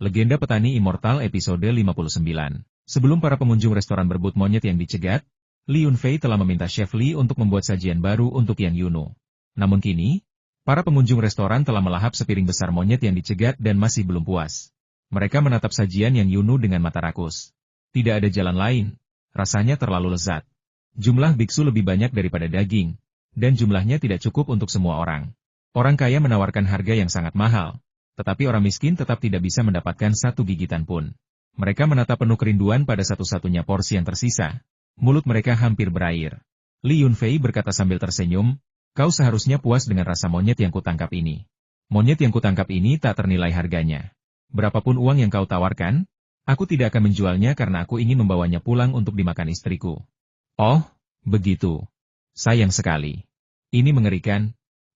Legenda Petani Immortal episode 59. Sebelum para pengunjung restoran berebut monyet yang dicegat, Li Yunfei telah meminta Chef Li untuk membuat sajian baru untuk Yang Yunu. Namun kini, para pengunjung restoran telah melahap sepiring besar monyet yang dicegat dan masih belum puas. Mereka menatap sajian Yang Yunu dengan mata rakus. Tidak ada jalan lain, rasanya terlalu lezat. Jumlah biksu lebih banyak daripada daging, dan jumlahnya tidak cukup untuk semua orang. Orang kaya menawarkan harga yang sangat mahal, tetapi orang miskin tetap tidak bisa mendapatkan satu gigitan pun. Mereka menatap penuh kerinduan pada satu-satunya porsi yang tersisa. Mulut mereka hampir berair. Li Yunfei berkata sambil tersenyum, "Kau seharusnya puas dengan rasa monyet yang kutangkap ini. Monyet yang kutangkap ini tak ternilai harganya. Berapapun uang yang kau tawarkan, aku tidak akan menjualnya karena aku ingin membawanya pulang untuk dimakan istriku." "Oh, begitu. Sayang sekali. Ini mengerikan.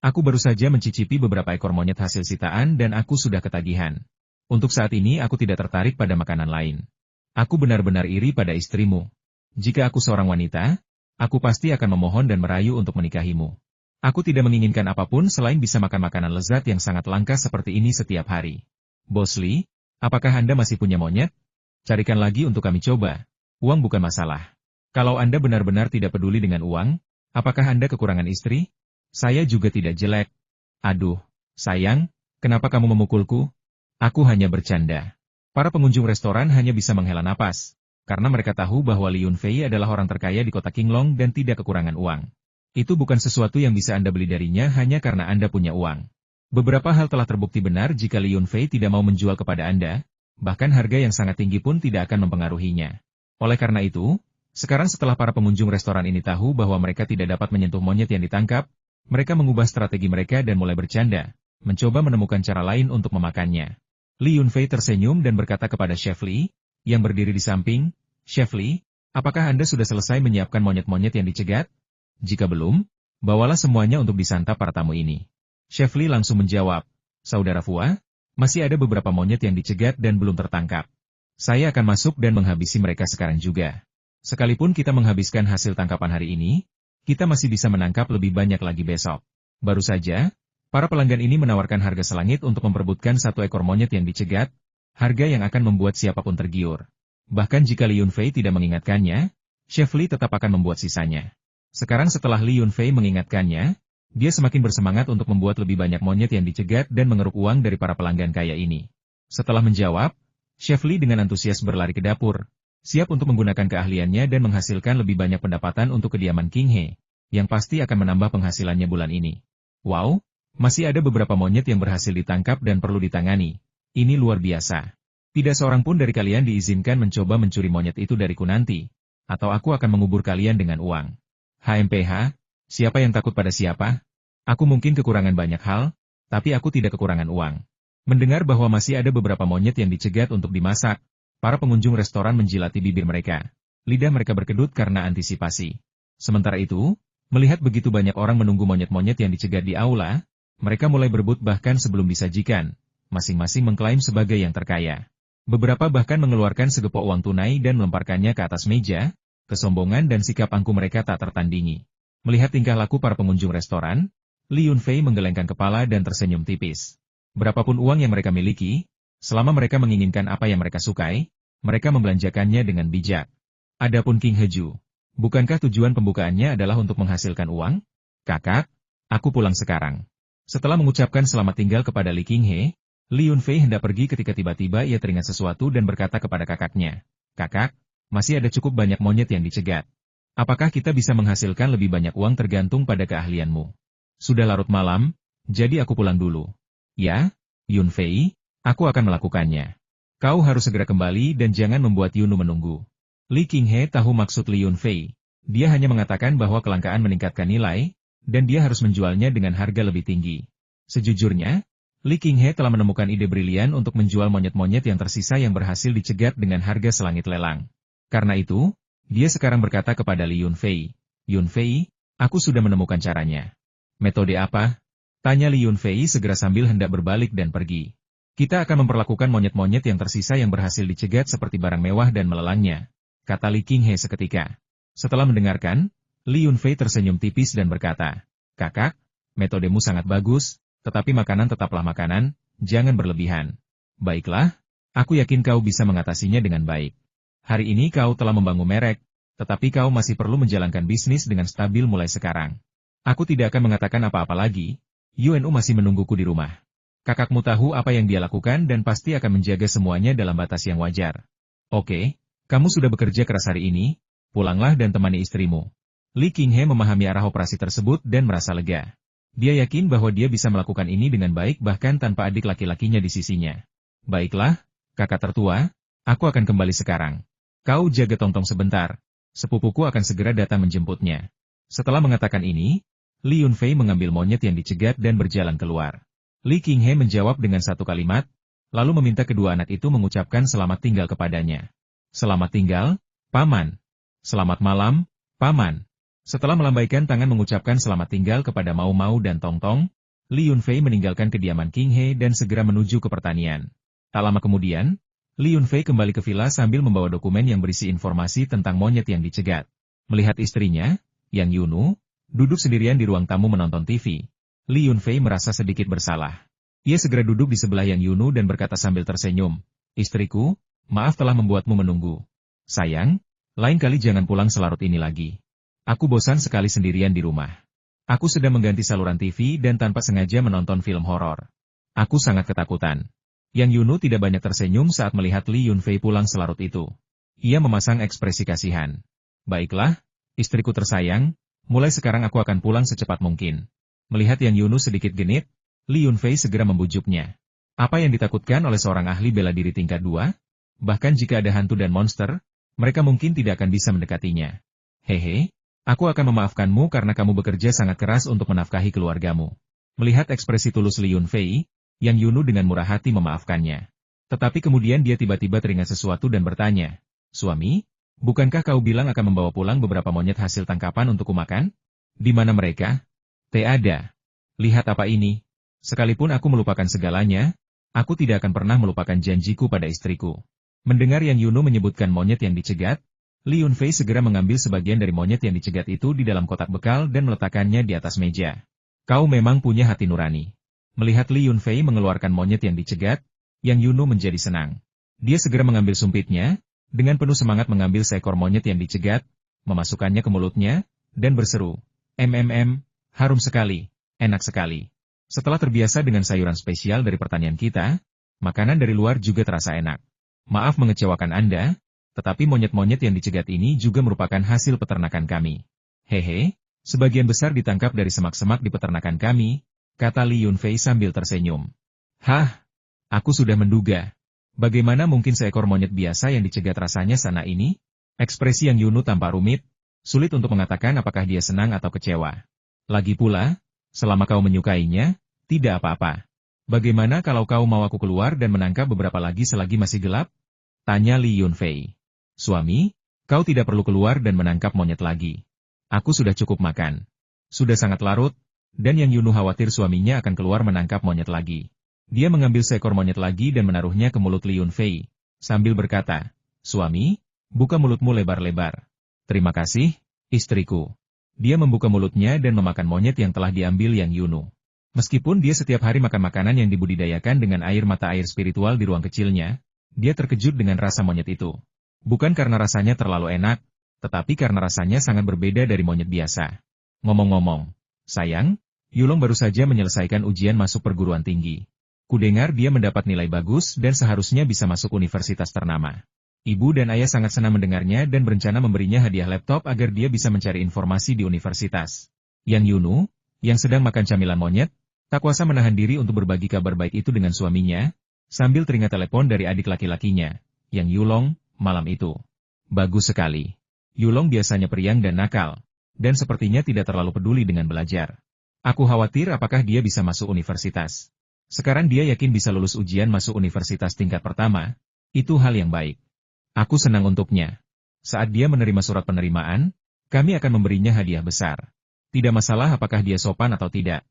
Aku baru saja mencicipi beberapa ekor monyet hasil sitaan dan aku sudah ketagihan. Untuk saat ini aku tidak tertarik pada makanan lain. Aku benar-benar iri pada istrimu. Jika aku seorang wanita, aku pasti akan memohon dan merayu untuk menikahimu. Aku tidak menginginkan apapun selain bisa makan makanan lezat yang sangat langka seperti ini setiap hari. Bos Li, apakah Anda masih punya monyet? Carikan lagi untuk kami coba. Uang bukan masalah. Kalau Anda benar-benar tidak peduli dengan uang, apakah Anda kekurangan istri? Saya juga tidak jelek. Aduh, sayang, kenapa kamu memukulku? Aku hanya bercanda." Para pengunjung restoran hanya bisa menghela napas, karena mereka tahu bahwa Li Yunfei adalah orang terkaya di kota Qinglong dan tidak kekurangan uang. Itu bukan sesuatu yang bisa Anda beli darinya hanya karena Anda punya uang. Beberapa hal telah terbukti benar jika Li Yunfei tidak mau menjual kepada Anda, bahkan harga yang sangat tinggi pun tidak akan mempengaruhinya. Oleh karena itu, sekarang setelah para pengunjung restoran ini tahu bahwa mereka tidak dapat menyentuh monyet yang ditangkap, mereka mengubah strategi mereka dan mulai bercanda, mencoba menemukan cara lain untuk memakannya. Li Yunfei tersenyum dan berkata kepada Chef Li, yang berdiri di samping, "Chef Li, apakah Anda sudah selesai menyiapkan monyet-monyet yang dicegat? Jika belum, bawalah semuanya untuk disantap para tamu ini." Chef Li langsung menjawab, "Saudara Fua, masih ada beberapa monyet yang dicegat dan belum tertangkap. Saya akan masuk dan menghabisi mereka sekarang juga. Sekalipun kita menghabiskan hasil tangkapan hari ini, kita masih bisa menangkap lebih banyak lagi besok." Baru saja, para pelanggan ini menawarkan harga selangit untuk memperebutkan satu ekor monyet yang dicegat, harga yang akan membuat siapapun tergiur. Bahkan jika Li Yunfei tidak mengingatkannya, Chef Li tetap akan membuat sisanya. Sekarang setelah Li Yunfei mengingatkannya, dia semakin bersemangat untuk membuat lebih banyak monyet yang dicegat dan mengeruk uang dari para pelanggan kaya ini. Setelah menjawab, Chef Li dengan antusias berlari ke dapur, siap untuk menggunakan keahliannya dan menghasilkan lebih banyak pendapatan untuk kediaman King He, yang pasti akan menambah penghasilannya bulan ini. Wow, masih ada beberapa monyet yang berhasil ditangkap dan perlu ditangani. Ini luar biasa. Tidak seorang pun dari kalian diizinkan mencoba mencuri monyet itu dariku nanti, atau aku akan mengubur kalian dengan uang. HMPH, siapa yang takut pada siapa? Aku mungkin kekurangan banyak hal, tapi aku tidak kekurangan uang. Mendengar bahwa masih ada beberapa monyet yang dicegat untuk dimasak, para pengunjung restoran menjilati bibir mereka. Lidah mereka berkedut karena antisipasi. Sementara itu, melihat begitu banyak orang menunggu monyet-monyet yang dicegat di aula, mereka mulai berebut bahkan sebelum disajikan. Masing-masing mengklaim sebagai yang terkaya. Beberapa bahkan mengeluarkan segepok uang tunai dan melemparkannya ke atas meja. Kesombongan dan sikap angkuh mereka tak tertandingi. Melihat tingkah laku para pengunjung restoran, Li Yunfei menggelengkan kepala dan tersenyum tipis. Berapapun uang yang mereka miliki, selama mereka menginginkan apa yang mereka sukai, mereka membelanjakannya dengan bijak. Adapun King Heju, bukankah tujuan pembukaannya adalah untuk menghasilkan uang? "Kakak, aku pulang sekarang." Setelah mengucapkan selamat tinggal kepada Li King He, Li Yunfei hendak pergi ketika tiba-tiba ia teringat sesuatu dan berkata kepada kakaknya, "Kakak, masih ada cukup banyak monyet yang dicegat. Apakah kita bisa menghasilkan lebih banyak uang tergantung pada keahlianmu? Sudah larut malam, jadi aku pulang dulu." "Ya, Yunfei, aku akan melakukannya. Kau harus segera kembali dan jangan membuat Yunu menunggu." Li King He tahu maksud Li Yunfei. Dia hanya mengatakan bahwa kelangkaan meningkatkan nilai, dan dia harus menjualnya dengan harga lebih tinggi. Sejujurnya, Li King He telah menemukan ide brilian untuk menjual monyet-monyet yang tersisa yang berhasil dicegat dengan harga selangit lelang. Karena itu, dia sekarang berkata kepada Li Yunfei, "Yunfei, aku sudah menemukan caranya." "Metode apa?" tanya Li Yunfei segera sambil hendak berbalik dan pergi. "Kita akan memperlakukan monyet-monyet yang tersisa yang berhasil dicegat seperti barang mewah dan melelangnya," kata Li King He seketika. Setelah mendengarkan, Li Yunfei tersenyum tipis dan berkata, "Kakak, metodemu sangat bagus, tetapi makanan tetaplah makanan, jangan berlebihan." "Baiklah, Aku yakin kau bisa mengatasinya dengan baik. Hari ini kau telah membangun merek, tetapi kau masih perlu menjalankan bisnis dengan stabil mulai sekarang. Aku tidak akan mengatakan apa-apa lagi, Yunu masih menungguku di rumah. Kakakmu tahu apa yang dia lakukan dan pasti akan menjaga semuanya dalam batas yang wajar. Oke, kamu sudah bekerja keras hari ini, pulanglah dan temani istrimu. Li Qinghe memahami arah operasi tersebut dan merasa lega. Dia yakin bahwa dia bisa melakukan ini dengan baik bahkan tanpa adik laki-lakinya di sisinya. Baiklah, kakak tertua, aku akan kembali sekarang. Kau jaga Tongtong sebentar, sepupuku akan segera datang menjemputnya. Setelah mengatakan ini, Li Yunfei mengambil monyet yang dicegat dan berjalan keluar. Li Qinghe menjawab dengan satu kalimat, lalu meminta kedua anak itu mengucapkan selamat tinggal kepadanya. Selamat tinggal, Paman. Selamat malam, Paman. Setelah melambaikan tangan mengucapkan selamat tinggal kepada Mau Mau dan Tongtong, Li Yunfei meninggalkan kediaman Qinghe dan segera menuju ke pertanian. Tak lama kemudian, Li Yunfei kembali ke villa sambil membawa dokumen yang berisi informasi tentang monyet yang dicegat. Melihat istrinya, Yang Yunu, duduk sendirian di ruang tamu menonton TV. Li Yunfei merasa sedikit bersalah. Ia segera duduk di sebelah Yang Yunu dan berkata sambil tersenyum, "Istriku, maaf telah membuatmu menunggu. Sayang, lain kali jangan pulang selarut ini lagi. Aku bosan sekali sendirian di rumah. Aku sedang mengganti saluran TV dan tanpa sengaja menonton film horor. Aku sangat ketakutan." Yang Yunu tidak banyak tersenyum saat melihat Li Yunfei pulang selarut itu. Ia memasang ekspresi kasihan. "Baiklah, istriku tersayang, mulai sekarang aku akan pulang secepat mungkin." Melihat Yang Yunu sedikit genit, Li Yunfei segera membujuknya. Apa yang ditakutkan oleh seorang ahli bela diri tingkat 2? Bahkan jika ada hantu dan monster, mereka mungkin tidak akan bisa mendekatinya. "Hehe, aku akan memaafkanmu karena kamu bekerja sangat keras untuk menafkahi keluargamu." Melihat ekspresi tulus Li Yunfei, Yang Yunu dengan murah hati memaafkannya. Tetapi kemudian dia tiba-tiba teringat sesuatu dan bertanya, "Suami, bukankah kau bilang akan membawa pulang beberapa monyet hasil tangkapan untukku makan? Di mana mereka?" "Tidak. Lihat apa ini. Sekalipun aku melupakan segalanya, aku tidak akan pernah melupakan janjiku pada istriku." Mendengar Yang Yunu menyebutkan monyet yang dicegat, Li Yunfei segera mengambil sebagian dari monyet yang dicegat itu di dalam kotak bekal dan meletakkannya di atas meja. "Kau memang punya hati nurani." Melihat Li Yunfei mengeluarkan monyet yang dicegat, Yang Yunu menjadi senang. Dia segera mengambil sumpitnya, dengan penuh semangat mengambil seekor monyet yang dicegat, memasukkannya ke mulutnya, dan berseru, harum sekali, enak sekali." Setelah terbiasa dengan sayuran spesial dari pertanian kita, makanan dari luar juga terasa enak. Maaf mengecewakan Anda, tetapi monyet-monyet yang dicegat ini juga merupakan hasil peternakan kami. Hehe, sebagian besar ditangkap dari semak-semak di peternakan kami, kata Li Yunfei sambil tersenyum. "Hah, aku sudah menduga. Bagaimana mungkin seekor monyet biasa yang dicegat rasanya sana ini?" Ekspresi Yang Yunu tampak rumit, sulit untuk mengatakan apakah dia senang atau kecewa. "Lagi pula, selama kau menyukainya, tidak apa-apa. Bagaimana kalau kau mau aku keluar dan menangkap beberapa lagi selagi masih gelap?" tanya Li Yunfei. "Suami, kau tidak perlu keluar dan menangkap monyet lagi. Aku sudah cukup makan. Sudah sangat larut, dan Yang Yunu khawatir suaminya akan keluar menangkap monyet lagi." Dia mengambil seekor monyet lagi dan menaruhnya ke mulut Li Yunfei, sambil berkata, "Suami, buka mulutmu lebar-lebar." "Terima kasih, istriku." Dia membuka mulutnya dan memakan monyet yang telah diambil Yang Yunu. Meskipun dia setiap hari makan makanan yang dibudidayakan dengan air mata air spiritual di ruang kecilnya, dia terkejut dengan rasa monyet itu. Bukan karena rasanya terlalu enak, tetapi karena rasanya sangat berbeda dari monyet biasa. "Ngomong-ngomong, sayang, Yulong baru saja menyelesaikan ujian masuk perguruan tinggi. Kudengar dia mendapat nilai bagus dan seharusnya bisa masuk universitas ternama. Ibu dan ayah sangat senang mendengarnya dan berencana memberinya hadiah laptop agar dia bisa mencari informasi di universitas." Yang Yunu, yang sedang makan camilan monyet, tak kuasa menahan diri untuk berbagi kabar baik itu dengan suaminya, sambil teringat telepon dari adik laki-lakinya, Yang Yulong, malam itu. "Bagus sekali. Yulong biasanya periang dan nakal, dan sepertinya tidak terlalu peduli dengan belajar. Aku khawatir apakah dia bisa masuk universitas. Sekarang dia yakin bisa lulus ujian masuk universitas tingkat pertama, itu hal yang baik. Aku senang untuknya. Saat dia menerima surat penerimaan, kami akan memberinya hadiah besar. Tidak masalah apakah dia sopan atau tidak.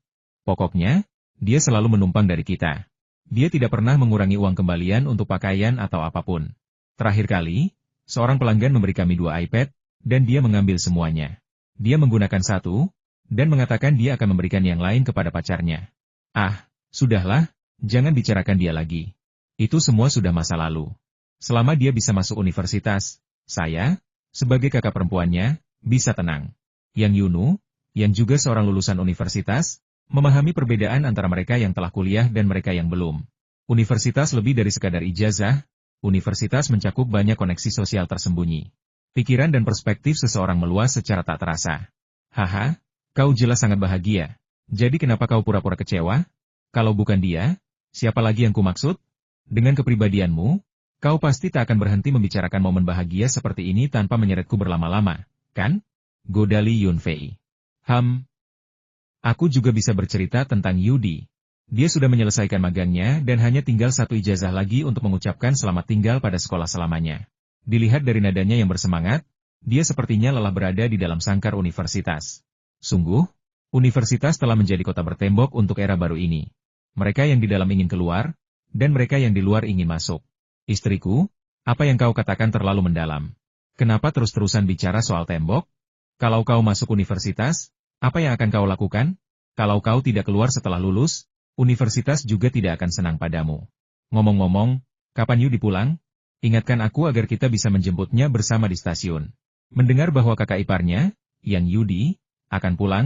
Pokoknya, dia selalu menumpang dari kita. Dia tidak pernah mengurangi uang kembalian untuk pakaian atau apapun. Terakhir kali, seorang pelanggan memberi kami 2 iPad, dan dia mengambil semuanya. Dia menggunakan 1, dan mengatakan dia akan memberikan yang lain kepada pacarnya. Ah, sudahlah, jangan bicarakan dia lagi. Itu semua sudah masa lalu. Selama dia bisa masuk universitas, saya, sebagai kakak perempuannya, bisa tenang. Yang Yunu, yang juga seorang lulusan universitas, memahami perbedaan antara mereka yang telah kuliah dan mereka yang belum. Universitas lebih dari sekadar ijazah, universitas mencakup banyak koneksi sosial tersembunyi. Pikiran dan perspektif seseorang meluas secara tak terasa. Haha, kau jelas sangat bahagia. Jadi kenapa kau pura-pura kecewa? Kalau bukan dia, siapa lagi yang kumaksud? Dengan kepribadianmu, kau pasti tak akan berhenti membicarakan momen bahagia seperti ini tanpa menyeretku berlama-lama, kan? Goda Li Yunfei. Aku juga bisa bercerita tentang Yudi. Dia sudah menyelesaikan magangnya dan hanya tinggal satu ijazah lagi untuk mengucapkan selamat tinggal pada sekolah selamanya. Dilihat dari nadanya yang bersemangat, dia sepertinya lelah berada di dalam sangkar universitas. Sungguh, universitas telah menjadi kota bertembok untuk era baru ini. Mereka yang di dalam ingin keluar, dan mereka yang di luar ingin masuk. Istriku, apa yang kau katakan terlalu mendalam. Kenapa terus-terusan bicara soal tembok? Kalau kau masuk universitas, apa yang akan kau lakukan? Kalau kau tidak keluar setelah lulus, universitas juga tidak akan senang padamu. Ngomong-ngomong, kapan Yudi pulang? Ingatkan aku agar kita bisa menjemputnya bersama di stasiun. Mendengar bahwa kakak iparnya, Yang Yudi, akan pulang,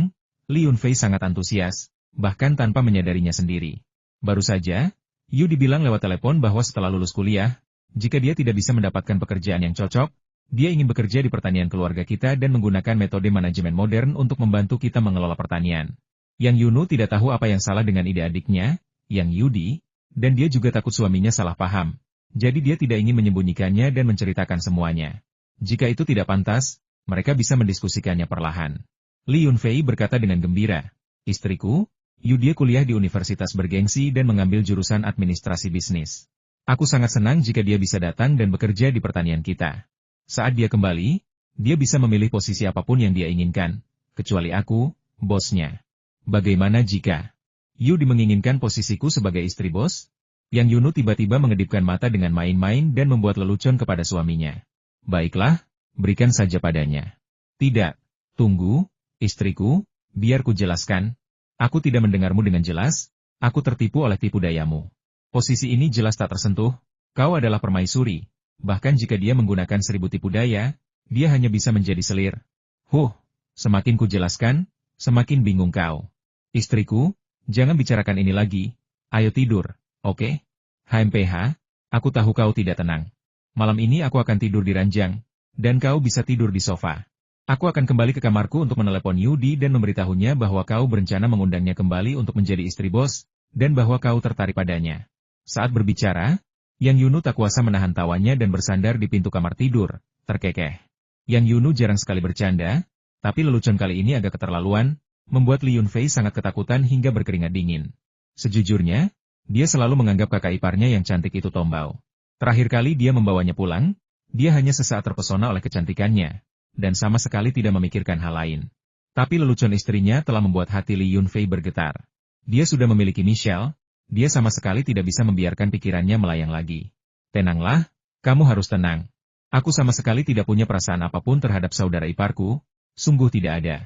Li Yunfei sangat antusias, bahkan tanpa menyadarinya sendiri. Baru saja, Yudi bilang lewat telepon bahwa setelah lulus kuliah, jika dia tidak bisa mendapatkan pekerjaan yang cocok, dia ingin bekerja di pertanian keluarga kita dan menggunakan metode manajemen modern untuk membantu kita mengelola pertanian. Yang Yunu tidak tahu apa yang salah dengan ide adiknya, Yang Yudi, dan dia juga takut suaminya salah paham. Jadi dia tidak ingin menyembunyikannya dan menceritakan semuanya. Jika itu tidak pantas, mereka bisa mendiskusikannya perlahan. Li Yunfei berkata dengan gembira, "Istriku, Yudi kuliah di universitas bergengsi dan mengambil jurusan administrasi bisnis. Aku sangat senang jika dia bisa datang dan bekerja di pertanian kita. Saat dia kembali, dia bisa memilih posisi apapun yang dia inginkan, kecuali aku, bosnya. Bagaimana jika Yudi menginginkan posisiku sebagai istri bos?" Yang Yunu tiba-tiba mengedipkan mata dengan main-main dan membuat lelucon kepada suaminya. "Baiklah, berikan saja padanya." "Tidak, tunggu, istriku, biar ku jelaskan. Aku tidak mendengarmu dengan jelas, aku tertipu oleh tipu dayamu. Posisi ini jelas tak tersentuh, kau adalah permaisuri, bahkan jika dia menggunakan 1000 tipu daya, dia hanya bisa menjadi selir. Semakin ku jelaskan, semakin bingung kau. Istriku, jangan bicarakan ini lagi, ayo tidur, oke? HMPH, aku tahu kau tidak tenang. Malam ini aku akan tidur di ranjang, dan kau bisa tidur di sofa. Aku akan kembali ke kamarku untuk menelepon Yudi dan memberitahunya bahwa kau berencana mengundangnya kembali untuk menjadi istri bos, dan bahwa kau tertarik padanya." Saat berbicara, Yang Yunu tak kuasa menahan tawanya dan bersandar di pintu kamar tidur, terkekeh. Yang Yunu jarang sekali bercanda, tapi lelucon kali ini agak keterlaluan, membuat Li Yunfei sangat ketakutan hingga berkeringat dingin. Sejujurnya, dia selalu menganggap kakak iparnya yang cantik itu tombau. Terakhir kali dia membawanya pulang, dia hanya sesaat terpesona oleh kecantikannya, dan sama sekali tidak memikirkan hal lain. Tapi lelucon istrinya telah membuat hati Li Yunfei bergetar. Dia sudah memiliki Michelle, dia sama sekali tidak bisa membiarkan pikirannya melayang lagi. "Tenanglah, kamu harus tenang. Aku sama sekali tidak punya perasaan apapun terhadap saudara iparku, sungguh tidak ada.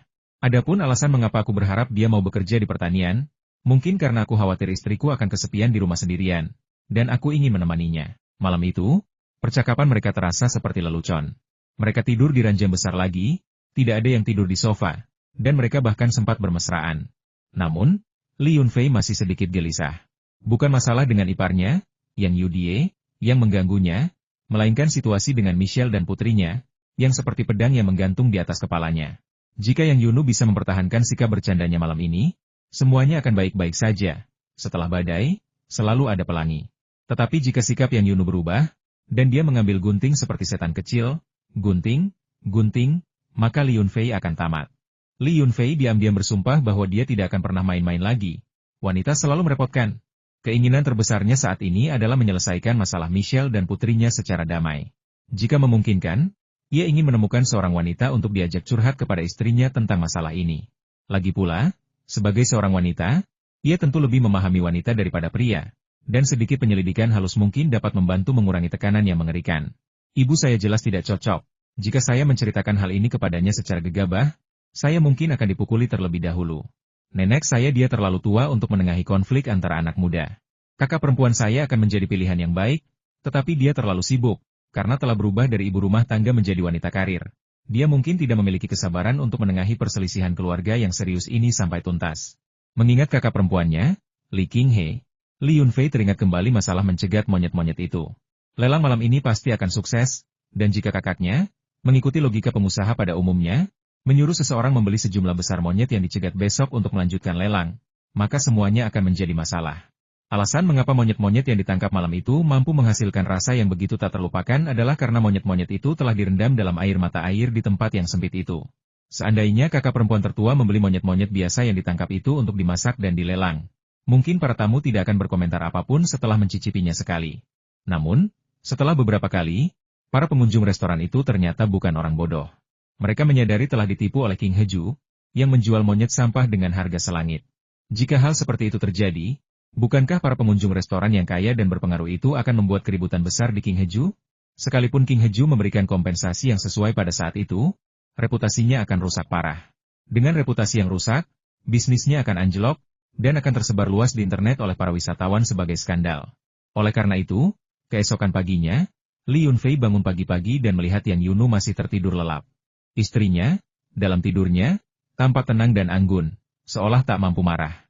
Adapun alasan mengapa aku berharap dia mau bekerja di pertanian, mungkin karena aku khawatir istriku akan kesepian di rumah sendirian, dan aku ingin menemaninya." Malam itu, percakapan mereka terasa seperti lelucon. Mereka tidur di ranjang besar lagi, tidak ada yang tidur di sofa, dan mereka bahkan sempat bermesraan. Namun, Li Yunfei masih sedikit gelisah. Bukan masalah dengan iparnya, Yang Yudie, yang mengganggunya, melainkan situasi dengan Michelle dan putrinya, yang seperti pedang yang menggantung di atas kepalanya. Jika Yang Yunu bisa mempertahankan sikap bercandanya malam ini, semuanya akan baik-baik saja. Setelah badai, selalu ada pelangi. Tetapi jika sikap Yang Yunu berubah, dan dia mengambil gunting seperti setan kecil, gunting, maka Li Yunfei akan tamat. Li Yunfei diam-diam bersumpah bahwa dia tidak akan pernah main-main lagi. Wanita selalu merepotkan. Keinginan terbesarnya saat ini adalah menyelesaikan masalah Michelle dan putrinya secara damai. Jika memungkinkan, ia ingin menemukan seorang wanita untuk diajak curhat kepada istrinya tentang masalah ini. Lagi pula, sebagai seorang wanita, ia tentu lebih memahami wanita daripada pria, dan sedikit penyelidikan halus mungkin dapat membantu mengurangi tekanan yang mengerikan. "Ibu saya jelas tidak cocok. Jika saya menceritakan hal ini kepadanya secara gegabah, saya mungkin akan dipukuli terlebih dahulu. Nenek saya dia terlalu tua untuk menengahi konflik antara anak muda. Kakak perempuan saya akan menjadi pilihan yang baik, tetapi dia terlalu sibuk, karena telah berubah dari ibu rumah tangga menjadi wanita karir. Dia mungkin tidak memiliki kesabaran untuk menengahi perselisihan keluarga yang serius ini sampai tuntas. Mengingat kakak perempuannya, Li Qinghe, Li Yunfei teringat kembali masalah mencegat monyet-monyet itu. Lelang malam ini pasti akan sukses, dan jika kakaknya, mengikuti logika pengusaha pada umumnya, menyuruh seseorang membeli sejumlah besar monyet yang dicegat besok untuk melanjutkan lelang, maka semuanya akan menjadi masalah. Alasan mengapa monyet-monyet yang ditangkap malam itu mampu menghasilkan rasa yang begitu tak terlupakan adalah karena monyet-monyet itu telah direndam dalam air mata air di tempat yang sempit itu. Seandainya kakak perempuan tertua membeli monyet-monyet biasa yang ditangkap itu untuk dimasak dan dilelang, mungkin para tamu tidak akan berkomentar apapun setelah mencicipinya sekali. Namun, setelah beberapa kali, para pengunjung restoran itu ternyata bukan orang bodoh. Mereka menyadari telah ditipu oleh King Heju, yang menjual monyet sampah dengan harga selangit. Jika hal seperti itu terjadi, bukankah para pengunjung restoran yang kaya dan berpengaruh itu akan membuat keributan besar di King Heju? Sekalipun King Heju memberikan kompensasi yang sesuai pada saat itu, reputasinya akan rusak parah. Dengan reputasi yang rusak, bisnisnya akan anjlok, dan akan tersebar luas di internet oleh para wisatawan sebagai skandal. Oleh karena itu, keesokan paginya, Li Yunfei bangun pagi-pagi dan melihat Yang Yunu masih tertidur lelap. Istrinya, dalam tidurnya, tampak tenang dan anggun, seolah tak mampu marah.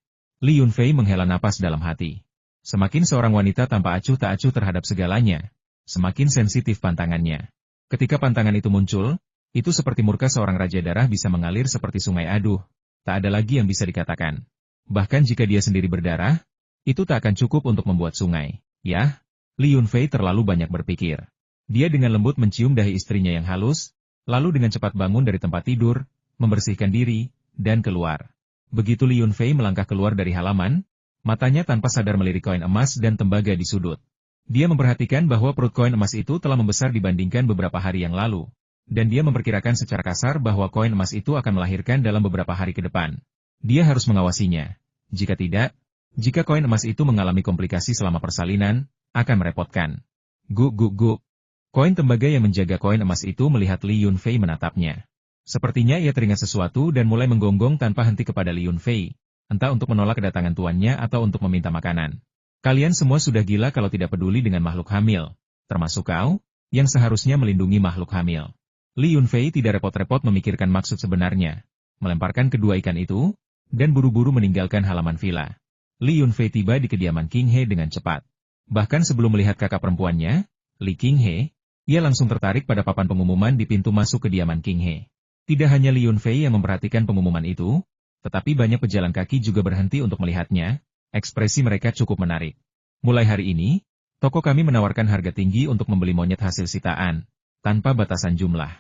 Li Yunfei menghela napas dalam hati. Semakin seorang wanita tanpa acuh tak acuh terhadap segalanya, semakin sensitif pantangannya. Ketika pantangan itu muncul, itu seperti murka seorang raja darah bisa mengalir seperti sungai aduh, tak ada lagi yang bisa dikatakan. Bahkan jika dia sendiri berdarah, itu tak akan cukup untuk membuat sungai. Yah, Li Yunfei terlalu banyak berpikir. Dia dengan lembut mencium dahi istrinya yang halus, lalu dengan cepat bangun dari tempat tidur, membersihkan diri, dan keluar. Begitu Li Yunfei melangkah keluar dari halaman, matanya tanpa sadar melirik koin emas dan tembaga di sudut. Dia memperhatikan bahwa perut koin emas itu telah membesar dibandingkan beberapa hari yang lalu, dan dia memperkirakan secara kasar bahwa koin emas itu akan melahirkan dalam beberapa hari ke depan. Dia harus mengawasinya. Jika tidak, jika koin emas itu mengalami komplikasi selama persalinan, akan merepotkan. Guk. Koin tembaga yang menjaga koin emas itu melihat Li Yunfei menatapnya. Sepertinya ia teringat sesuatu dan mulai menggonggong tanpa henti kepada Li Yunfei, entah untuk menolak kedatangan tuannya atau untuk meminta makanan. Kalian semua sudah gila kalau tidak peduli dengan makhluk hamil, termasuk kau, yang seharusnya melindungi makhluk hamil. Li Yunfei tidak repot-repot memikirkan maksud sebenarnya, melemparkan kedua ikan itu, dan buru-buru meninggalkan halaman villa. Li Yunfei tiba di kediaman King He dengan cepat. Bahkan sebelum melihat kakak perempuannya, Li King He, ia langsung tertarik pada papan pengumuman di pintu masuk kediaman King He. Tidak hanya Li Yunfei yang memperhatikan pengumuman itu, tetapi banyak pejalan kaki juga berhenti untuk melihatnya, ekspresi mereka cukup menarik. Mulai hari ini, toko kami menawarkan harga tinggi untuk membeli monyet hasil sitaan, tanpa batasan jumlah.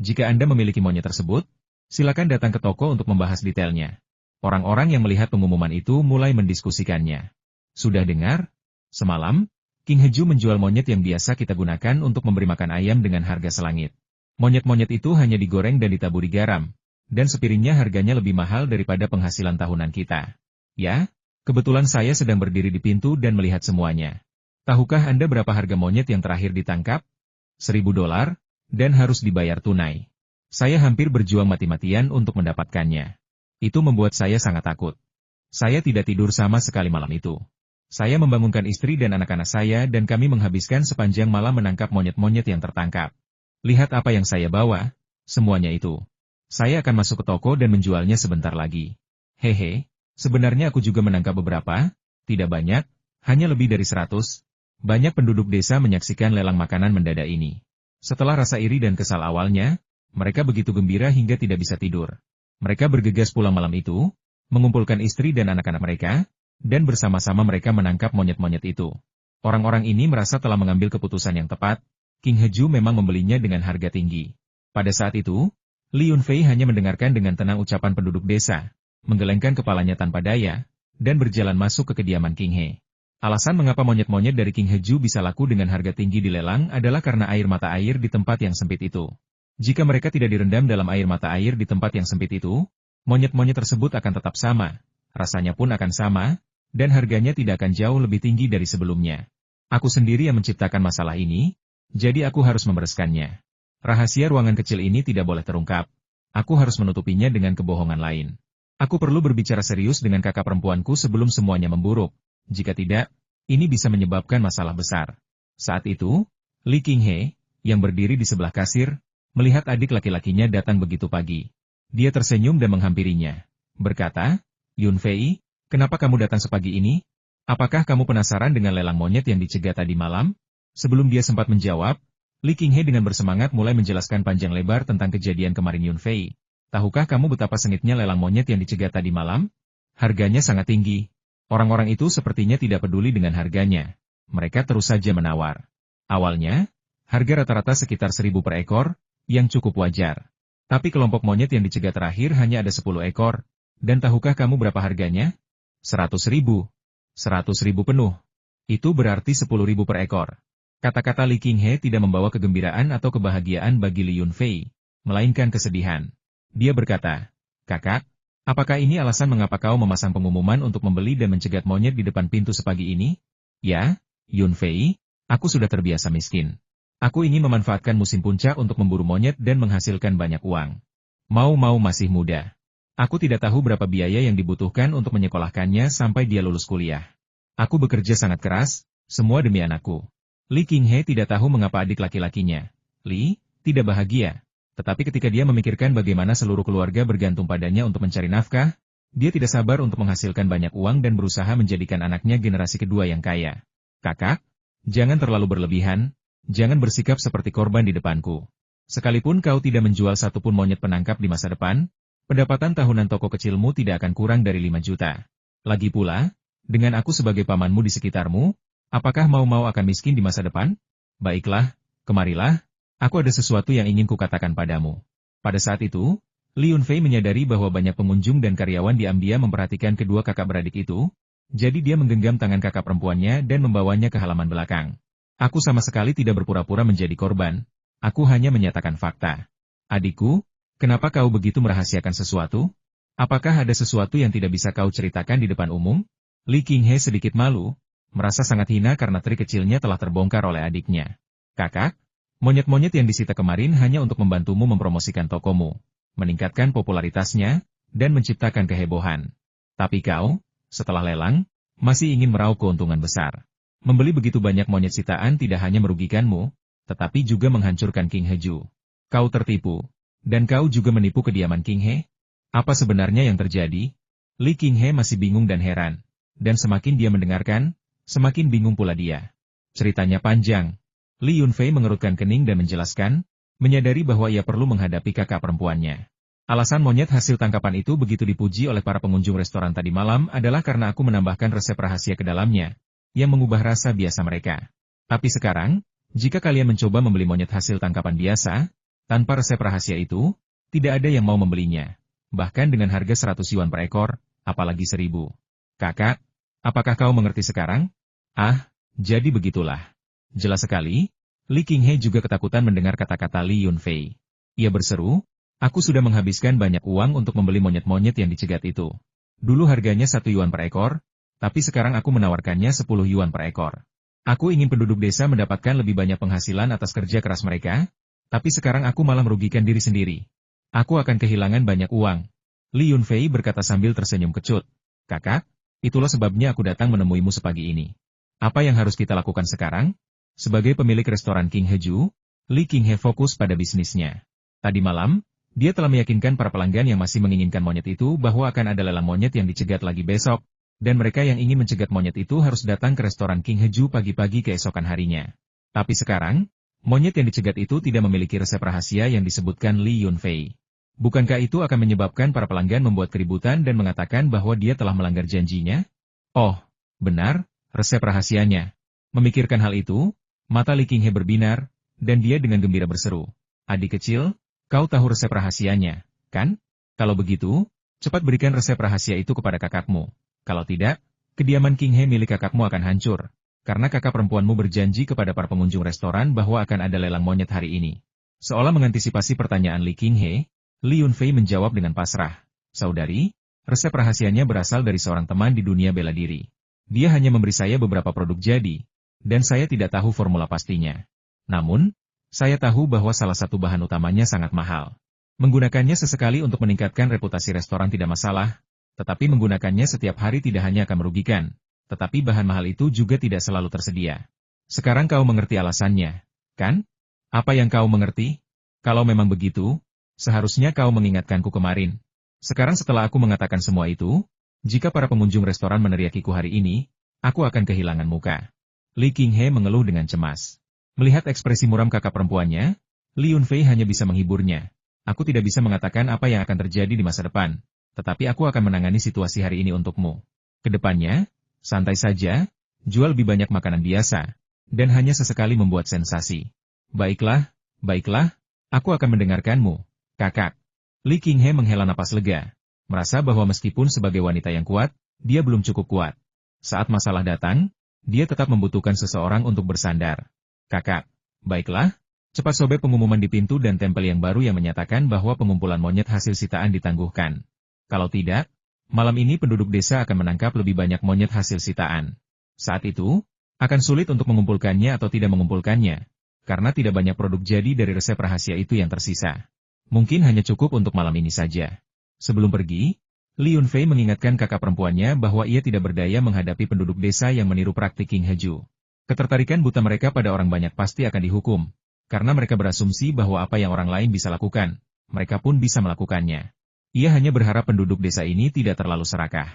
Jika Anda memiliki monyet tersebut, silakan datang ke toko untuk membahas detailnya. Orang-orang yang melihat pengumuman itu mulai mendiskusikannya. Sudah dengar? Semalam, King Heju menjual monyet yang biasa kita gunakan untuk memberi makan ayam dengan harga selangit. Monyet-monyet itu hanya digoreng dan ditaburi garam, dan sepiringnya harganya lebih mahal daripada penghasilan tahunan kita. Ya, kebetulan saya sedang berdiri di pintu dan melihat semuanya. Tahukah Anda berapa harga monyet yang terakhir ditangkap? $1.000, dan harus dibayar tunai. Saya hampir berjuang mati-matian untuk mendapatkannya. Itu membuat saya sangat takut. Saya tidak tidur sama sekali malam itu. Saya membangunkan istri dan anak-anak saya dan kami menghabiskan sepanjang malam menangkap monyet-monyet yang tertangkap. Lihat apa yang saya bawa, semuanya itu. Saya akan masuk ke toko dan menjualnya sebentar lagi. Hehe, sebenarnya aku juga menangkap beberapa, tidak banyak, hanya lebih dari 100. Banyak penduduk desa menyaksikan lelang makanan mendadak ini. Setelah rasa iri dan kesal awalnya, mereka begitu gembira hingga tidak bisa tidur. Mereka bergegas pulang malam itu, mengumpulkan istri dan anak-anak mereka, dan bersama-sama mereka menangkap monyet-monyet itu. Orang-orang ini merasa telah mengambil keputusan yang tepat. King Heju memang membelinya dengan harga tinggi. Pada saat itu, Li Yunfei hanya mendengarkan dengan tenang ucapan penduduk desa, menggelengkan kepalanya tanpa daya, dan berjalan masuk ke kediaman King He. Alasan mengapa monyet-monyet dari King Heju bisa laku dengan harga tinggi di lelang adalah karena air mata air di tempat yang sempit itu. Jika mereka tidak direndam dalam air mata air di tempat yang sempit itu, monyet-monyet tersebut akan tetap sama, rasanya pun akan sama, dan harganya tidak akan jauh lebih tinggi dari sebelumnya. Aku sendiri yang menciptakan masalah ini, jadi aku harus membereskannya. Rahasia ruangan kecil ini tidak boleh terungkap. Aku harus menutupinya dengan kebohongan lain. Aku perlu berbicara serius dengan kakak perempuanku sebelum semuanya memburuk. Jika tidak, Ini bisa menyebabkan masalah besar. Saat itu, Li Qinghe, yang berdiri di sebelah kasir, melihat adik laki-lakinya datang begitu pagi. Dia tersenyum dan menghampirinya. Berkata, Yun Fei, kenapa kamu datang sepagi ini? Apakah kamu penasaran dengan lelang monyet yang dicegat tadi malam? Sebelum dia sempat menjawab, Li Qinghe dengan bersemangat mulai menjelaskan panjang lebar tentang kejadian kemarin Yun Fei. Tahukah kamu betapa sengitnya lelang monyet yang dicegat tadi malam? Harganya sangat tinggi. Orang-orang itu sepertinya tidak peduli dengan harganya. Mereka terus saja menawar. Awalnya, harga rata-rata sekitar 1.000 per ekor, yang cukup wajar. Tapi kelompok monyet yang dicegat terakhir hanya ada 10 ekor. Dan tahukah kamu berapa harganya? 100.000. 100.000 penuh. Itu berarti 10.000 per ekor. Kata-kata Li Qinghe tidak membawa kegembiraan atau kebahagiaan bagi Li Yun Fei, melainkan kesedihan. Dia berkata, Kakak, apakah ini alasan mengapa kau memasang pengumuman untuk membeli dan mencegat monyet di depan pintu sepagi ini? Ya, Yun Fei, aku sudah terbiasa miskin. Aku ingin memanfaatkan musim puncak untuk memburu monyet dan menghasilkan banyak uang. Mau-mau masih muda. Aku tidak tahu berapa biaya yang dibutuhkan untuk menyekolahkannya sampai dia lulus kuliah. Aku bekerja sangat keras, semua demi anakku. Li Qinghe tidak tahu mengapa adik laki-lakinya, Li, tidak bahagia. Tetapi ketika dia memikirkan bagaimana seluruh keluarga bergantung padanya untuk mencari nafkah, dia tidak sabar untuk menghasilkan banyak uang dan berusaha menjadikan anaknya generasi kedua yang kaya. Kakak, jangan terlalu berlebihan, jangan bersikap seperti korban di depanku. Sekalipun kau tidak menjual satupun monyet penangkap di masa depan, pendapatan tahunan toko kecilmu tidak akan kurang dari 5 juta. Lagi pula, dengan aku sebagai pamanmu di sekitarmu, apakah mau-mau akan miskin di masa depan? Baiklah, kemarilah. Aku ada sesuatu yang ingin kukatakan padamu. Pada saat itu, Li Yun Fei menyadari bahwa banyak pengunjung dan karyawan diam-diam memperhatikan kedua kakak beradik itu, jadi dia menggenggam tangan kakak perempuannya dan membawanya ke halaman belakang. Aku sama sekali tidak berpura-pura menjadi korban, aku hanya menyatakan fakta. Adikku, kenapa kau begitu merahasiakan sesuatu? Apakah ada sesuatu yang tidak bisa kau ceritakan di depan umum? Li Qinghe sedikit malu, merasa sangat hina karena trik kecilnya telah terbongkar oleh adiknya. Kakak, monyet-monyet yang disita kemarin hanya untuk membantumu mempromosikan tokomu, meningkatkan popularitasnya, dan menciptakan kehebohan. Tapi kau, setelah lelang, masih ingin meraup keuntungan besar. Membeli begitu banyak monyet sitaan tidak hanya merugikanmu, tetapi juga menghancurkan King Heju. Kau tertipu, dan kau juga menipu kediaman King He? Apa sebenarnya yang terjadi? Li Qinghe masih bingung dan heran, dan semakin dia mendengarkan, semakin bingung pula dia. Ceritanya panjang. Li Yun Fei mengerutkan kening dan menjelaskan, menyadari bahwa ia perlu menghadapi kakak perempuannya. Alasan monyet hasil tangkapan itu begitu dipuji oleh para pengunjung restoran tadi malam adalah karena aku menambahkan resep rahasia ke dalamnya, yang mengubah rasa biasa mereka. Tapi sekarang, jika kalian mencoba membeli monyet hasil tangkapan biasa, tanpa resep rahasia itu, tidak ada yang mau membelinya. Bahkan dengan harga 100 yuan per ekor, apalagi 1.000. Kakak, apakah kau mengerti sekarang? Ah, jadi begitulah. Jelas sekali, Li Qinghe juga ketakutan mendengar kata-kata Li Yun Fei. Ia berseru, aku sudah menghabiskan banyak uang untuk membeli monyet-monyet yang dicegat itu. Dulu harganya 1 yuan per ekor, tapi sekarang aku menawarkannya 10 yuan per ekor. Aku ingin penduduk desa mendapatkan lebih banyak penghasilan atas kerja keras mereka, tapi sekarang aku malah merugikan diri sendiri. Aku akan kehilangan banyak uang. Li Yun Fei berkata sambil tersenyum kecut. Kakak, itulah sebabnya aku datang menemuimu sepagi ini. Apa yang harus kita lakukan sekarang? Sebagai pemilik restoran King Heju, Li Qinghe fokus pada bisnisnya. Tadi malam, dia telah meyakinkan para pelanggan yang masih menginginkan monyet itu bahwa akan ada lelang monyet yang dicegat lagi besok, dan mereka yang ingin mencegat monyet itu harus datang ke restoran King Heju pagi-pagi keesokan harinya. Tapi sekarang, monyet yang dicegat itu tidak memiliki resep rahasia yang disebutkan Li Yun Fei. Bukankah itu akan menyebabkan para pelanggan membuat keributan dan mengatakan bahwa dia telah melanggar janjinya? Oh, benar, resep rahasianya. Memikirkan hal itu, mata Li Qinghe berbinar, dan dia dengan gembira berseru. Adik kecil, kau tahu resep rahasianya, kan? Kalau begitu, cepat berikan resep rahasia itu kepada kakakmu. Kalau tidak, kediaman King He milik kakakmu akan hancur, karena kakak perempuanmu berjanji kepada para pengunjung restoran bahwa akan ada lelang monyet hari ini. Seolah mengantisipasi pertanyaan Li Qinghe, Li Yun Fei menjawab dengan pasrah. Saudari, resep rahasianya berasal dari seorang teman di dunia bela diri. Dia hanya memberi saya beberapa produk jadi, dan saya tidak tahu formula pastinya. Namun, saya tahu bahwa salah satu bahan utamanya sangat mahal. Menggunakannya sesekali untuk meningkatkan reputasi restoran tidak masalah, tetapi menggunakannya setiap hari tidak hanya akan merugikan, tetapi bahan mahal itu juga tidak selalu tersedia. Sekarang kau mengerti alasannya, kan? Apa yang kau mengerti? Kalau memang begitu, seharusnya kau mengingatkanku kemarin. Sekarang setelah aku mengatakan semua itu, jika para pengunjung restoran meneriakiku hari ini, aku akan kehilangan muka. Li Qinghe mengeluh dengan cemas. Melihat ekspresi muram kakak perempuannya, Li Yunfei hanya bisa menghiburnya. Aku tidak bisa mengatakan apa yang akan terjadi di masa depan, tetapi aku akan menangani situasi hari ini untukmu. Kedepannya, santai saja, jual lebih banyak makanan biasa, dan hanya sesekali membuat sensasi. Baiklah, baiklah, aku akan mendengarkanmu, kakak. Li Qinghe menghela napas lega, merasa bahwa meskipun sebagai wanita yang kuat, dia belum cukup kuat. Saat masalah datang, dia tetap membutuhkan seseorang untuk bersandar. Kakak, baiklah, cepat sobek pengumuman di pintu dan tempel yang baru yang menyatakan bahwa pengumpulan monyet hasil sitaan ditangguhkan. Kalau tidak, malam ini penduduk desa akan menangkap lebih banyak monyet hasil sitaan. Saat itu, akan sulit untuk mengumpulkannya atau tidak mengumpulkannya, karena tidak banyak produk jadi dari resep rahasia itu yang tersisa. Mungkin hanya cukup untuk malam ini saja. Sebelum pergi, Li Yunfei mengingatkan kakak perempuannya bahwa ia tidak berdaya menghadapi penduduk desa yang meniru praktik King Heju. Ketertarikan buta mereka pada orang banyak pasti akan dihukum, karena mereka berasumsi bahwa apa yang orang lain bisa lakukan, mereka pun bisa melakukannya. Ia hanya berharap penduduk desa ini tidak terlalu serakah.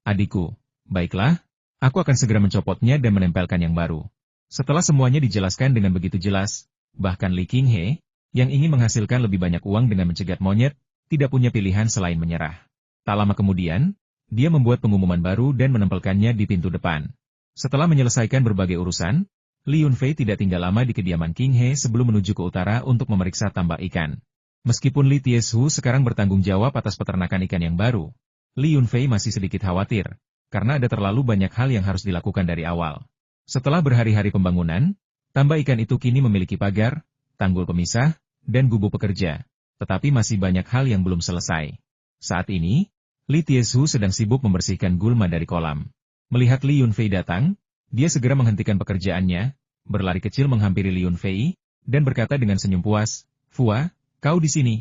Adikku, baiklah, aku akan segera mencopotnya dan menempelkan yang baru. Setelah semuanya dijelaskan dengan begitu jelas, bahkan Li Qinghe, yang ingin menghasilkan lebih banyak uang dengan mencegat monyet, tidak punya pilihan selain menyerah. Tak lama kemudian, dia membuat pengumuman baru dan menempelkannya di pintu depan. Setelah menyelesaikan berbagai urusan, Li Yunfei tidak tinggal lama di kediaman Qinghe sebelum menuju ke utara untuk memeriksa tambak ikan. Meskipun Li Tieshu sekarang bertanggung jawab atas peternakan ikan yang baru, Li Yunfei masih sedikit khawatir, karena ada terlalu banyak hal yang harus dilakukan dari awal. Setelah berhari-hari pembangunan, tambak ikan itu kini memiliki pagar, tanggul pemisah, dan gubuk pekerja, tetapi masih banyak hal yang belum selesai. Saat ini, Li Tieshu sedang sibuk membersihkan gulma dari kolam. Melihat Li Yunfei datang, dia segera menghentikan pekerjaannya, berlari kecil menghampiri Li Yunfei, dan berkata dengan senyum puas, "Fua, kau di sini.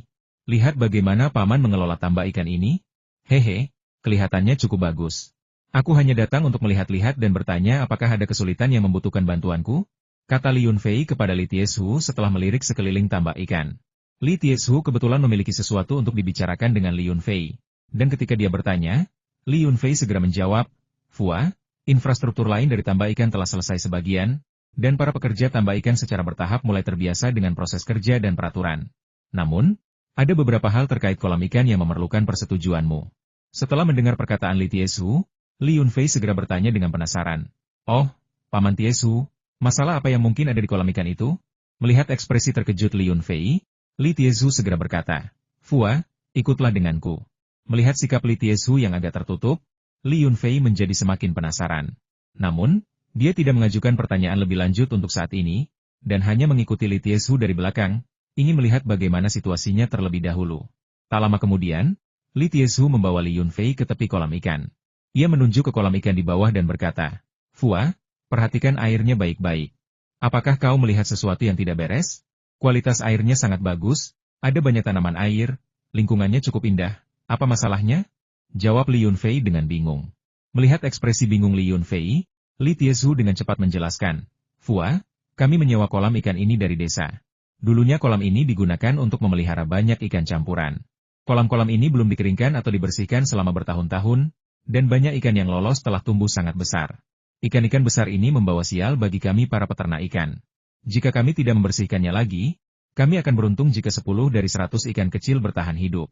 Lihat bagaimana paman mengelola tambak ikan ini. Hehe, kelihatannya cukup bagus. Aku hanya datang untuk melihat-lihat dan bertanya apakah ada kesulitan yang membutuhkan bantuanku?" Kata Li Yunfei kepada Li Tieshu setelah melirik sekeliling tambak ikan. Li Tieshu kebetulan memiliki sesuatu untuk dibicarakan dengan Li Yunfei. Dan ketika dia bertanya, Li Yunfei segera menjawab, "Fua, infrastruktur lain dari tambak ikan telah selesai sebagian, dan para pekerja tambak ikan secara bertahap mulai terbiasa dengan proses kerja dan peraturan. Namun, ada beberapa hal terkait kolam ikan yang memerlukan persetujuanmu." Setelah mendengar perkataan Li Tieshu, Li Yunfei segera bertanya dengan penasaran. "Oh, Paman Tieshu, masalah apa yang mungkin ada di kolam ikan itu?" Melihat ekspresi terkejut Li Yunfei, Li Tieshu segera berkata, "Fua, ikutlah denganku." Melihat sikap Li Tieshu yang agak tertutup, Li Yunfei menjadi semakin penasaran. Namun, dia tidak mengajukan pertanyaan lebih lanjut untuk saat ini, dan hanya mengikuti Li Tieshu dari belakang, ingin melihat bagaimana situasinya terlebih dahulu. Tak lama kemudian, Li Tieshu membawa Li Yunfei ke tepi kolam ikan. Ia menunjuk ke kolam ikan di bawah dan berkata, "Fua, perhatikan airnya baik-baik. Apakah kau melihat sesuatu yang tidak beres? Kualitas airnya sangat bagus, ada banyak tanaman air, lingkungannya cukup indah. Apa masalahnya?" Jawab Li Yunfei dengan bingung. Melihat ekspresi bingung Li Yunfei, Li Tieshu dengan cepat menjelaskan, "Fua, kami menyewa kolam ikan ini dari desa. Dulunya kolam ini digunakan untuk memelihara banyak ikan campuran. Kolam-kolam ini belum dikeringkan atau dibersihkan selama bertahun-tahun, dan banyak ikan yang lolos telah tumbuh sangat besar. Ikan-ikan besar ini membawa sial bagi kami para peternak ikan. Jika kami tidak membersihkannya lagi, kami akan beruntung jika 10 dari 100 ikan kecil bertahan hidup."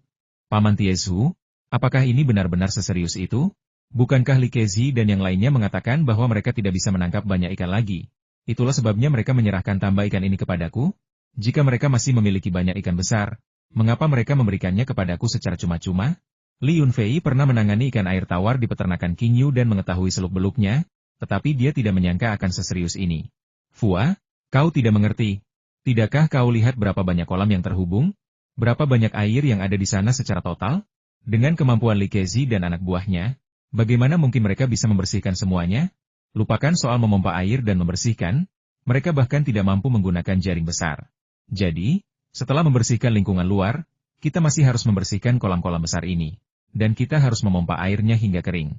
"Paman Tieshu, apakah ini benar-benar seserius itu? Bukankah Li Kezi dan yang lainnya mengatakan bahwa mereka tidak bisa menangkap banyak ikan lagi? Itulah sebabnya mereka menyerahkan tambak ikan ini kepadaku? Jika mereka masih memiliki banyak ikan besar, mengapa mereka memberikannya kepadaku secara cuma-cuma?" Li Yunfei pernah menangani ikan air tawar di peternakan King Yu dan mengetahui seluk-beluknya, tetapi dia tidak menyangka akan seserius ini. "Fua, kau tidak mengerti. Tidakkah kau lihat berapa banyak kolam yang terhubung? Berapa banyak air yang ada di sana secara total? Dengan kemampuan Li Kezi dan anak buahnya, bagaimana mungkin mereka bisa membersihkan semuanya? Lupakan soal memompa air dan membersihkan, mereka bahkan tidak mampu menggunakan jaring besar. Jadi, setelah membersihkan lingkungan luar, kita masih harus membersihkan kolam-kolam besar ini. Dan kita harus memompa airnya hingga kering."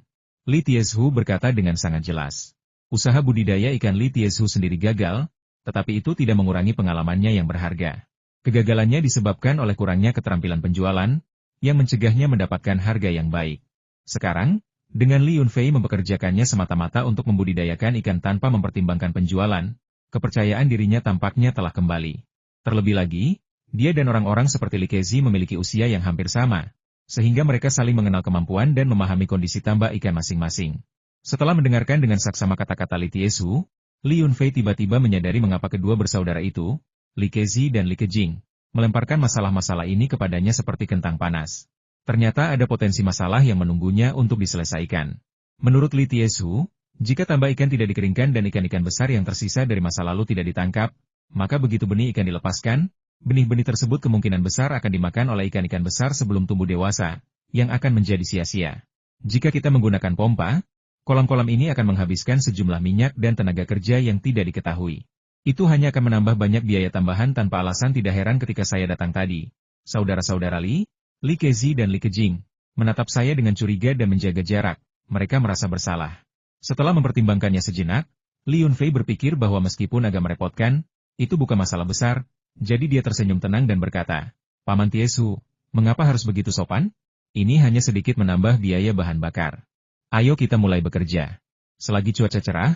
Li Tiezhu berkata dengan sangat jelas. Usaha budidaya ikan Li Tiezhu sendiri gagal, tetapi itu tidak mengurangi pengalamannya yang berharga. Kegagalannya disebabkan oleh kurangnya keterampilan penjualan, yang mencegahnya mendapatkan harga yang baik. Sekarang, dengan Li Yunfei mempekerjakannya semata-mata untuk membudidayakan ikan tanpa mempertimbangkan penjualan, kepercayaan dirinya tampaknya telah kembali. Terlebih lagi, dia dan orang-orang seperti Li Kezi memiliki usia yang hampir sama, sehingga mereka saling mengenal kemampuan dan memahami kondisi tambak ikan masing-masing. Setelah mendengarkan dengan saksama kata-kata Li Tiezhu, Li Yunfei tiba-tiba menyadari mengapa kedua bersaudara itu, Li Kezi dan Li Kejing, melemparkan masalah-masalah ini kepadanya seperti kentang panas. Ternyata ada potensi masalah yang menunggunya untuk diselesaikan. Menurut Li Tiezhu, jika tambak ikan tidak dikeringkan dan ikan-ikan besar yang tersisa dari masa lalu tidak ditangkap, maka begitu benih ikan dilepaskan, benih-benih tersebut kemungkinan besar akan dimakan oleh ikan-ikan besar sebelum tumbuh dewasa, yang akan menjadi sia-sia. Jika kita menggunakan pompa, kolam-kolam ini akan menghabiskan sejumlah minyak dan tenaga kerja yang tidak diketahui. Itu hanya akan menambah banyak biaya tambahan tanpa alasan. Tidak heran ketika saya datang tadi. Saudara-saudara Li Kezi dan Li Kejing, menatap saya dengan curiga dan menjaga jarak. Mereka merasa bersalah. Setelah mempertimbangkannya sejenak, Li Yunfei berpikir bahwa meskipun agak merepotkan, itu bukan masalah besar, jadi dia tersenyum tenang dan berkata, Paman Tiezhu, mengapa harus begitu sopan? Ini hanya sedikit menambah biaya bahan bakar. Ayo kita mulai bekerja. Selagi cuaca cerah,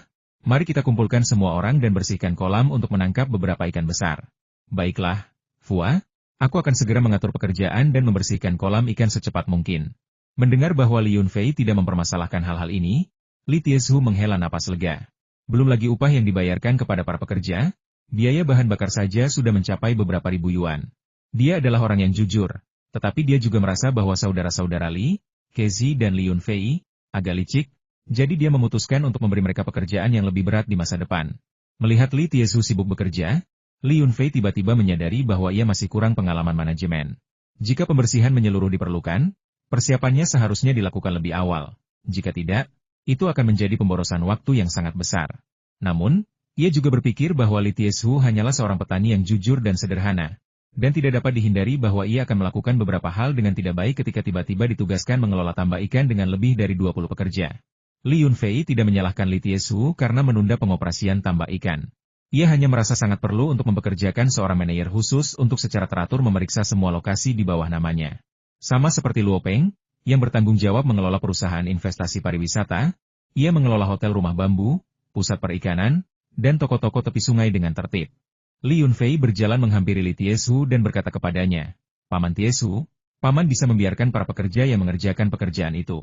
mari kita kumpulkan semua orang dan bersihkan kolam untuk menangkap beberapa ikan besar. Baiklah, Fua, aku akan segera mengatur pekerjaan dan membersihkan kolam ikan secepat mungkin. Mendengar bahwa Li Yunfei tidak mempermasalahkan hal-hal ini, Li Tiezhu menghela napas lega. Belum lagi upah yang dibayarkan kepada para pekerja, biaya bahan bakar saja sudah mencapai beberapa ribu yuan. Dia adalah orang yang jujur, tetapi dia juga merasa bahwa saudara-saudara Li Kezi dan Li Yunfei agak licik, jadi dia memutuskan untuk memberi mereka pekerjaan yang lebih berat di masa depan. Melihat Li Tiezhu sibuk bekerja, Li Yunfei tiba-tiba menyadari bahwa ia masih kurang pengalaman manajemen. Jika pembersihan menyeluruh diperlukan, persiapannya seharusnya dilakukan lebih awal. Jika tidak, itu akan menjadi pemborosan waktu yang sangat besar. Namun, ia juga berpikir bahwa Li Tiezhu hanyalah seorang petani yang jujur dan sederhana, dan tidak dapat dihindari bahwa ia akan melakukan beberapa hal dengan tidak baik ketika tiba-tiba ditugaskan mengelola tambak ikan dengan lebih dari 20 pekerja. Li Yunfei tidak menyalahkan Li Tiezhu karena menunda pengoperasian tambak ikan. Ia hanya merasa sangat perlu untuk mempekerjakan seorang manajer khusus untuk secara teratur memeriksa semua lokasi di bawah namanya. Sama seperti Luo Peng, yang bertanggung jawab mengelola perusahaan investasi pariwisata, ia mengelola hotel rumah bambu, pusat perikanan, dan toko-toko tepi sungai dengan tertib. Li Yunfei berjalan menghampiri Li Tiezhu dan berkata kepadanya, Paman Tiezhu, Paman bisa membiarkan para pekerja yang mengerjakan pekerjaan itu.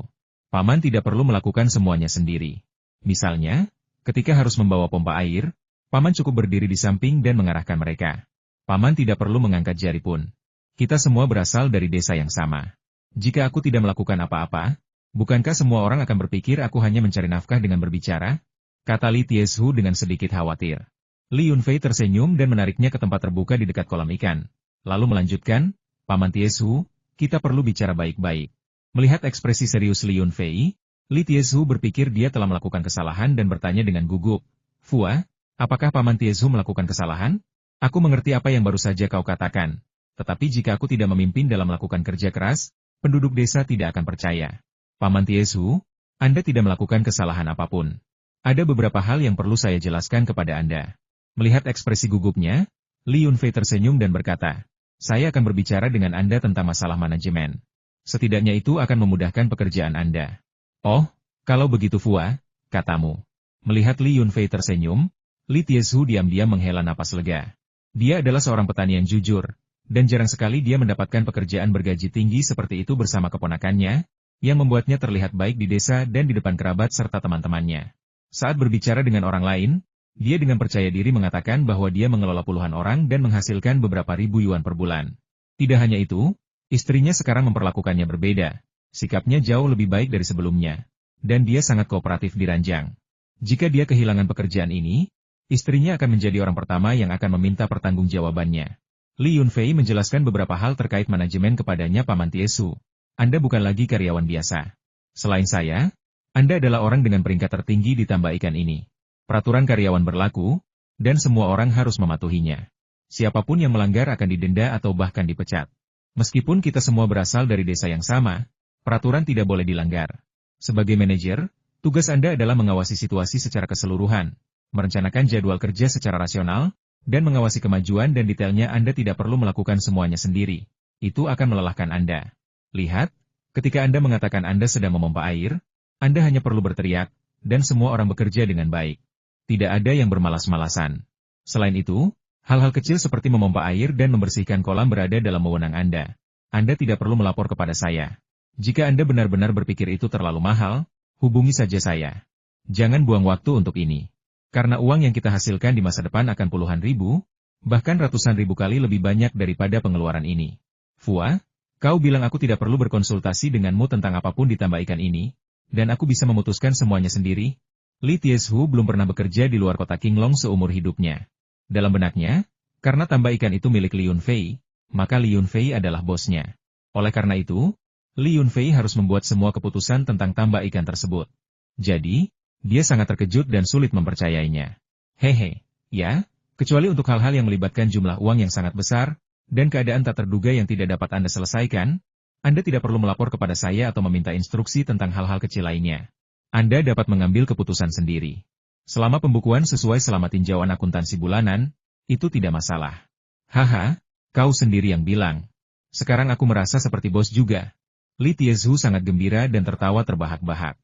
Paman tidak perlu melakukan semuanya sendiri. Misalnya, ketika harus membawa pompa air, Paman cukup berdiri di samping dan mengarahkan mereka. Paman tidak perlu mengangkat jari pun. Kita semua berasal dari desa yang sama. Jika aku tidak melakukan apa-apa, bukankah semua orang akan berpikir aku hanya mencari nafkah dengan berbicara? Kata Li Tiezhu dengan sedikit khawatir. Li Yunfei tersenyum dan menariknya ke tempat terbuka di dekat kolam ikan. Lalu melanjutkan, Paman Tiezhu, kita perlu bicara baik-baik. Melihat ekspresi serius Li Yunfei, Li Tiezhu berpikir dia telah melakukan kesalahan dan bertanya dengan gugup, Fua, apakah Paman Tiezhu melakukan kesalahan? Aku mengerti apa yang baru saja kau katakan, tetapi jika aku tidak memimpin dalam melakukan kerja keras, penduduk desa tidak akan percaya. Paman Tiezhu, Anda tidak melakukan kesalahan apapun. Ada beberapa hal yang perlu saya jelaskan kepada Anda. Melihat ekspresi gugupnya, Li Yunfei tersenyum dan berkata, saya akan berbicara dengan Anda tentang masalah manajemen. Setidaknya itu akan memudahkan pekerjaan Anda. Oh, kalau begitu Fua, katamu. Melihat Li Yunfei tersenyum, Li Tiezhu diam-diam menghela napas lega. Dia adalah seorang petani yang jujur, dan jarang sekali dia mendapatkan pekerjaan bergaji tinggi seperti itu bersama keponakannya, yang membuatnya terlihat baik di desa dan di depan kerabat serta teman-temannya. Saat berbicara dengan orang lain, dia dengan percaya diri mengatakan bahwa dia mengelola puluhan orang dan menghasilkan beberapa ribu yuan per bulan. Tidak hanya itu, istrinya sekarang memperlakukannya berbeda, sikapnya jauh lebih baik dari sebelumnya, dan dia sangat kooperatif di ranjang. Jika dia kehilangan pekerjaan ini, istrinya akan menjadi orang pertama yang akan meminta pertanggungjawabannya. Li Yunfei menjelaskan beberapa hal terkait manajemen kepadanya. Paman Tiezhu, Anda bukan lagi karyawan biasa. Selain saya, Anda adalah orang dengan peringkat tertinggi di tambak ikan ini. Peraturan karyawan berlaku, dan semua orang harus mematuhinya. Siapapun yang melanggar akan didenda atau bahkan dipecat. Meskipun kita semua berasal dari desa yang sama, peraturan tidak boleh dilanggar. Sebagai manajer, Tugas Anda adalah mengawasi situasi secara keseluruhan, merencanakan jadwal kerja secara rasional, dan mengawasi kemajuan dan detailnya. Anda tidak perlu melakukan semuanya sendiri. Itu akan melelahkan Anda. Lihat, ketika Anda mengatakan Anda sedang memompa air, Anda hanya perlu berteriak, dan semua orang bekerja dengan baik. Tidak ada yang bermalas-malasan. Selain itu, hal-hal kecil seperti memompa air dan membersihkan kolam berada dalam wewenang Anda. Anda tidak perlu melapor kepada saya. Jika Anda benar-benar berpikir itu terlalu mahal, hubungi saja saya. Jangan buang waktu untuk ini. Karena uang yang kita hasilkan di masa depan akan puluhan ribu, bahkan ratusan ribu kali lebih banyak daripada pengeluaran ini. Fua, kau bilang aku tidak perlu berkonsultasi denganmu tentang apapun di tambah ikan ini, dan aku bisa memutuskan semuanya sendiri. Li Tieshu belum pernah bekerja di luar kota Qinglong seumur hidupnya. Dalam benaknya, karena tambah ikan itu milik Li Yunfei, maka Li Yunfei adalah bosnya. Oleh karena itu, Li Yunfei harus membuat semua keputusan tentang tambah ikan tersebut. Jadi, dia sangat terkejut dan sulit mempercayainya. Hehe, ya, kecuali untuk hal-hal yang melibatkan jumlah uang yang sangat besar, dan keadaan tak terduga yang tidak dapat Anda selesaikan, Anda tidak perlu melapor kepada saya atau meminta instruksi tentang hal-hal kecil lainnya. Anda dapat mengambil keputusan sendiri. Selama pembukuan sesuai selama tinjauan akuntansi bulanan, itu tidak masalah. Haha, kau sendiri yang bilang. Sekarang aku merasa seperti bos juga. Li Tieshu sangat gembira dan tertawa terbahak-bahak.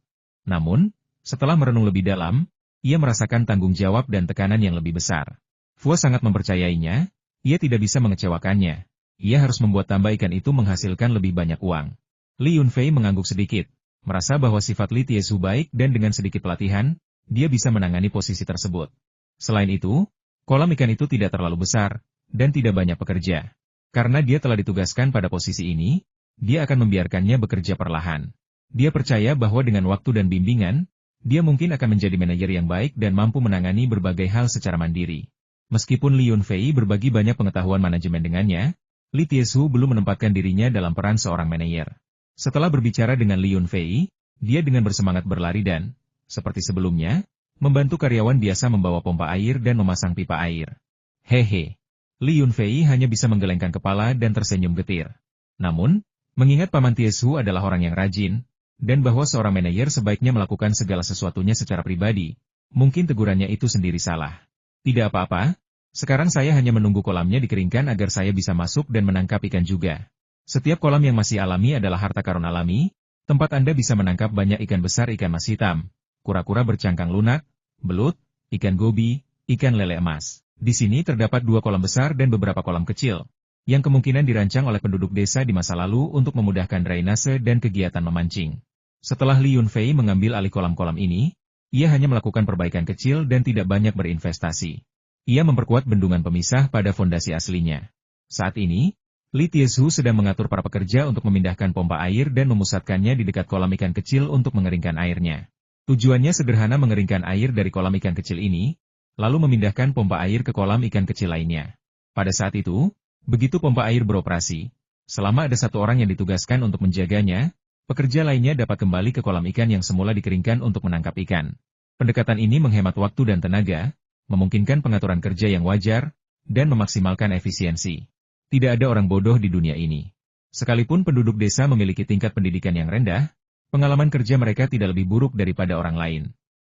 Namun, setelah merenung lebih dalam, ia merasakan tanggung jawab dan tekanan yang lebih besar. Fua sangat mempercayainya, ia tidak bisa mengecewakannya. Ia harus membuat tambah ikan itu menghasilkan lebih banyak uang. Li Yunfei mengangguk sedikit, merasa bahwa sifat Li Tieshu baik dan dengan sedikit pelatihan, dia bisa menangani posisi tersebut. Selain itu, kolam ikan itu tidak terlalu besar, dan tidak banyak pekerja. Karena dia telah ditugaskan pada posisi ini, dia akan membiarkannya bekerja perlahan. Dia percaya bahwa dengan waktu dan bimbingan, dia mungkin akan menjadi manajer yang baik dan mampu menangani berbagai hal secara mandiri. Meskipun Li Yunfei berbagi banyak pengetahuan manajemen dengannya, Li Tieshu belum menempatkan dirinya dalam peran seorang manajer. Setelah berbicara dengan Li Yunfei, dia dengan bersemangat berlari dan, seperti sebelumnya, membantu karyawan biasa membawa pompa air dan memasang pipa air. Hehe. Li Yunfei hanya bisa menggelengkan kepala dan tersenyum getir. Namun, mengingat Paman Tieshu adalah orang yang rajin, dan bahwa seorang manajer sebaiknya melakukan segala sesuatunya secara pribadi, mungkin tegurannya itu sendiri salah. Tidak apa-apa, sekarang saya hanya menunggu kolamnya dikeringkan agar saya bisa masuk dan menangkap ikan juga. Setiap kolam yang masih alami adalah harta karun alami, tempat Anda bisa menangkap banyak ikan besar, ikan mas hitam, kura-kura bercangkang lunak, belut, ikan gobi, ikan lele emas. Di sini terdapat 2 kolam besar dan beberapa kolam kecil, yang kemungkinan dirancang oleh penduduk desa di masa lalu untuk memudahkan drainase dan kegiatan memancing. Setelah Li Yunfei mengambil alih kolam-kolam ini, ia hanya melakukan perbaikan kecil dan tidak banyak berinvestasi. Ia memperkuat bendungan pemisah pada fondasi aslinya. Saat ini, Li Tieshu sedang mengatur para pekerja untuk memindahkan pompa air dan memusatkannya di dekat kolam ikan kecil untuk mengeringkan airnya. Tujuannya sederhana, mengeringkan air dari kolam ikan kecil ini, lalu memindahkan pompa air ke kolam ikan kecil lainnya. Pada saat itu, begitu pompa air beroperasi, selama ada 1 orang yang ditugaskan untuk menjaganya, pekerja lainnya dapat kembali ke kolam ikan yang semula dikeringkan untuk menangkap ikan. Pendekatan ini menghemat waktu dan tenaga, memungkinkan pengaturan kerja yang wajar, dan memaksimalkan efisiensi. Tidak ada orang bodoh di dunia ini. Sekalipun penduduk desa memiliki tingkat pendidikan yang rendah, pengalaman kerja mereka tidak lebih buruk daripada orang lain.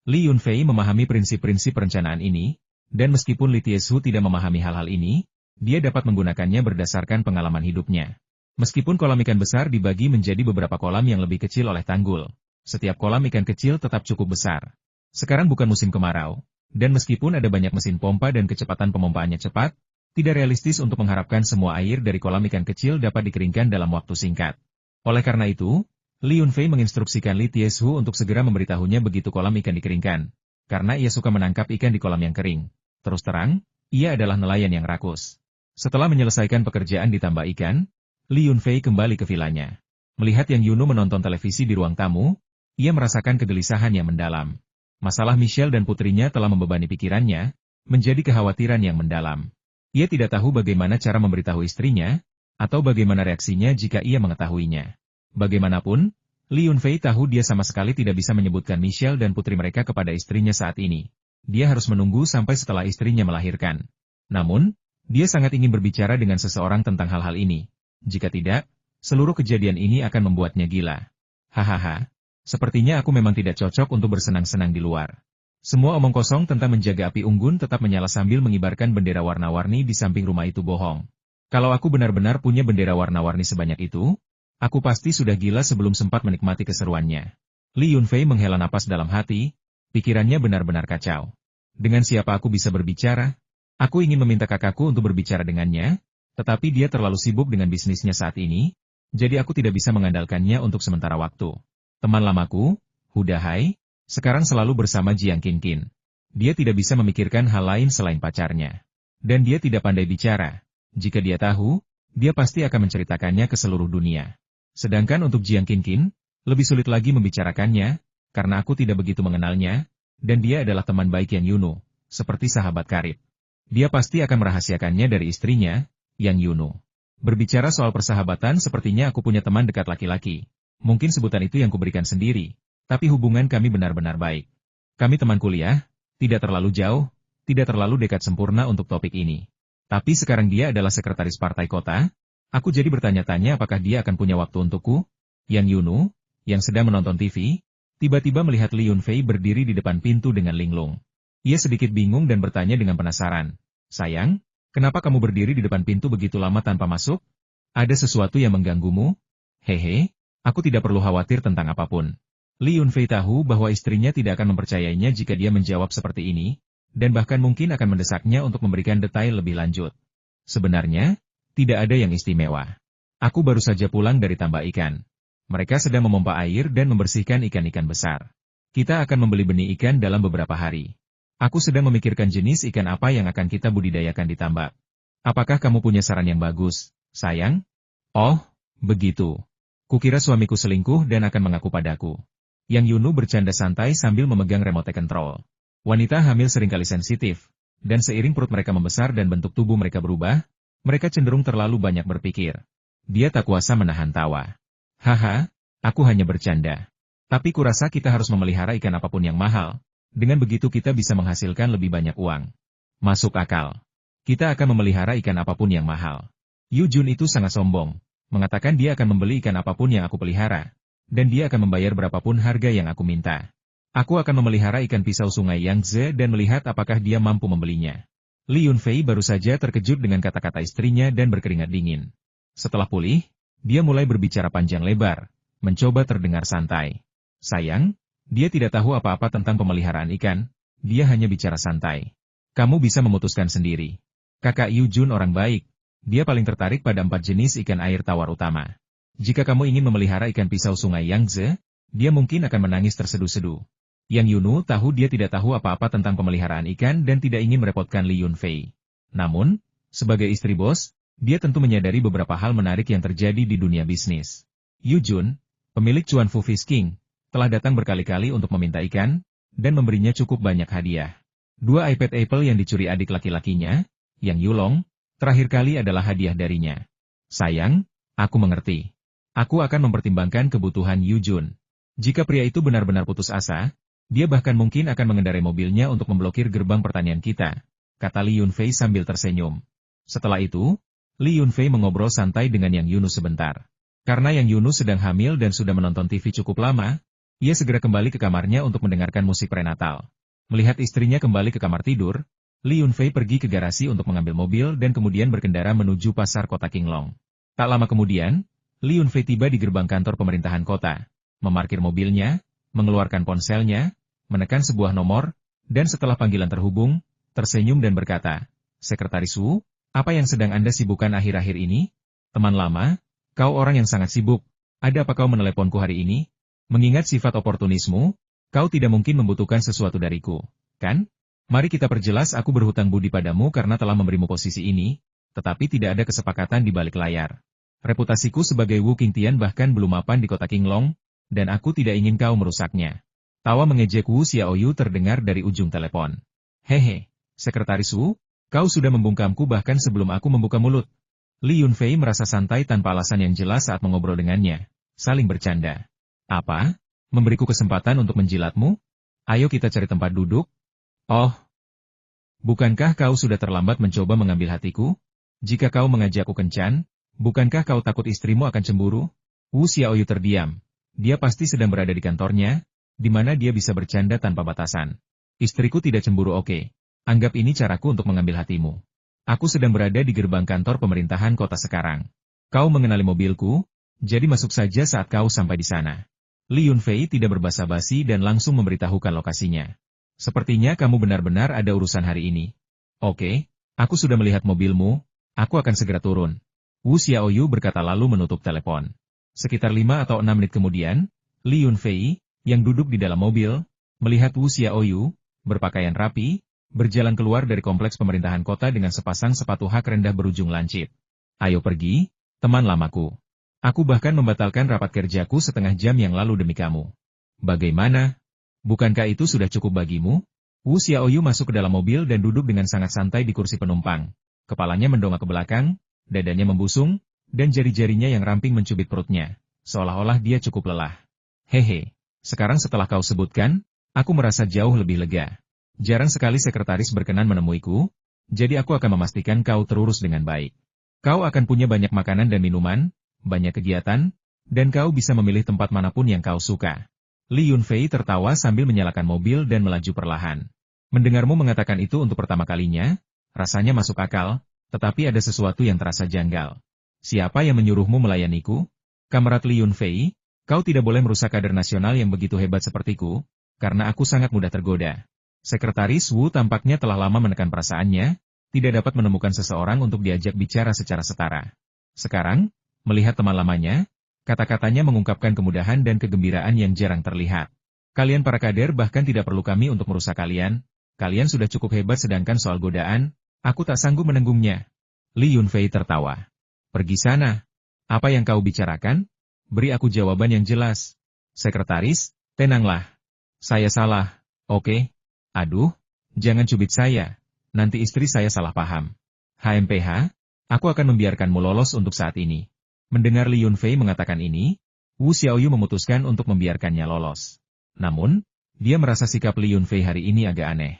Li Yunfei memahami prinsip-prinsip perencanaan ini, dan meskipun Li Tieshu tidak memahami hal-hal ini, dia dapat menggunakannya berdasarkan pengalaman hidupnya. Meskipun kolam ikan besar dibagi menjadi beberapa kolam yang lebih kecil oleh tanggul, setiap kolam ikan kecil tetap cukup besar. Sekarang bukan musim kemarau, dan meskipun ada banyak mesin pompa dan kecepatan pemompaannya cepat, tidak realistis untuk mengharapkan semua air dari kolam ikan kecil dapat dikeringkan dalam waktu singkat. Oleh karena itu, Li Yunfei menginstruksikan Li Tieshu untuk segera memberitahunya begitu kolam ikan dikeringkan, karena ia suka menangkap ikan di kolam yang kering. Terus terang, ia adalah nelayan yang rakus. Setelah menyelesaikan pekerjaan di tambak ikan, Li Yunfei kembali ke vilanya. Melihat Yang Yuno menonton televisi di ruang tamu, ia merasakan kegelisahan yang mendalam. Masalah Michelle dan putrinya telah membebani pikirannya, menjadi kekhawatiran yang mendalam. Ia tidak tahu bagaimana cara memberitahu istrinya, atau bagaimana reaksinya jika ia mengetahuinya. Bagaimanapun, Li Yunfei tahu dia sama sekali tidak bisa menyebutkan Michelle dan putri mereka kepada istrinya saat ini. Dia harus menunggu sampai setelah istrinya melahirkan. Namun, dia sangat ingin berbicara dengan seseorang tentang hal-hal ini. Jika tidak, seluruh kejadian ini akan membuatnya gila. Hahaha. Sepertinya aku memang tidak cocok untuk bersenang-senang di luar. Semua omong kosong tentang menjaga api unggun tetap menyala sambil mengibarkan bendera warna-warni di samping rumah itu bohong. Kalau aku benar-benar punya bendera warna-warni sebanyak itu, aku pasti sudah gila sebelum sempat menikmati keseruannya. Li Yunfei menghela napas dalam hati, pikirannya benar-benar kacau. Dengan siapa aku bisa berbicara? Aku ingin meminta kakakku untuk berbicara dengannya, tetapi dia terlalu sibuk dengan bisnisnya saat ini, jadi aku tidak bisa mengandalkannya untuk sementara waktu. Teman lamaku, Huda Hai, sekarang selalu bersama Jiang Qinqin. Dia tidak bisa memikirkan hal lain selain pacarnya. Dan dia tidak pandai bicara. Jika dia tahu, dia pasti akan menceritakannya ke seluruh dunia. Sedangkan untuk Jiang Qinqin, lebih sulit lagi membicarakannya, karena aku tidak begitu mengenalnya, dan dia adalah teman baik Yang Yunu, seperti sahabat karib. Dia pasti akan merahasiakannya dari istrinya, Yang Yunu. Berbicara soal persahabatan sepertinya aku punya teman dekat laki-laki. Mungkin sebutan itu yang kuberikan sendiri, tapi hubungan kami benar-benar baik. Kami teman kuliah, tidak terlalu jauh, tidak terlalu dekat sempurna untuk topik ini. Tapi sekarang dia adalah sekretaris partai kota, aku jadi bertanya-tanya apakah dia akan punya waktu untukku? Yang Yunu, yang sedang menonton TV, tiba-tiba melihat Li Yunfei berdiri di depan pintu dengan linglung. Ia sedikit bingung dan bertanya dengan penasaran. Sayang, kenapa kamu berdiri di depan pintu begitu lama tanpa masuk? Ada sesuatu yang mengganggumu? Hehe. Aku tidak perlu khawatir tentang apapun. Li Yunfei tahu bahwa istrinya tidak akan mempercayainya jika dia menjawab seperti ini, dan bahkan mungkin akan mendesaknya untuk memberikan detail lebih lanjut. Sebenarnya, tidak ada yang istimewa. Aku baru saja pulang dari tambak ikan. Mereka sedang memompa air dan membersihkan ikan-ikan besar. Kita akan membeli benih ikan dalam beberapa hari. Aku sedang memikirkan jenis ikan apa yang akan kita budidayakan di tambak. Apakah kamu punya saran yang bagus, sayang? Oh, begitu. Kukira suamiku selingkuh dan akan mengaku padaku. Yang Yunu bercanda santai sambil memegang remote control. Wanita hamil seringkali sensitif, dan seiring perut mereka membesar dan bentuk tubuh mereka berubah, mereka cenderung terlalu banyak berpikir. Dia tak kuasa menahan tawa. Haha, aku hanya bercanda. Tapi kurasa kita harus memelihara ikan apapun yang mahal. Dengan begitu kita bisa menghasilkan lebih banyak uang. Masuk akal. Kita akan memelihara ikan apapun yang mahal. Yu Jun itu sangat sombong. Mengatakan dia akan membeli ikan apapun yang aku pelihara, dan dia akan membayar berapapun harga yang aku minta. Aku akan memelihara ikan pisau sungai Yangtze dan melihat apakah dia mampu membelinya. Li Yunfei baru saja terkejut dengan kata-kata istrinya dan berkeringat dingin. Setelah pulih, dia mulai berbicara panjang lebar, mencoba terdengar santai. Sayang, dia tidak tahu apa-apa tentang pemeliharaan ikan, dia hanya bicara santai. Kamu bisa memutuskan sendiri. Kakak Yu Jun orang baik. Dia paling tertarik pada 4 jenis ikan air tawar utama. Jika kamu ingin memelihara ikan pisau sungai Yangtze, dia mungkin akan menangis terseduh-seduh. Yang Yunu tahu dia tidak tahu apa-apa tentang pemeliharaan ikan dan tidak ingin merepotkan Li Yunfei. Namun, sebagai istri bos, dia tentu menyadari beberapa hal menarik yang terjadi di dunia bisnis. Yu Jun, pemilik Chuan Fu Fish King, telah datang berkali-kali untuk meminta ikan, dan memberinya cukup banyak hadiah. 2 iPad Apple yang dicuri adik laki-lakinya, Yang Yulong, terakhir kali adalah hadiah darinya. Sayang, aku mengerti. Aku akan mempertimbangkan kebutuhan Yu Jun. Jika pria itu benar-benar putus asa, dia bahkan mungkin akan mengendarai mobilnya untuk memblokir gerbang pertanian kita, kata Li Yunfei sambil tersenyum. Setelah itu, Li Yunfei mengobrol santai dengan Yang Yunu sebentar. Karena Yang Yunu sedang hamil dan sudah menonton TV cukup lama, ia segera kembali ke kamarnya untuk mendengarkan musik prenatal. Melihat istrinya kembali ke kamar tidur, Li Yunfei pergi ke garasi untuk mengambil mobil dan kemudian berkendara menuju pasar kota Qinglong. Tak lama kemudian, Li Yunfei tiba di gerbang kantor pemerintahan kota, memarkir mobilnya, mengeluarkan ponselnya, menekan sebuah nomor, dan setelah panggilan terhubung, tersenyum dan berkata, Sekretaris Wu, apa yang sedang Anda sibukkan akhir-akhir ini? Teman lama, kau orang yang sangat sibuk, ada apa kau meneleponku hari ini? Mengingat sifat oportunismu, kau tidak mungkin membutuhkan sesuatu dariku, kan? Mari kita perjelas aku berhutang budi padamu karena telah memberimu posisi ini, tetapi tidak ada kesepakatan di balik layar. Reputasiku sebagai Wu Qingtian bahkan belum mapan di kota Qinglong, dan aku tidak ingin kau merusaknya. Tawa mengejek Wu Xiaoyu terdengar dari ujung telepon. Hehe, Sekretaris Wu, kau sudah membungkamku bahkan sebelum aku membuka mulut. Li Yunfei merasa santai tanpa alasan yang jelas saat mengobrol dengannya, saling bercanda. Apa? Memberiku kesempatan untuk menjilatmu? Ayo kita cari tempat duduk. Oh, bukankah kau sudah terlambat mencoba mengambil hatiku? Jika kau mengajakku kencan, bukankah kau takut istrimu akan cemburu? Wu Xiaoyu terdiam. Dia pasti sedang berada di kantornya, di mana dia bisa bercanda tanpa batasan. Istriku tidak cemburu, oke. Anggap ini caraku untuk mengambil hatimu. Aku sedang berada di gerbang kantor pemerintahan kota sekarang. Kau mengenali mobilku, jadi masuk saja saat kau sampai di sana. Li Yunfei tidak berbasa-basi dan langsung memberitahukan lokasinya. Sepertinya kamu benar-benar ada urusan hari ini. Oke, aku sudah melihat mobilmu, aku akan segera turun. Wu Xiaoyu berkata lalu menutup telepon. Sekitar 5 atau 6 menit kemudian, Li Yunfei, yang duduk di dalam mobil, melihat Wu Xiaoyu, berpakaian rapi, berjalan keluar dari kompleks pemerintahan kota dengan sepasang sepatu hak rendah berujung lancip. Ayo pergi, teman lamaku. Aku bahkan membatalkan rapat kerjaku setengah jam yang lalu demi kamu. Bagaimana? Bukankah itu sudah cukup bagimu? Wu Xiaoyu masuk ke dalam mobil dan duduk dengan sangat santai di kursi penumpang. Kepalanya mendongak ke belakang, dadanya membusung, dan jari-jarinya yang ramping mencubit perutnya, seolah-olah dia cukup lelah. Hehe, sekarang setelah kau sebutkan, aku merasa jauh lebih lega. Jarang sekali sekretaris berkenan menemuiku, jadi aku akan memastikan kau terurus dengan baik. Kau akan punya banyak makanan dan minuman, banyak kegiatan, dan kau bisa memilih tempat manapun yang kau suka. Li Yunfei tertawa sambil menyalakan mobil dan melaju perlahan. Mendengarmu mengatakan itu untuk pertama kalinya, rasanya masuk akal, tetapi ada sesuatu yang terasa janggal. Siapa yang menyuruhmu melayaniku? Kamerat Li Yunfei, kau tidak boleh merusak kader nasional yang begitu hebat sepertiku, karena aku sangat mudah tergoda. Sekretaris Wu tampaknya telah lama menekan perasaannya, tidak dapat menemukan seseorang untuk diajak bicara secara setara. Sekarang, melihat teman lamanya, kata-katanya mengungkapkan kemudahan dan kegembiraan yang jarang terlihat. Kalian para kader bahkan tidak perlu kami untuk merusak kalian, kalian sudah cukup hebat sedangkan soal godaan, aku tak sanggup menenggungnya. Li Yunfei tertawa. Pergi sana. Apa yang kau bicarakan? Beri aku jawaban yang jelas. Sekretaris, tenanglah. Saya salah, oke? Aduh, jangan cubit saya. Nanti istri saya salah paham. HMPH, aku akan membiarkanmu lolos untuk saat ini. Mendengar Li Yunfei mengatakan ini, Wu Xiaoyu memutuskan untuk membiarkannya lolos. Namun, dia merasa sikap Li Yunfei hari ini agak aneh.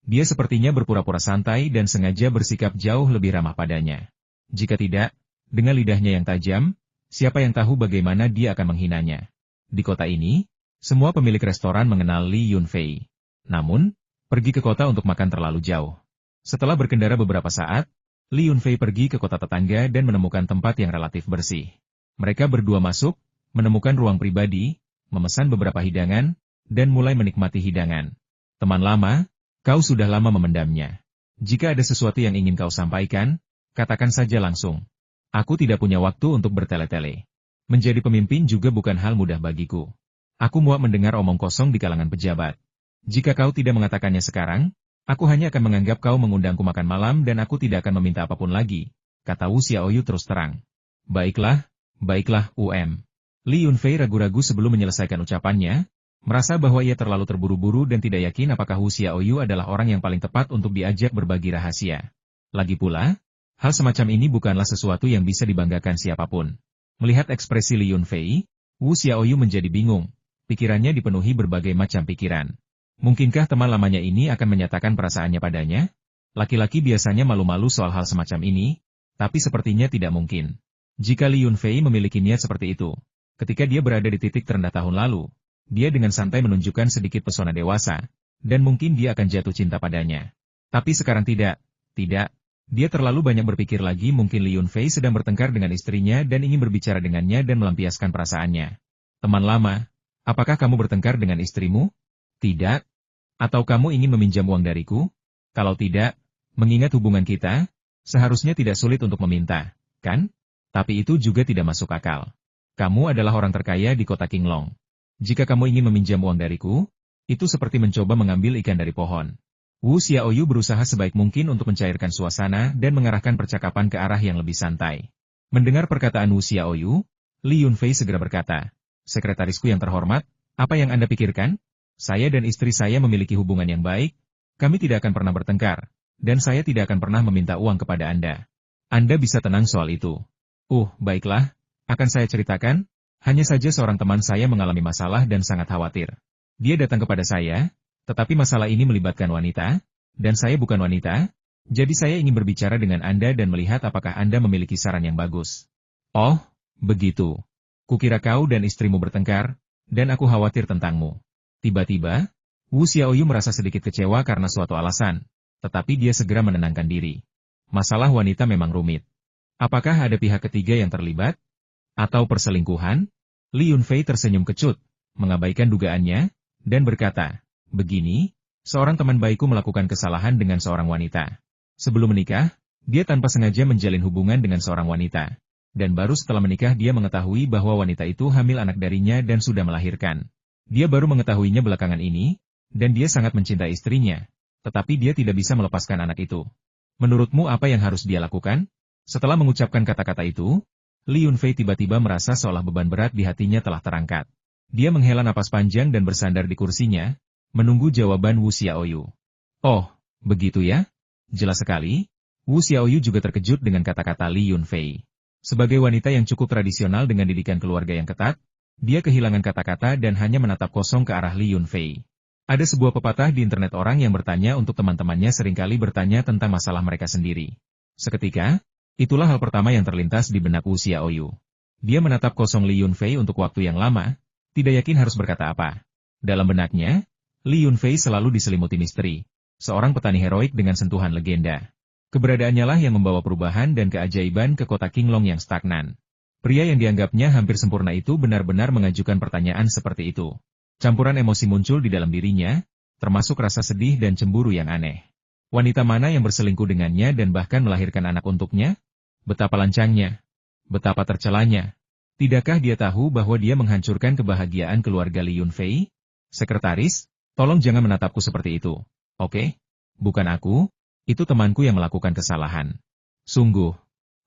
Dia sepertinya berpura-pura santai dan sengaja bersikap jauh lebih ramah padanya. Jika tidak, dengan lidahnya yang tajam, siapa yang tahu bagaimana dia akan menghinanya. Di kota ini, semua pemilik restoran mengenal Li Yunfei. Namun, pergi ke kota untuk makan terlalu jauh. Setelah berkendara beberapa saat, Li Yunfei pergi ke kota tetangga dan menemukan tempat yang relatif bersih. Mereka berdua masuk, menemukan ruang pribadi, memesan beberapa hidangan, dan mulai menikmati hidangan. Teman lama, kau sudah lama memendamnya. Jika ada sesuatu yang ingin kau sampaikan, katakan saja langsung. Aku tidak punya waktu untuk bertele-tele. Menjadi pemimpin juga bukan hal mudah bagiku. Aku muak mendengar omong kosong di kalangan pejabat. Jika kau tidak mengatakannya sekarang, aku hanya akan menganggap kau mengundangku makan malam dan aku tidak akan meminta apapun lagi, kata Wu Xiaoyu terus terang. Baiklah, UM. Li Yunfei ragu-ragu sebelum menyelesaikan ucapannya, merasa bahwa ia terlalu terburu-buru dan tidak yakin apakah Wu Xiaoyu adalah orang yang paling tepat untuk diajak berbagi rahasia. Lagi pula, hal semacam ini bukanlah sesuatu yang bisa dibanggakan siapapun. Melihat ekspresi Li Yunfei, Wu Xiaoyu menjadi bingung, pikirannya dipenuhi berbagai macam pikiran. Mungkinkah teman lamanya ini akan menyatakan perasaannya padanya? Laki-laki biasanya malu-malu soal hal semacam ini, tapi sepertinya tidak mungkin. Jika Li Yunfei memiliki niat seperti itu, ketika dia berada di titik terendah tahun lalu, dia dengan santai menunjukkan sedikit pesona dewasa, dan mungkin dia akan jatuh cinta padanya. Tapi sekarang tidak. Dia terlalu banyak berpikir lagi, mungkin Li Yunfei sedang bertengkar dengan istrinya dan ingin berbicara dengannya dan melampiaskan perasaannya. Teman lama, apakah kamu bertengkar dengan istrimu? Tidak? Atau kamu ingin meminjam uang dariku? Kalau tidak, mengingat hubungan kita, seharusnya tidak sulit untuk meminta, kan? Tapi itu juga tidak masuk akal. Kamu adalah orang terkaya di kota Qinglong. Jika kamu ingin meminjam uang dariku, itu seperti mencoba mengambil ikan dari pohon. Wu Xiaoyu berusaha sebaik mungkin untuk mencairkan suasana dan mengarahkan percakapan ke arah yang lebih santai. Mendengar perkataan Wu Xiaoyu, Li Yunfei segera berkata, "Sekretarisku yang terhormat, apa yang Anda pikirkan? Saya dan istri saya memiliki hubungan yang baik, kami tidak akan pernah bertengkar, dan saya tidak akan pernah meminta uang kepada Anda. Anda bisa tenang soal itu." Baiklah, akan saya ceritakan, hanya saja seorang teman saya mengalami masalah dan sangat khawatir. Dia datang kepada saya, tetapi masalah ini melibatkan wanita, dan saya bukan wanita, jadi saya ingin berbicara dengan Anda dan melihat apakah Anda memiliki saran yang bagus. Oh, begitu. Kukira kau dan istrimu bertengkar, dan aku khawatir tentangmu. Tiba-tiba, Wu Xiaoyu merasa sedikit kecewa karena suatu alasan, tetapi dia segera menenangkan diri. Masalah wanita memang rumit. Apakah ada pihak ketiga yang terlibat? Atau perselingkuhan? Li Yunfei tersenyum kecut, mengabaikan dugaannya, dan berkata, begini, seorang teman baikku melakukan kesalahan dengan seorang wanita. Sebelum menikah, dia tanpa sengaja menjalin hubungan dengan seorang wanita. Dan baru setelah menikah dia mengetahui bahwa wanita itu hamil anak darinya dan sudah melahirkan. Dia baru mengetahuinya belakangan ini, dan dia sangat mencintai istrinya. Tetapi dia tidak bisa melepaskan anak itu. Menurutmu apa yang harus dia lakukan? Setelah mengucapkan kata-kata itu, Li Yunfei tiba-tiba merasa seolah beban berat di hatinya telah terangkat. Dia menghela napas panjang dan bersandar di kursinya, menunggu jawaban Wu Xiaoyu. Oh, begitu ya? Jelas sekali. Wu Xiaoyu juga terkejut dengan kata-kata Li Yunfei. Sebagai wanita yang cukup tradisional dengan didikan keluarga yang ketat, dia kehilangan kata-kata dan hanya menatap kosong ke arah Li Yunfei. Ada sebuah pepatah di internet orang yang bertanya untuk teman-temannya seringkali bertanya tentang masalah mereka sendiri. Seketika, itulah hal pertama yang terlintas di benak Wu Xiaoyu. Dia menatap kosong Li Yunfei untuk waktu yang lama, tidak yakin harus berkata apa. Dalam benaknya, Li Yunfei selalu diselimuti misteri, seorang petani heroik dengan sentuhan legenda. Keberadaannya lah yang membawa perubahan dan keajaiban ke kota Qinglong yang stagnan. Pria yang dianggapnya hampir sempurna itu benar-benar mengajukan pertanyaan seperti itu. Campuran emosi muncul di dalam dirinya, termasuk rasa sedih dan cemburu yang aneh. Wanita mana yang berselingkuh dengannya dan bahkan melahirkan anak untuknya? Betapa lancangnya. Betapa tercelanya. Tidakkah dia tahu bahwa dia menghancurkan kebahagiaan keluarga Li Yunfei? Sekretaris, tolong jangan menatapku seperti itu. Oke? Bukan aku, itu temanku yang melakukan kesalahan. Sungguh.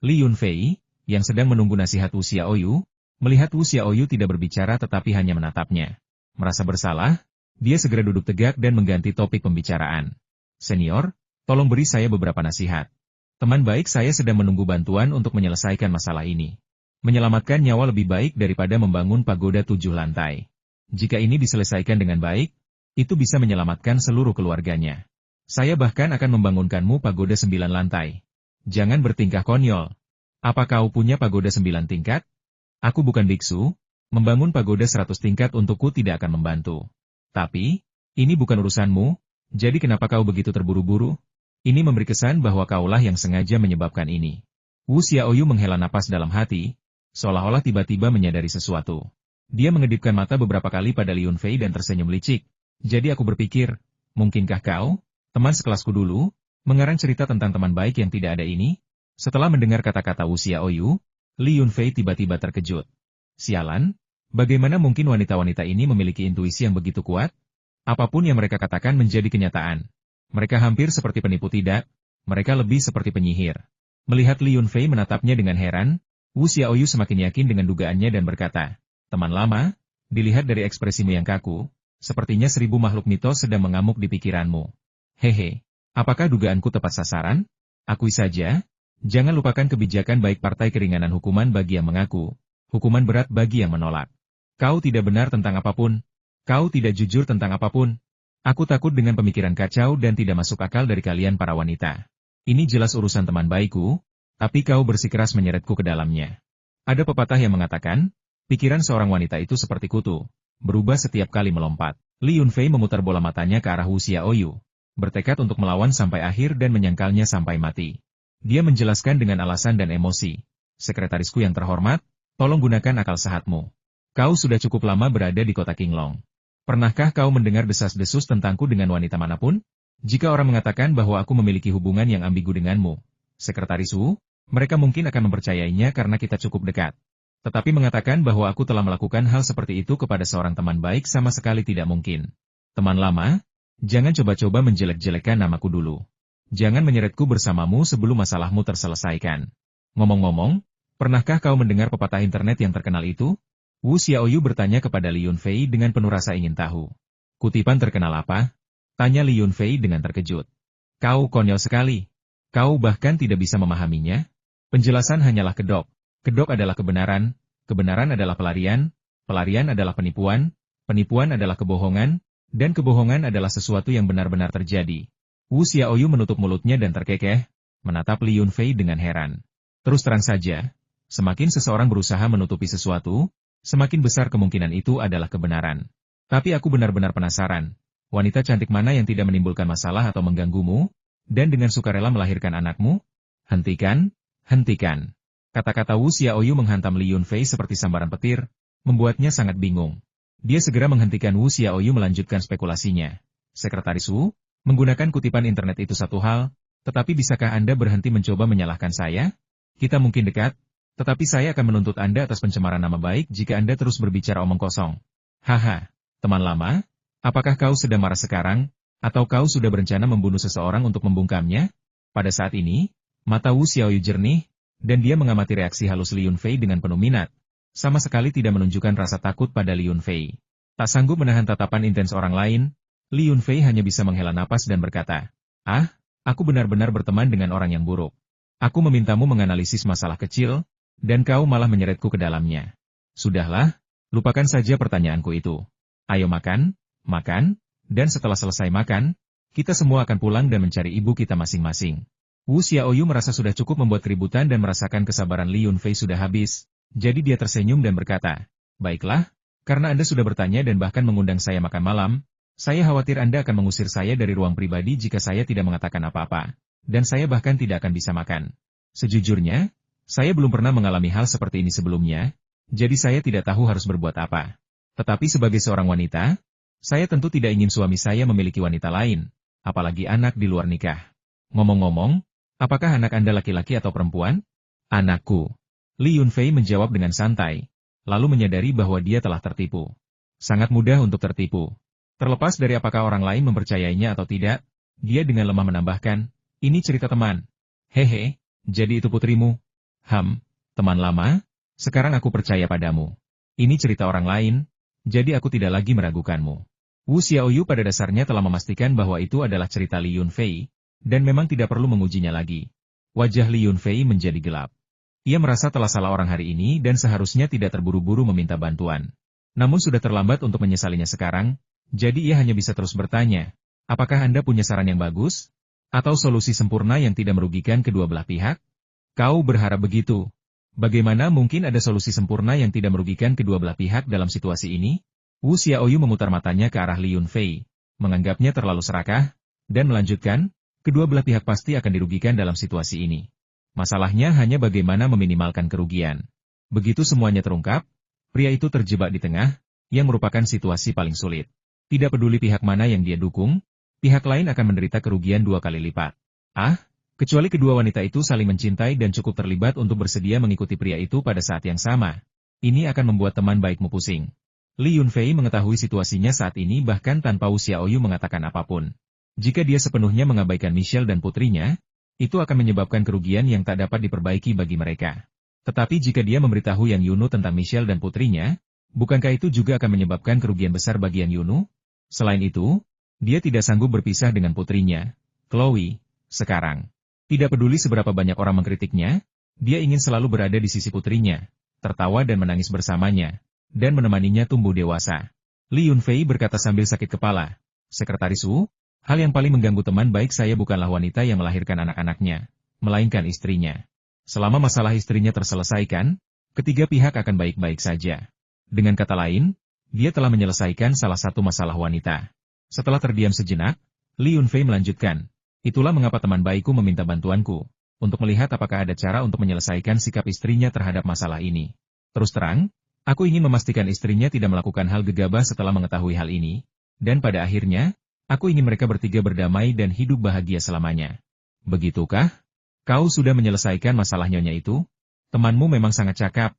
Li Yunfei, yang sedang menunggu nasihat Wu Xiaoyu, melihat Wu Xiaoyu tidak berbicara tetapi hanya menatapnya. Merasa bersalah, dia segera duduk tegak dan mengganti topik pembicaraan. Senior, tolong beri saya beberapa nasihat. Teman baik saya sedang menunggu bantuan untuk menyelesaikan masalah ini. Menyelamatkan nyawa lebih baik daripada membangun pagoda 7 lantai. Jika ini diselesaikan dengan baik, itu bisa menyelamatkan seluruh keluarganya. Saya bahkan akan membangunkanmu pagoda 9 lantai. Jangan bertingkah konyol. Apa kau punya pagoda 9 tingkat? Aku bukan biksu, membangun pagoda 100 tingkat untukku tidak akan membantu. Tapi, ini bukan urusanmu, jadi kenapa kau begitu terburu-buru? Ini memberi kesan bahwa kaulah yang sengaja menyebabkan ini. Wu Xiaoyu menghela napas dalam hati, seolah-olah tiba-tiba menyadari sesuatu. Dia mengedipkan mata beberapa kali pada Li Yunfei dan tersenyum licik. Jadi aku berpikir, mungkinkah kau, teman sekelasku dulu, mengarang cerita tentang teman baik yang tidak ada ini? Setelah mendengar kata-kata Wu Xiaoyu, Li Yunfei tiba-tiba terkejut. Sialan, bagaimana mungkin wanita-wanita ini memiliki intuisi yang begitu kuat? Apapun yang mereka katakan menjadi kenyataan. Mereka hampir seperti penipu tidak, mereka lebih seperti penyihir. Melihat Li Yunfei menatapnya dengan heran, Wu Xiaoyu semakin yakin dengan dugaannya dan berkata, teman lama, dilihat dari ekspresimu yang kaku, sepertinya 1000 makhluk mitos sedang mengamuk di pikiranmu. Hehe, apakah dugaanku tepat sasaran? Akui saja, jangan lupakan kebijakan baik partai keringanan hukuman bagi yang mengaku, hukuman berat bagi yang menolak. Kau tidak benar tentang apapun, kau tidak jujur tentang apapun. Aku takut dengan pemikiran kacau dan tidak masuk akal dari kalian para wanita. Ini jelas urusan teman baikku, tapi kau bersikeras menyeretku ke dalamnya. Ada pepatah yang mengatakan, pikiran seorang wanita itu seperti kutu, berubah setiap kali melompat. Li Yunfei memutar bola matanya ke arah Wu Xiaoyu, bertekad untuk melawan sampai akhir dan menyangkalnya sampai mati. Dia menjelaskan dengan alasan dan emosi. Sekretarisku yang terhormat, tolong gunakan akal sehatmu. Kau sudah cukup lama berada di kota Qinglong. Pernahkah kau mendengar desas-desus tentangku dengan wanita manapun? Jika orang mengatakan bahwa aku memiliki hubungan yang ambigu denganmu, Sekretaris Wu, mereka mungkin akan mempercayainya karena kita cukup dekat. Tetapi mengatakan bahwa aku telah melakukan hal seperti itu kepada seorang teman baik sama sekali tidak mungkin. Teman lama, jangan coba-coba menjelek-jelekan namaku dulu. Jangan menyeretku bersamamu sebelum masalahmu terselesaikan. Ngomong-ngomong, pernahkah kau mendengar pepatah internet yang terkenal itu? Wu Xiaoyu bertanya kepada Li Yunfei dengan penuh rasa ingin tahu. Kutipan terkenal apa? Tanya Li Yunfei dengan terkejut. Kau konyol sekali. Kau bahkan tidak bisa memahaminya. Penjelasan hanyalah kedok. Kedok adalah kebenaran, kebenaran adalah pelarian, pelarian adalah penipuan, penipuan adalah kebohongan, dan kebohongan adalah sesuatu yang benar-benar terjadi. Wu Xiaoyu menutup mulutnya dan terkekeh, menatap Li Yunfei dengan heran. Terus terang saja, semakin seseorang berusaha menutupi sesuatu, semakin besar kemungkinan itu adalah kebenaran. Tapi aku benar-benar penasaran, wanita cantik mana yang tidak menimbulkan masalah atau mengganggumu, dan dengan sukarela melahirkan anakmu? Hentikan, hentikan. Kata-kata Wu Xiaoyu menghantam Li Yunfei seperti sambaran petir, membuatnya sangat bingung. Dia segera menghentikan Wu Xiaoyu melanjutkan spekulasinya. Sekretaris Wu, menggunakan kutipan internet itu satu hal, tetapi bisakah Anda berhenti mencoba menyalahkan saya? Kita mungkin dekat, tetapi saya akan menuntut Anda atas pencemaran nama baik jika Anda terus berbicara omong kosong. Haha, teman lama, apakah kau sedang marah sekarang, atau kau sudah berencana membunuh seseorang untuk membungkamnya? Pada saat ini, mata Wu Xiaoyu jernih, dan dia mengamati reaksi halus Li Yunfei dengan penuh minat. Sama sekali tidak menunjukkan rasa takut pada Li Yunfei. Tak sanggup menahan tatapan intens orang lain, Li Yunfei hanya bisa menghela napas dan berkata, aku benar-benar berteman dengan orang yang buruk. Aku memintamu menganalisis masalah kecil, dan kau malah menyeretku ke dalamnya. Sudahlah, lupakan saja pertanyaanku itu. Ayo makan, makan, dan setelah selesai makan, kita semua akan pulang dan mencari ibu kita masing-masing. Wu Xiaoyu merasa sudah cukup membuat keributan dan merasakan kesabaran Li Yunfei sudah habis, jadi dia tersenyum dan berkata, baiklah, karena Anda sudah bertanya dan bahkan mengundang saya makan malam, saya khawatir Anda akan mengusir saya dari ruang pribadi jika saya tidak mengatakan apa-apa. Dan saya bahkan tidak akan bisa makan. Sejujurnya, saya belum pernah mengalami hal seperti ini sebelumnya, jadi saya tidak tahu harus berbuat apa. Tetapi sebagai seorang wanita, saya tentu tidak ingin suami saya memiliki wanita lain, apalagi anak di luar nikah. Ngomong-ngomong, apakah anak Anda laki-laki atau perempuan? Anakku. Li Yunfei menjawab dengan santai, lalu menyadari bahwa dia telah tertipu. Sangat mudah untuk tertipu. Terlepas dari apakah orang lain mempercayainya atau tidak, dia dengan lemah menambahkan, ini cerita teman. Hehe, jadi itu putrimu. Teman lama, sekarang aku percaya padamu. Ini cerita orang lain, jadi aku tidak lagi meragukanmu. Wu Xiaoyu pada dasarnya telah memastikan bahwa itu adalah cerita Li Yunfei, dan memang tidak perlu mengujinya lagi. Wajah Li Yunfei menjadi gelap. Ia merasa telah salah orang hari ini dan seharusnya tidak terburu-buru meminta bantuan. Namun sudah terlambat untuk menyesalinya sekarang, jadi ia hanya bisa terus bertanya, apakah Anda punya saran yang bagus? Atau solusi sempurna yang tidak merugikan kedua belah pihak? Kau berharap begitu? Bagaimana mungkin ada solusi sempurna yang tidak merugikan kedua belah pihak dalam situasi ini? Wu Xiaoyu memutar matanya ke arah Li Yunfei, menganggapnya terlalu serakah, dan melanjutkan, kedua belah pihak pasti akan dirugikan dalam situasi ini. Masalahnya hanya bagaimana meminimalkan kerugian. Begitu semuanya terungkap, pria itu terjebak di tengah, yang merupakan situasi paling sulit. Tidak peduli pihak mana yang dia dukung, pihak lain akan menderita kerugian 2 kali lipat. Kecuali kedua wanita itu saling mencintai dan cukup terlibat untuk bersedia mengikuti pria itu pada saat yang sama. Ini akan membuat teman baikmu pusing. Li Yunfei mengetahui situasinya saat ini bahkan tanpa Wu Xiaoyu mengatakan apapun. Jika dia sepenuhnya mengabaikan Michelle dan putrinya, itu akan menyebabkan kerugian yang tak dapat diperbaiki bagi mereka. Tetapi jika dia memberitahu Yang Yunu tentang Michelle dan putrinya, bukankah itu juga akan menyebabkan kerugian besar bagi Yang Yunu? Selain itu, dia tidak sanggup berpisah dengan putrinya, Chloe, sekarang. Tidak peduli seberapa banyak orang mengkritiknya, dia ingin selalu berada di sisi putrinya, tertawa dan menangis bersamanya, dan menemaninya tumbuh dewasa. Li Yunfei berkata sambil sakit kepala, Sekretaris Wu, hal yang paling mengganggu teman baik saya bukanlah wanita yang melahirkan anak-anaknya, melainkan istrinya. Selama masalah istrinya terselesaikan, ketiga pihak akan baik-baik saja. Dengan kata lain, dia telah menyelesaikan salah satu masalah wanita. Setelah terdiam sejenak, Li Yunfei melanjutkan, itulah mengapa teman baikku meminta bantuanku, untuk melihat apakah ada cara untuk menyelesaikan sikap istrinya terhadap masalah ini. Terus terang, aku ingin memastikan istrinya tidak melakukan hal gegabah setelah mengetahui hal ini, dan pada akhirnya, aku ingin mereka bertiga berdamai dan hidup bahagia selamanya. Begitukah? Kau sudah menyelesaikan masalah nyonya itu? Temanmu memang sangat cakap.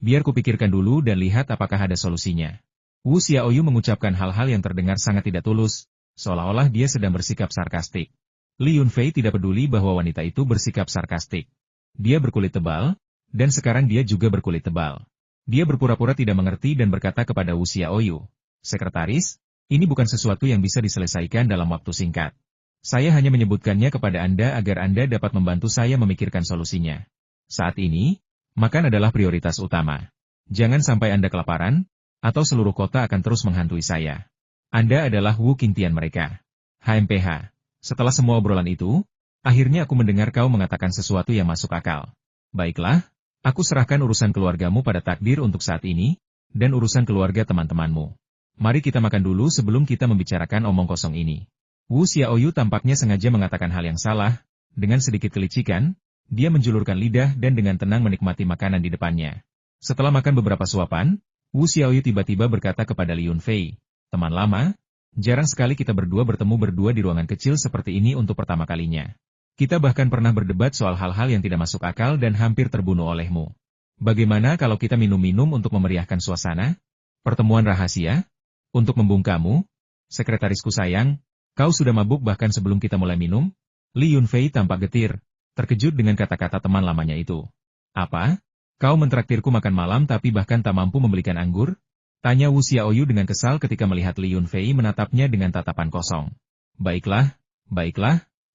Biar kupikirkan dulu dan lihat apakah ada solusinya. Wu Xiaoyu mengucapkan hal-hal yang terdengar sangat tidak tulus, seolah-olah dia sedang bersikap sarkastik. Li Yunfei tidak peduli bahwa wanita itu bersikap sarkastik. Dia berkulit tebal, dan sekarang dia juga berkulit tebal. Dia berpura-pura tidak mengerti dan berkata kepada Wu Xiaoyu, Sekretaris, ini bukan sesuatu yang bisa diselesaikan dalam waktu singkat. Saya hanya menyebutkannya kepada Anda agar Anda dapat membantu saya memikirkan solusinya. Saat ini, makan adalah prioritas utama. Jangan sampai Anda kelaparan, atau seluruh kota akan terus menghantui saya. Anda adalah Wu Qingtian mereka. HMPH. Setelah semua obrolan itu, akhirnya aku mendengar kau mengatakan sesuatu yang masuk akal. Baiklah, aku serahkan urusan keluargamu pada takdir untuk saat ini, dan urusan keluarga teman-temanmu. Mari kita makan dulu sebelum kita membicarakan omong kosong ini. Wu Xiaoyu tampaknya sengaja mengatakan hal yang salah. Dengan sedikit kelicikan, dia menjulurkan lidah dan dengan tenang menikmati makanan di depannya. Setelah makan beberapa suapan, Wu Xiaoyu tiba-tiba berkata kepada Li Yunfei, "Teman lama, jarang sekali kita berdua bertemu berdua di ruangan kecil seperti ini untuk pertama kalinya. Kita bahkan pernah berdebat soal hal-hal yang tidak masuk akal dan hampir terbunuh olehmu. Bagaimana kalau kita minum-minum untuk memeriahkan suasana? Pertemuan rahasia? Untuk membungkamu? Sekretarisku sayang, kau sudah mabuk bahkan sebelum kita mulai minum?" Li Yunfei tampak getir, terkejut dengan kata-kata teman lamanya itu. "Apa? Kau mentraktirku makan malam tapi bahkan tak mampu membelikan anggur?" Tanya Wu Xiaoyu dengan kesal ketika melihat Li Yunfei menatapnya dengan tatapan kosong. Baiklah,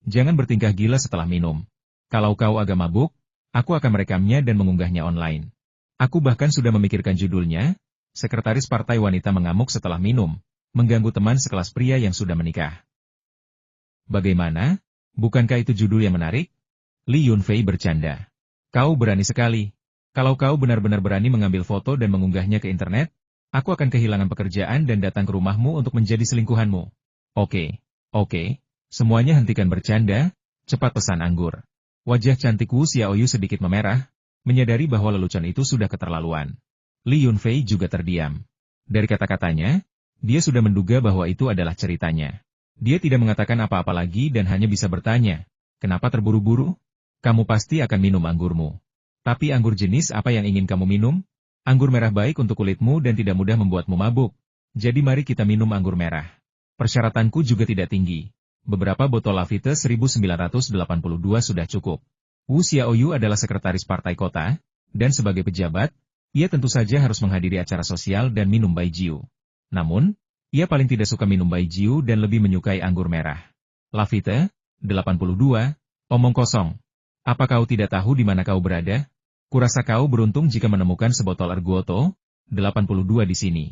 jangan bertingkah gila setelah minum. Kalau kau agak mabuk, aku akan merekamnya dan mengunggahnya online. Aku bahkan sudah memikirkan judulnya, Sekretaris Partai Wanita Mengamuk Setelah Minum, Mengganggu Teman Sekelas Pria yang Sudah Menikah. Bagaimana? Bukankah itu judul yang menarik? Li Yunfei bercanda. Kau berani sekali. Kalau kau benar-benar berani mengambil foto dan mengunggahnya ke internet, aku akan kehilangan pekerjaan dan datang ke rumahmu untuk menjadi selingkuhanmu. Oke, semuanya hentikan bercanda, cepat pesan anggur. Wajah cantik Wu Xiaoyu sedikit memerah, menyadari bahwa lelucon itu sudah keterlaluan. Li Yunfei juga terdiam. Dari kata-katanya, dia sudah menduga bahwa itu adalah ceritanya. Dia tidak mengatakan apa-apa lagi dan hanya bisa bertanya, "Kenapa terburu-buru? Kamu pasti akan minum anggurmu. Tapi anggur jenis apa yang ingin kamu minum? Anggur merah baik untuk kulitmu dan tidak mudah membuatmu mabuk. Jadi mari kita minum anggur merah. Persyaratanku juga tidak tinggi. Beberapa botol Lafite 1982 sudah cukup." Wu Xiaoyu adalah sekretaris partai kota, dan sebagai pejabat, ia tentu saja harus menghadiri acara sosial dan minum baijiu. Namun, ia paling tidak suka minum baijiu dan lebih menyukai anggur merah. Lafite, 82, omong kosong. Apa kau tidak tahu di mana kau berada? Kurasa kau beruntung jika menemukan sebotol Erguoto, 82 di sini.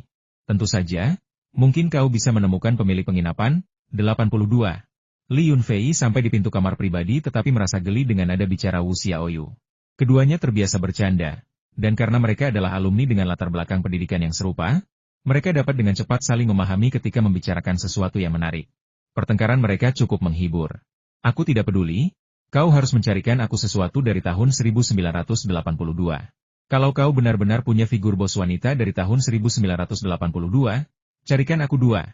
Tentu saja, mungkin kau bisa menemukan pemilik penginapan, 82. Li Yunfei sampai di pintu kamar pribadi tetapi merasa geli dengan nada bicara Wu Xiaoyu. Keduanya terbiasa bercanda. Dan karena mereka adalah alumni dengan latar belakang pendidikan yang serupa, mereka dapat dengan cepat saling memahami ketika membicarakan sesuatu yang menarik. Pertengkaran mereka cukup menghibur. Aku tidak peduli, kau harus mencarikan aku sesuatu dari tahun 1982. Kalau kau benar-benar punya figur bos wanita dari tahun 1982, carikan aku 2.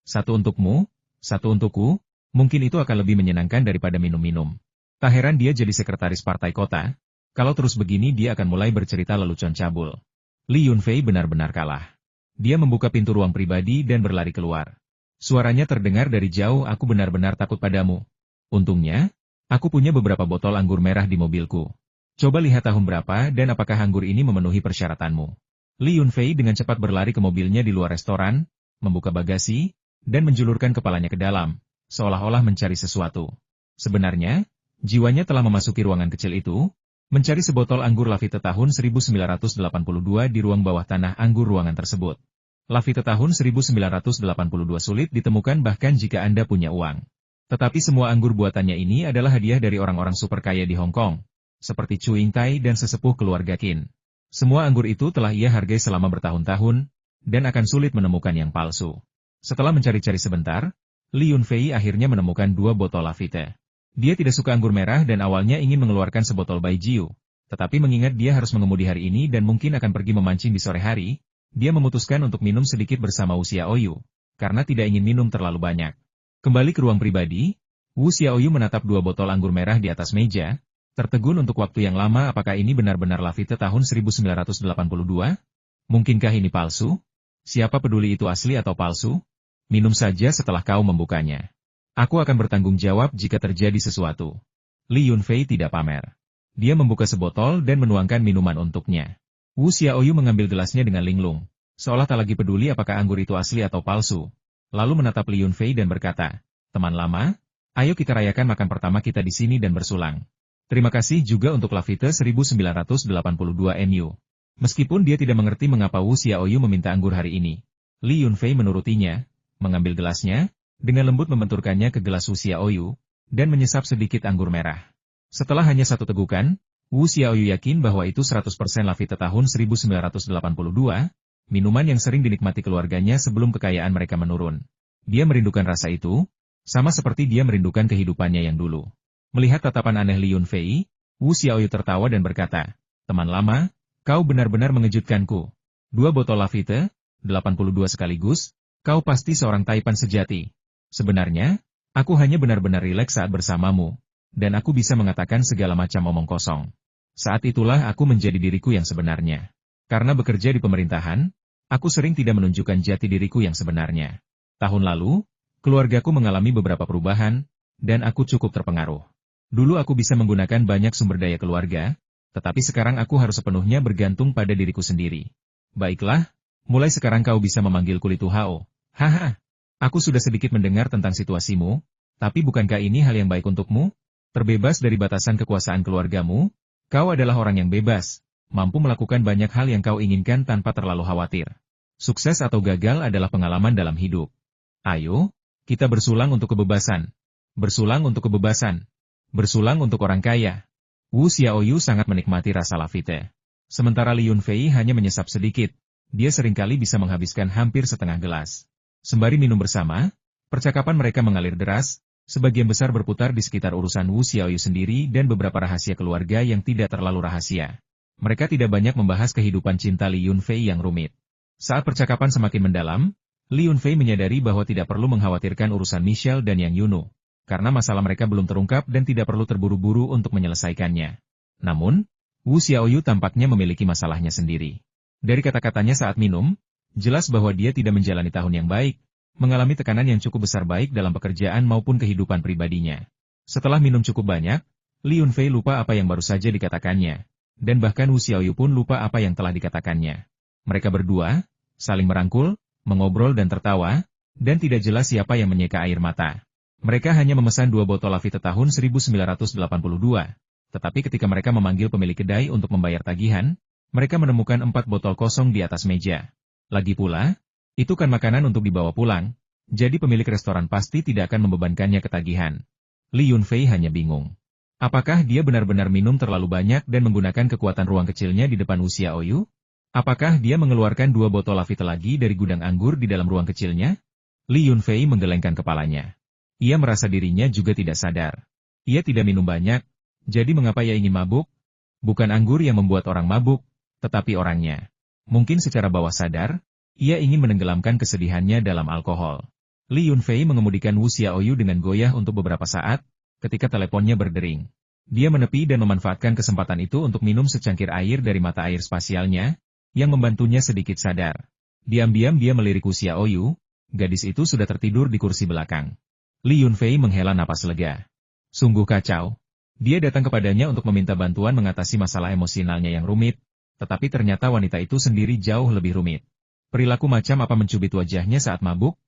1 untukmu, 1 untukku, mungkin itu akan lebih menyenangkan daripada minum-minum. Tak heran dia jadi sekretaris partai kota. Kalau terus begini dia akan mulai bercerita lelucon cabul. Li Yunfei benar-benar kalah. Dia membuka pintu ruang pribadi dan berlari keluar. Suaranya terdengar dari jauh, "Aku benar-benar takut padamu. Untungnya, aku punya beberapa botol anggur merah di mobilku. Coba lihat tahun berapa dan apakah anggur ini memenuhi persyaratanmu." Li Yunfei dengan cepat berlari ke mobilnya di luar restoran, membuka bagasi, dan menjulurkan kepalanya ke dalam, seolah-olah mencari sesuatu. Sebenarnya, jiwanya telah memasuki ruangan kecil itu, mencari sebotol anggur Lafite tahun 1982 di ruang bawah tanah anggur ruangan tersebut. Lafite tahun 1982 sulit ditemukan bahkan jika Anda punya uang. Tetapi semua anggur buatannya ini adalah hadiah dari orang-orang super kaya di Hong Kong, seperti Chu Yingtai dan sesepuh keluarga Qin. Semua anggur itu telah ia hargai selama bertahun-tahun, dan akan sulit menemukan yang palsu. Setelah mencari-cari sebentar, Li Yunfei akhirnya menemukan 2 botol Lafite. Dia tidak suka anggur merah dan awalnya ingin mengeluarkan sebotol baijiu, tetapi mengingat dia harus mengemudi hari ini dan mungkin akan pergi memancing di sore hari, dia memutuskan untuk minum sedikit bersama Wu Xiaoyu, karena tidak ingin minum terlalu banyak. Kembali ke ruang pribadi, Wu Xiaoyu menatap 2 botol anggur merah di atas meja, tertegun untuk waktu yang lama. Apakah ini benar-benar Lafite tahun 1982? Mungkinkah ini palsu? Siapa peduli itu asli atau palsu? Minum saja setelah kau membukanya. Aku akan bertanggung jawab jika terjadi sesuatu. Li Yunfei tidak pamer. Dia membuka sebotol dan menuangkan minuman untuknya. Wu Xiaoyu mengambil gelasnya dengan linglung, seolah tak lagi peduli apakah anggur itu asli atau palsu. Lalu menatap Li Yunfei dan berkata, "Teman lama, ayo kita rayakan makan pertama kita di sini dan bersulang. Terima kasih juga untuk Lafite 1982 MU." Meskipun dia tidak mengerti mengapa Wu Xiaoyu meminta anggur hari ini, Li Yunfei menurutinya, mengambil gelasnya, dengan lembut membenturkannya ke gelas Wu Xiaoyu, dan menyesap sedikit anggur merah. Setelah hanya 1 tegukan, Wu Xiaoyu yakin bahwa itu 100% Lafite tahun 1982, minuman yang sering dinikmati keluarganya sebelum kekayaan mereka menurun. Dia merindukan rasa itu, sama seperti dia merindukan kehidupannya yang dulu. Melihat tatapan aneh Li Yunfei, Wu Xiaoyu tertawa dan berkata, "Teman lama, kau benar-benar mengejutkanku. 2 botol Lafite, 82 sekaligus, kau pasti seorang Taipan sejati. Sebenarnya, aku hanya benar-benar rileks saat bersamamu, dan aku bisa mengatakan segala macam omong kosong. Saat itulah aku menjadi diriku yang sebenarnya. Karena bekerja di pemerintahan, aku sering tidak menunjukkan jati diriku yang sebenarnya. Tahun lalu, keluargaku mengalami beberapa perubahan, dan aku cukup terpengaruh. Dulu aku bisa menggunakan banyak sumber daya keluarga, tetapi sekarang aku harus sepenuhnya bergantung pada diriku sendiri. Baiklah, mulai sekarang kau bisa memanggilku Li Tuhao. Haha, aku sudah sedikit mendengar tentang situasimu, tapi bukankah ini hal yang baik untukmu? Terbebas dari batasan kekuasaan keluargamu, kau adalah orang yang bebas, mampu melakukan banyak hal yang kau inginkan tanpa terlalu khawatir. Sukses atau gagal adalah pengalaman dalam hidup. Ayo, kita bersulang untuk kebebasan. Bersulang untuk kebebasan. Bersulang untuk orang kaya." Wu Xiaoyu sangat menikmati rasa Lafite. Sementara Li Yunfei hanya menyesap sedikit, dia seringkali bisa menghabiskan hampir setengah gelas. Sembari minum bersama, percakapan mereka mengalir deras, sebagian besar berputar di sekitar urusan Wu Xiaoyu sendiri dan beberapa rahasia keluarga yang tidak terlalu rahasia. Mereka tidak banyak membahas kehidupan cinta Li Yunfei yang rumit. Saat percakapan semakin mendalam, Li Yunfei menyadari bahwa tidak perlu mengkhawatirkan urusan Michelle dan Yang Yuno, karena masalah mereka belum terungkap dan tidak perlu terburu-buru untuk menyelesaikannya. Namun, Wu Xiaoyu tampaknya memiliki masalahnya sendiri. Dari kata-katanya saat minum, jelas bahwa dia tidak menjalani tahun yang baik, mengalami tekanan yang cukup besar baik dalam pekerjaan maupun kehidupan pribadinya. Setelah minum cukup banyak, Li Yunfei lupa apa yang baru saja dikatakannya, dan bahkan Wu Xiaoyu pun lupa apa yang telah dikatakannya. Mereka berdua saling merangkul, mengobrol dan tertawa, dan tidak jelas siapa yang menyeka air mata. Mereka hanya memesan 2 botol Lafite tahun 1982, tetapi ketika mereka memanggil pemilik kedai untuk membayar tagihan, mereka menemukan 4 botol kosong di atas meja. Lagi pula, itu kan makanan untuk dibawa pulang, jadi pemilik restoran pasti tidak akan membebankannya ketagihan. Li Yunfei hanya bingung. Apakah dia benar-benar minum terlalu banyak dan menggunakan kekuatan ruang kecilnya di depan Wu Xiaoyu? Apakah dia mengeluarkan 2 botol Lafite lagi dari gudang anggur di dalam ruang kecilnya? Li Yunfei menggelengkan kepalanya. Ia merasa dirinya juga tidak sadar. Ia tidak minum banyak, jadi mengapa ia ingin mabuk? Bukan anggur yang membuat orang mabuk, tetapi orangnya. Mungkin secara bawah sadar, ia ingin menenggelamkan kesedihannya dalam alkohol. Li Yunfei mengemudikan Wu Xiaoyu dengan goyah untuk beberapa saat, ketika teleponnya berdering. Dia menepi dan memanfaatkan kesempatan itu untuk minum secangkir air dari mata air spasialnya, yang membantunya sedikit sadar. Diam-diam dia melirik Wu Xiaoyu, gadis itu sudah tertidur di kursi belakang. Li Yunfei menghela napas lega. Sungguh kacau. Dia datang kepadanya untuk meminta bantuan mengatasi masalah emosionalnya yang rumit, tetapi ternyata wanita itu sendiri jauh lebih rumit. Perilaku macam apa mencubit wajahnya saat mabuk?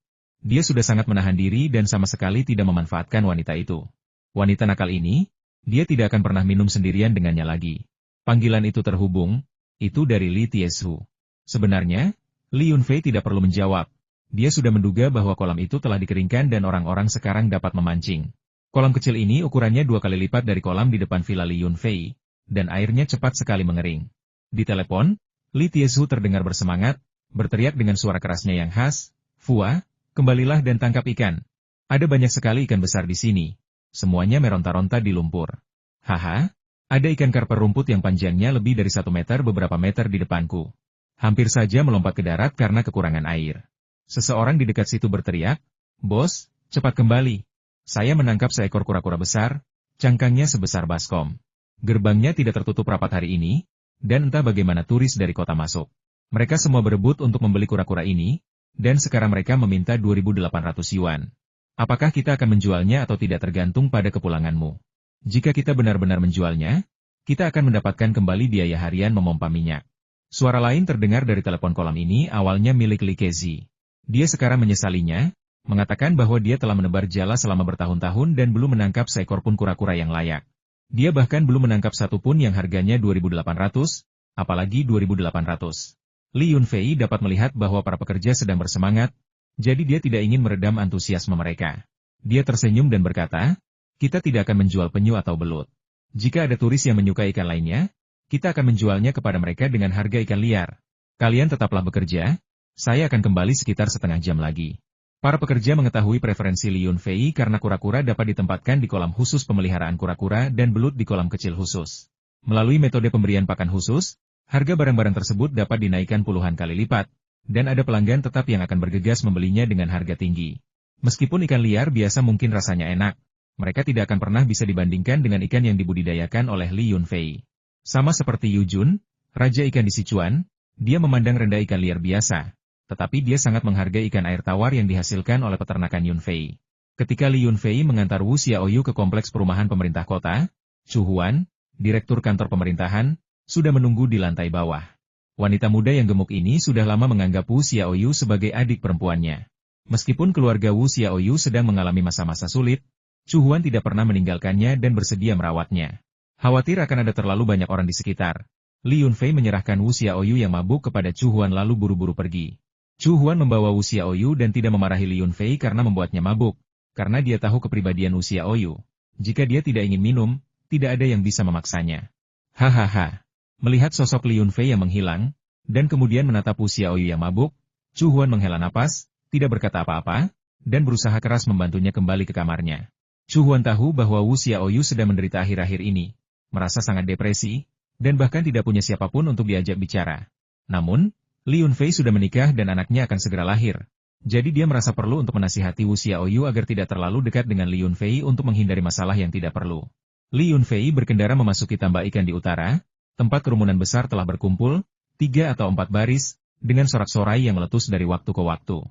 Dia sudah sangat menahan diri dan sama sekali tidak memanfaatkan wanita itu. Wanita nakal ini, dia tidak akan pernah minum sendirian dengannya lagi. Panggilan itu terhubung, itu dari Li Tiesu. Sebenarnya, Li Yunfei tidak perlu menjawab. Dia sudah menduga bahwa kolam itu telah dikeringkan dan orang-orang sekarang dapat memancing. Kolam kecil ini ukurannya 2 kali lipat dari kolam di depan villa Li Yunfei, dan airnya cepat sekali mengering. Di telepon, Li Tiesu terdengar bersemangat, berteriak dengan suara kerasnya yang khas, "Fua, kembalilah dan tangkap ikan. Ada banyak sekali ikan besar di sini. Semuanya meronta-ronta di lumpur. Haha, ada ikan karper rumput yang panjangnya lebih dari 1 meter beberapa meter di depanku. Hampir saja melompat ke darat karena kekurangan air." Seseorang di dekat situ berteriak, "Bos, cepat kembali. Saya menangkap seekor kura-kura besar, cangkangnya sebesar baskom. Gerbangnya tidak tertutup rapat hari ini, dan entah bagaimana turis dari kota masuk. Mereka semua berebut untuk membeli kura-kura ini, dan sekarang mereka meminta 2.800 yuan. Apakah kita akan menjualnya atau tidak tergantung pada kepulanganmu. Jika kita benar-benar menjualnya, kita akan mendapatkan kembali biaya harian memompa minyak." Suara lain terdengar dari telepon kolam ini awalnya milik Li Kezi. Dia sekarang menyesalinya, mengatakan bahwa dia telah menebar jala selama bertahun-tahun dan belum menangkap seekor pun kura-kura yang layak. Dia bahkan belum menangkap satu pun yang harganya 2.800, apalagi 2.800. Li Yunfei dapat melihat bahwa para pekerja sedang bersemangat, jadi dia tidak ingin meredam antusiasme mereka. Dia tersenyum dan berkata, "Kita tidak akan menjual penyu atau belut. Jika ada turis yang menyukai ikan lainnya, kita akan menjualnya kepada mereka dengan harga ikan liar. Kalian tetaplah bekerja, saya akan kembali sekitar setengah jam lagi. Para pekerja mengetahui preferensi Li Yunfei karena kura-kura dapat ditempatkan di kolam khusus pemeliharaan kura-kura dan belut di kolam kecil khusus. Melalui metode pemberian pakan khusus, harga barang-barang tersebut dapat dinaikkan puluhan kali lipat, dan ada pelanggan tetap yang akan bergegas membelinya dengan harga tinggi. Meskipun ikan liar biasa mungkin rasanya enak, mereka tidak akan pernah bisa dibandingkan dengan ikan yang dibudidayakan oleh Li Yunfei. Sama seperti Yu Jun, raja ikan di Sichuan, dia memandang rendah ikan liar biasa. Tetapi dia sangat menghargai ikan air tawar yang dihasilkan oleh peternakan Yunfei. Ketika Li Yunfei mengantar Wu Xiaoyu ke kompleks perumahan pemerintah kota, Chu Huan, direktur kantor pemerintahan, sudah menunggu di lantai bawah. Wanita muda yang gemuk ini sudah lama menganggap Wu Xiaoyu sebagai adik perempuannya. Meskipun keluarga Wu Xiaoyu sedang mengalami masa-masa sulit, Chu Huan tidak pernah meninggalkannya dan bersedia merawatnya. Khawatir akan ada terlalu banyak orang di sekitar, Li Yunfei menyerahkan Wu Xiaoyu yang mabuk kepada Chu Huan lalu buru-buru pergi. Chu Huan membawa Wu Xiaoyu dan tidak memarahi Li Yunfei karena membuatnya mabuk, karena dia tahu kepribadian Wu Xiaoyu. Jika dia tidak ingin minum, tidak ada yang bisa memaksanya. Hahaha. Melihat sosok Li Yunfei yang menghilang, dan kemudian menatap Wu Xiaoyu yang mabuk, Chu Huan menghela napas, tidak berkata apa-apa, dan berusaha keras membantunya kembali ke kamarnya. Chu Huan tahu bahwa Wu Xiaoyu sedang menderita akhir-akhir ini, merasa sangat depresi, dan bahkan tidak punya siapapun untuk diajak bicara. Namun, Li Yunfei sudah menikah dan anaknya akan segera lahir. Jadi dia merasa perlu untuk menasihati Wu Xiaoyu agar tidak terlalu dekat dengan Li Yunfei untuk menghindari masalah yang tidak perlu. Li Yunfei berkendara memasuki tambak ikan di utara, tempat kerumunan besar telah berkumpul, 3 atau 4 baris, dengan sorak-sorai yang meletus dari waktu ke waktu.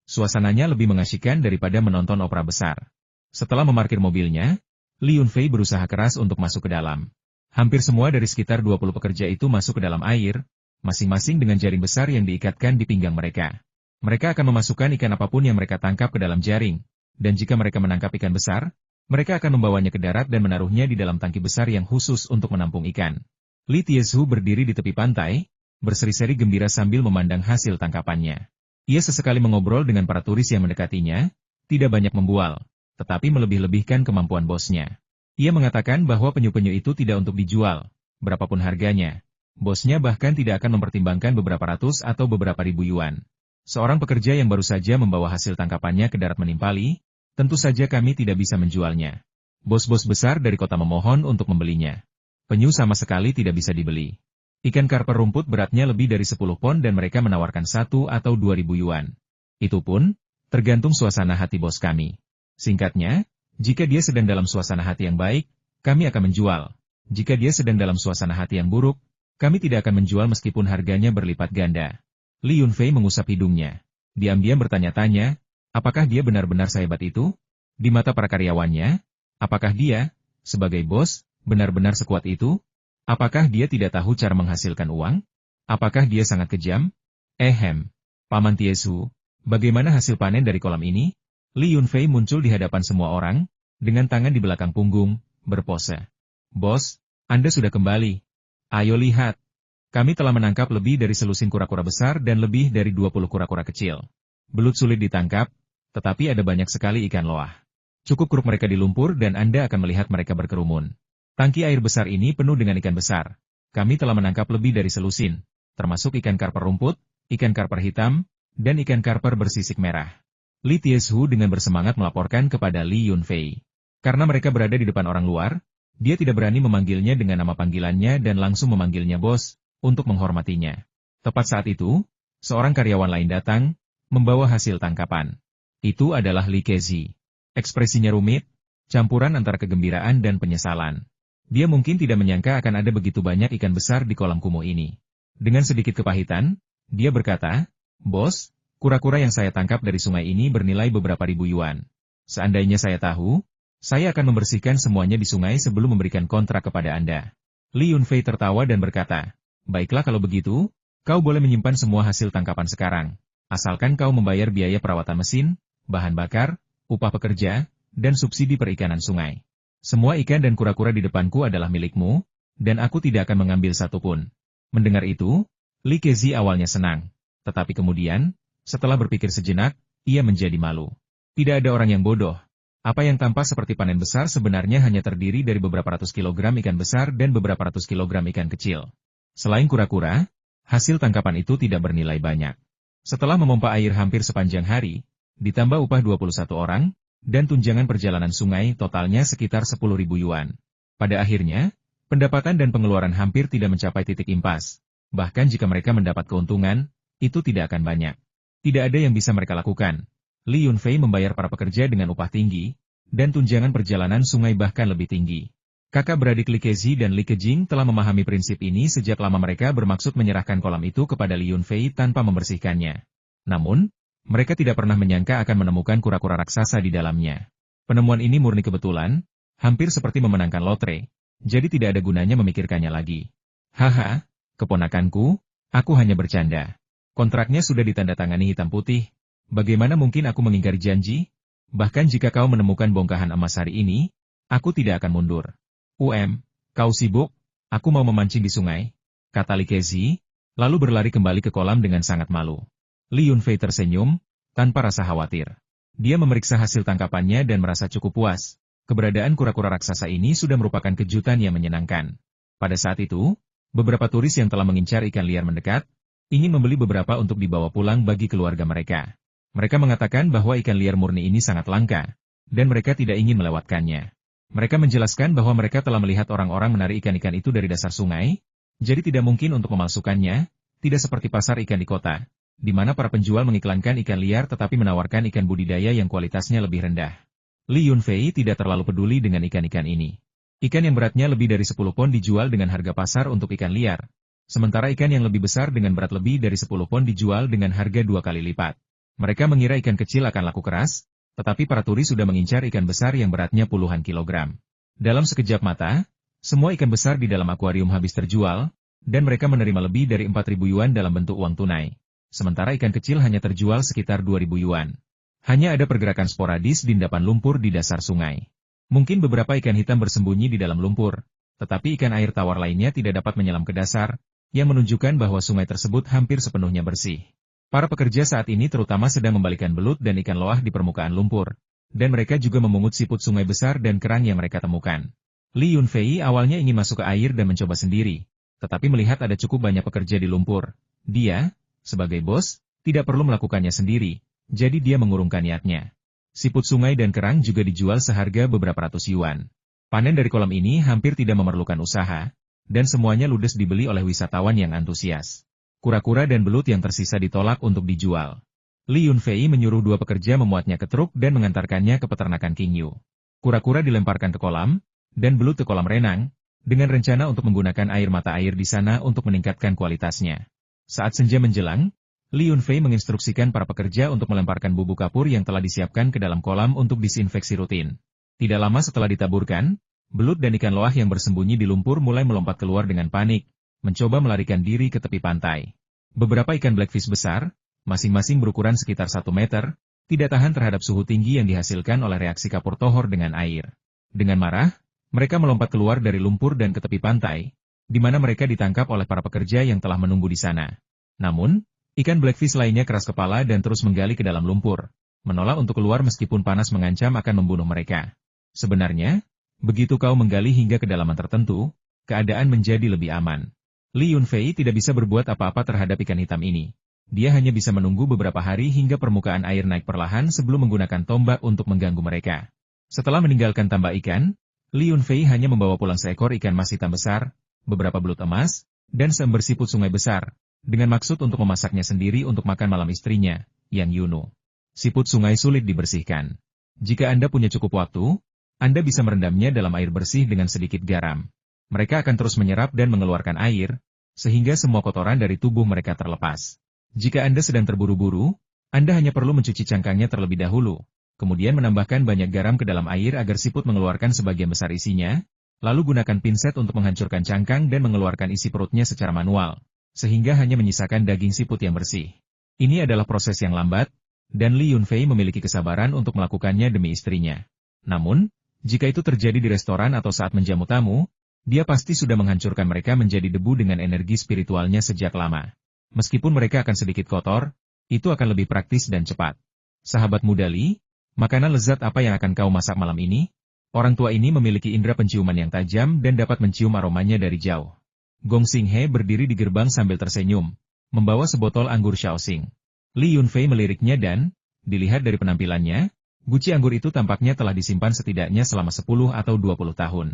Suasananya lebih mengasyikkan daripada menonton opera besar. Setelah memarkir mobilnya, Li Yunfei berusaha keras untuk masuk ke dalam. Hampir semua dari sekitar 20 pekerja itu masuk ke dalam air, masing-masing dengan jaring besar yang diikatkan di pinggang mereka. Mereka akan memasukkan ikan apapun yang mereka tangkap ke dalam jaring, dan jika mereka menangkap ikan besar, mereka akan membawanya ke darat dan menaruhnya di dalam tangki besar yang khusus untuk menampung ikan. Li Tiezhu berdiri di tepi pantai, berseri-seri gembira sambil memandang hasil tangkapannya. Ia sesekali mengobrol dengan para turis yang mendekatinya, tidak banyak membual, tetapi melebih-lebihkan kemampuan bosnya. Ia mengatakan bahwa penyu-penyu itu tidak untuk dijual, berapapun harganya. Bosnya bahkan tidak akan mempertimbangkan beberapa ratus atau beberapa ribu yuan. Seorang pekerja yang baru saja membawa hasil tangkapannya ke darat menimpali, tentu saja kami tidak bisa menjualnya. Bos-bos besar dari kota memohon untuk membelinya. Penyu sama sekali tidak bisa dibeli. Ikan karper rumput beratnya lebih dari 10 pon dan mereka menawarkan 1 atau 2.000 yuan. Itu pun, tergantung suasana hati bos kami. Singkatnya, jika dia sedang dalam suasana hati yang baik, kami akan menjual. Jika dia sedang dalam suasana hati yang buruk, kami tidak akan menjual meskipun harganya berlipat ganda. Li Yunfei mengusap hidungnya. Diam-diam bertanya-tanya, apakah dia benar-benar sehebat itu? Di mata para karyawannya, apakah dia, sebagai bos, benar-benar sekuat itu? Apakah dia tidak tahu cara menghasilkan uang? Apakah dia sangat kejam? Paman Tiezhu, bagaimana hasil panen dari kolam ini? Li Yunfei muncul di hadapan semua orang, dengan tangan di belakang punggung, berpose. Bos, Anda sudah kembali. Ayo lihat. Kami telah menangkap lebih dari selusin kura-kura besar dan lebih dari 20 kura-kura kecil. Belut sulit ditangkap, tetapi ada banyak sekali ikan loah. Cukup keruk mereka di lumpur dan Anda akan melihat mereka berkerumun. Tangki air besar ini penuh dengan ikan besar. Kami telah menangkap lebih dari selusin, termasuk ikan karper rumput, ikan karper hitam, dan ikan karper bersisik merah. Li Tiezhu dengan bersemangat melaporkan kepada Li Yunfei. Karena mereka berada di depan orang luar, dia tidak berani memanggilnya dengan nama panggilannya dan langsung memanggilnya bos, untuk menghormatinya. Tepat saat itu, seorang karyawan lain datang, membawa hasil tangkapan. Itu adalah Li Kezi. Ekspresinya rumit, campuran antara kegembiraan dan penyesalan. Dia mungkin tidak menyangka akan ada begitu banyak ikan besar di kolam kumuh ini. Dengan sedikit kepahitan, dia berkata, "Bos, kura-kura yang saya tangkap dari sungai ini bernilai beberapa ribu yuan. Seandainya saya tahu, saya akan membersihkan semuanya di sungai sebelum memberikan kontrak kepada Anda." Li Yunfei tertawa dan berkata, "Baiklah kalau begitu, kau boleh menyimpan semua hasil tangkapan sekarang. Asalkan kau membayar biaya perawatan mesin, bahan bakar, upah pekerja, dan subsidi perikanan sungai. Semua ikan dan kura-kura di depanku adalah milikmu, dan aku tidak akan mengambil satupun." Mendengar itu, Li Kezi awalnya senang. Tetapi kemudian, setelah berpikir sejenak, ia menjadi malu. Tidak ada orang yang bodoh. Apa yang tampak seperti panen besar sebenarnya hanya terdiri dari beberapa ratus kilogram ikan besar dan beberapa ratus kilogram ikan kecil. Selain kura-kura, Hasil tangkapan itu tidak bernilai banyak. Setelah memompa air hampir sepanjang hari, ditambah upah 21 orang, dan tunjangan perjalanan sungai totalnya sekitar 10.000 yuan. Pada akhirnya, pendapatan dan pengeluaran hampir tidak mencapai titik impas. Bahkan jika mereka mendapat keuntungan, itu tidak akan banyak. Tidak ada yang bisa mereka lakukan. Li Yunfei membayar para pekerja dengan upah tinggi, dan tunjangan perjalanan sungai bahkan lebih tinggi. Kakak beradik Li Kezi dan Li Kejing telah memahami prinsip ini sejak lama. Mereka bermaksud menyerahkan kolam itu kepada Li Yunfei tanpa membersihkannya. Namun, mereka tidak pernah menyangka akan menemukan kura-kura raksasa di dalamnya. Penemuan ini murni kebetulan, hampir seperti memenangkan lotre, jadi tidak ada gunanya memikirkannya lagi. Haha, keponakanku, aku hanya bercanda. Kontraknya sudah ditandatangani hitam putih. Bagaimana mungkin aku mengingkari janji? Bahkan jika kau menemukan bongkahan emas hari ini, aku tidak akan mundur. Kau sibuk? Aku mau memancing di sungai, kata Li Kezi, lalu berlari kembali ke kolam dengan sangat malu. Li Yunfei tersenyum, tanpa rasa khawatir. Dia memeriksa hasil tangkapannya dan merasa cukup puas. Keberadaan kura-kura raksasa ini sudah merupakan kejutan yang menyenangkan. Pada saat itu, beberapa turis yang telah mengincar ikan liar mendekat, ingin membeli beberapa untuk dibawa pulang bagi keluarga mereka. Mereka mengatakan bahwa ikan liar murni ini sangat langka, dan mereka tidak ingin melewatkannya. Mereka menjelaskan bahwa mereka telah melihat orang-orang menarik ikan-ikan itu dari dasar sungai, jadi tidak mungkin untuk memalsukannya, tidak seperti pasar ikan di kota, di mana para penjual mengiklankan ikan liar tetapi menawarkan ikan budidaya yang kualitasnya lebih rendah. Li Yunfei tidak terlalu peduli dengan ikan-ikan ini. Ikan yang beratnya lebih dari 10 pon dijual dengan harga pasar untuk ikan liar, sementara ikan yang lebih besar dengan berat lebih dari 10 pon dijual dengan harga 2 kali lipat. Mereka mengira ikan kecil akan laku keras, tetapi para turis sudah mengincar ikan besar yang beratnya puluhan kilogram. Dalam sekejap mata, semua ikan besar di dalam akuarium habis terjual, dan mereka menerima lebih dari 4.000 yuan dalam bentuk uang tunai. Sementara ikan kecil hanya terjual sekitar 2.000 yuan. Hanya ada pergerakan sporadis di endapan lumpur di dasar sungai. Mungkin beberapa ikan hitam bersembunyi di dalam lumpur, tetapi ikan air tawar lainnya tidak dapat menyelam ke dasar, yang menunjukkan bahwa sungai tersebut hampir sepenuhnya bersih. Para pekerja saat ini terutama sedang membalikan belut dan ikan loah di permukaan lumpur, dan mereka juga memungut siput sungai besar dan kerang yang mereka temukan. Li Yunfei awalnya ingin masuk ke air dan mencoba sendiri, tetapi melihat ada cukup banyak pekerja di lumpur. Dia, sebagai bos, tidak perlu melakukannya sendiri, jadi dia mengurungkan niatnya. Siput sungai dan kerang juga dijual seharga beberapa ratus yuan. Panen dari kolam ini hampir tidak memerlukan usaha, dan semuanya ludes dibeli oleh wisatawan yang antusias. Kura-kura dan belut yang tersisa ditolak untuk dijual. Li Yunfei menyuruh 2 pekerja memuatnya ke truk dan mengantarkannya ke peternakan King Yu. Kura-kura dilemparkan ke kolam, dan belut ke kolam renang, dengan rencana untuk menggunakan air mata air di sana untuk meningkatkan kualitasnya. Saat senja menjelang, Li Yunfei menginstruksikan para pekerja untuk melemparkan bubuk kapur yang telah disiapkan ke dalam kolam untuk disinfeksi rutin. Tidak lama setelah ditaburkan, belut dan ikan loah yang bersembunyi di lumpur mulai melompat keluar dengan panik, mencoba melarikan diri ke tepi pantai. Beberapa ikan blackfish besar, masing-masing berukuran sekitar 1 meter, tidak tahan terhadap suhu tinggi yang dihasilkan oleh reaksi kapur tohor dengan air. Dengan marah, mereka melompat keluar dari lumpur dan ke tepi pantai, di mana mereka ditangkap oleh para pekerja yang telah menunggu di sana. Namun, ikan blackfish lainnya keras kepala dan terus menggali ke dalam lumpur, menolak untuk keluar meskipun panas mengancam akan membunuh mereka. Sebenarnya, begitu kau menggali hingga kedalaman tertentu, keadaan menjadi lebih aman. Li Yunfei tidak bisa berbuat apa-apa terhadap ikan hitam ini. Dia hanya bisa menunggu beberapa hari hingga permukaan air naik perlahan sebelum menggunakan tombak untuk mengganggu mereka. Setelah meninggalkan tambak ikan, Li Yunfei hanya membawa pulang seekor ikan mas hitam besar, beberapa belut emas, dan seember siput sungai besar, dengan maksud untuk memasaknya sendiri untuk makan malam istrinya, Yang Yunu. Siput sungai sulit dibersihkan. Jika Anda punya cukup waktu, Anda bisa merendamnya dalam air bersih dengan sedikit garam. Mereka akan terus menyerap dan mengeluarkan air, sehingga semua kotoran dari tubuh mereka terlepas. Jika Anda sedang terburu-buru, Anda hanya perlu mencuci cangkangnya terlebih dahulu, kemudian menambahkan banyak garam ke dalam air agar siput mengeluarkan sebagian besar isinya, lalu gunakan pinset untuk menghancurkan cangkang dan mengeluarkan isi perutnya secara manual, sehingga hanya menyisakan daging siput yang bersih. Ini adalah proses yang lambat, dan Li Yunfei memiliki kesabaran untuk melakukannya demi istrinya. Namun, jika itu terjadi di restoran atau saat menjamu tamu, dia pasti sudah menghancurkan mereka menjadi debu dengan energi spiritualnya sejak lama. Meskipun mereka akan sedikit kotor, itu akan lebih praktis dan cepat. Sahabat muda Li, makanan lezat apa yang akan kau masak malam ini? Orang tua ini memiliki indera penciuman yang tajam dan dapat mencium aromanya dari jauh. Gong Xinghe berdiri di gerbang sambil tersenyum, membawa sebotol anggur Shaoxing. Li Yunfei meliriknya dan, dilihat dari penampilannya, guci anggur itu tampaknya telah disimpan setidaknya selama 10 atau 20 tahun.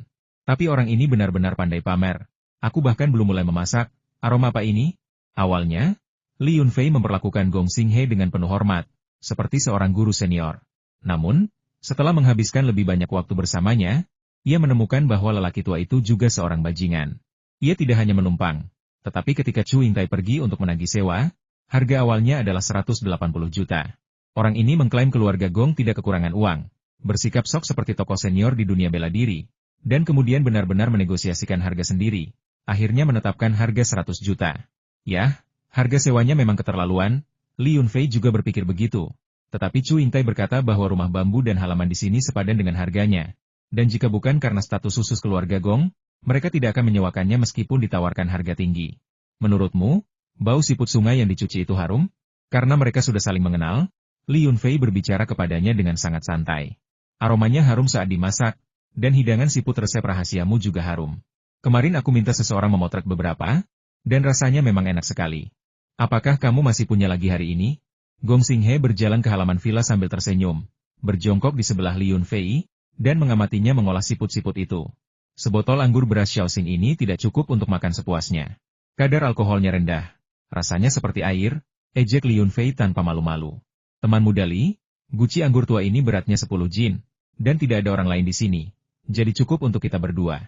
Tapi orang ini benar-benar pandai pamer. Aku bahkan belum mulai memasak. Aroma apa ini? Awalnya, Li Yunfei memperlakukan Gong Xinghe dengan penuh hormat, seperti seorang guru senior. Namun, setelah menghabiskan lebih banyak waktu bersamanya, ia menemukan bahwa lelaki tua itu juga seorang bajingan. Ia tidak hanya menumpang, tetapi ketika Chu Yingtai pergi untuk menagih sewa, harga awalnya adalah 180 juta. Orang ini mengklaim keluarga Gong tidak kekurangan uang, bersikap sok seperti tokoh senior di dunia bela diri, dan kemudian benar-benar menegosiasikan harga sendiri. Akhirnya menetapkan harga 100 juta. Yah, harga sewanya memang keterlaluan. Li Yunfei juga berpikir begitu. Tetapi Chu Yingtai berkata bahwa rumah bambu dan halaman di sini sepadan dengan harganya. Dan jika bukan karena status khusus keluarga Gong, mereka tidak akan menyewakannya meskipun ditawarkan harga tinggi. Menurutmu, bau siput sungai yang dicuci itu harum? Karena mereka sudah saling mengenal, Li Yunfei berbicara kepadanya dengan sangat santai. Aromanya harum saat dimasak, dan hidangan siput resep rahasiamu juga harum. Kemarin aku minta seseorang memotret beberapa, dan rasanya memang enak sekali. Apakah kamu masih punya lagi hari ini? Gong Xinghe berjalan ke halaman villa sambil tersenyum, berjongkok di sebelah Li Yunfei, dan mengamatinya mengolah siput-siput itu. Sebotol anggur beras Shaoxing ini tidak cukup untuk makan sepuasnya. Kadar alkoholnya rendah. Rasanya seperti air, ejek Li Yunfei tanpa malu-malu. Teman muda Li, guci anggur tua ini beratnya 10 jin, dan tidak ada orang lain di sini. Jadi cukup untuk kita berdua.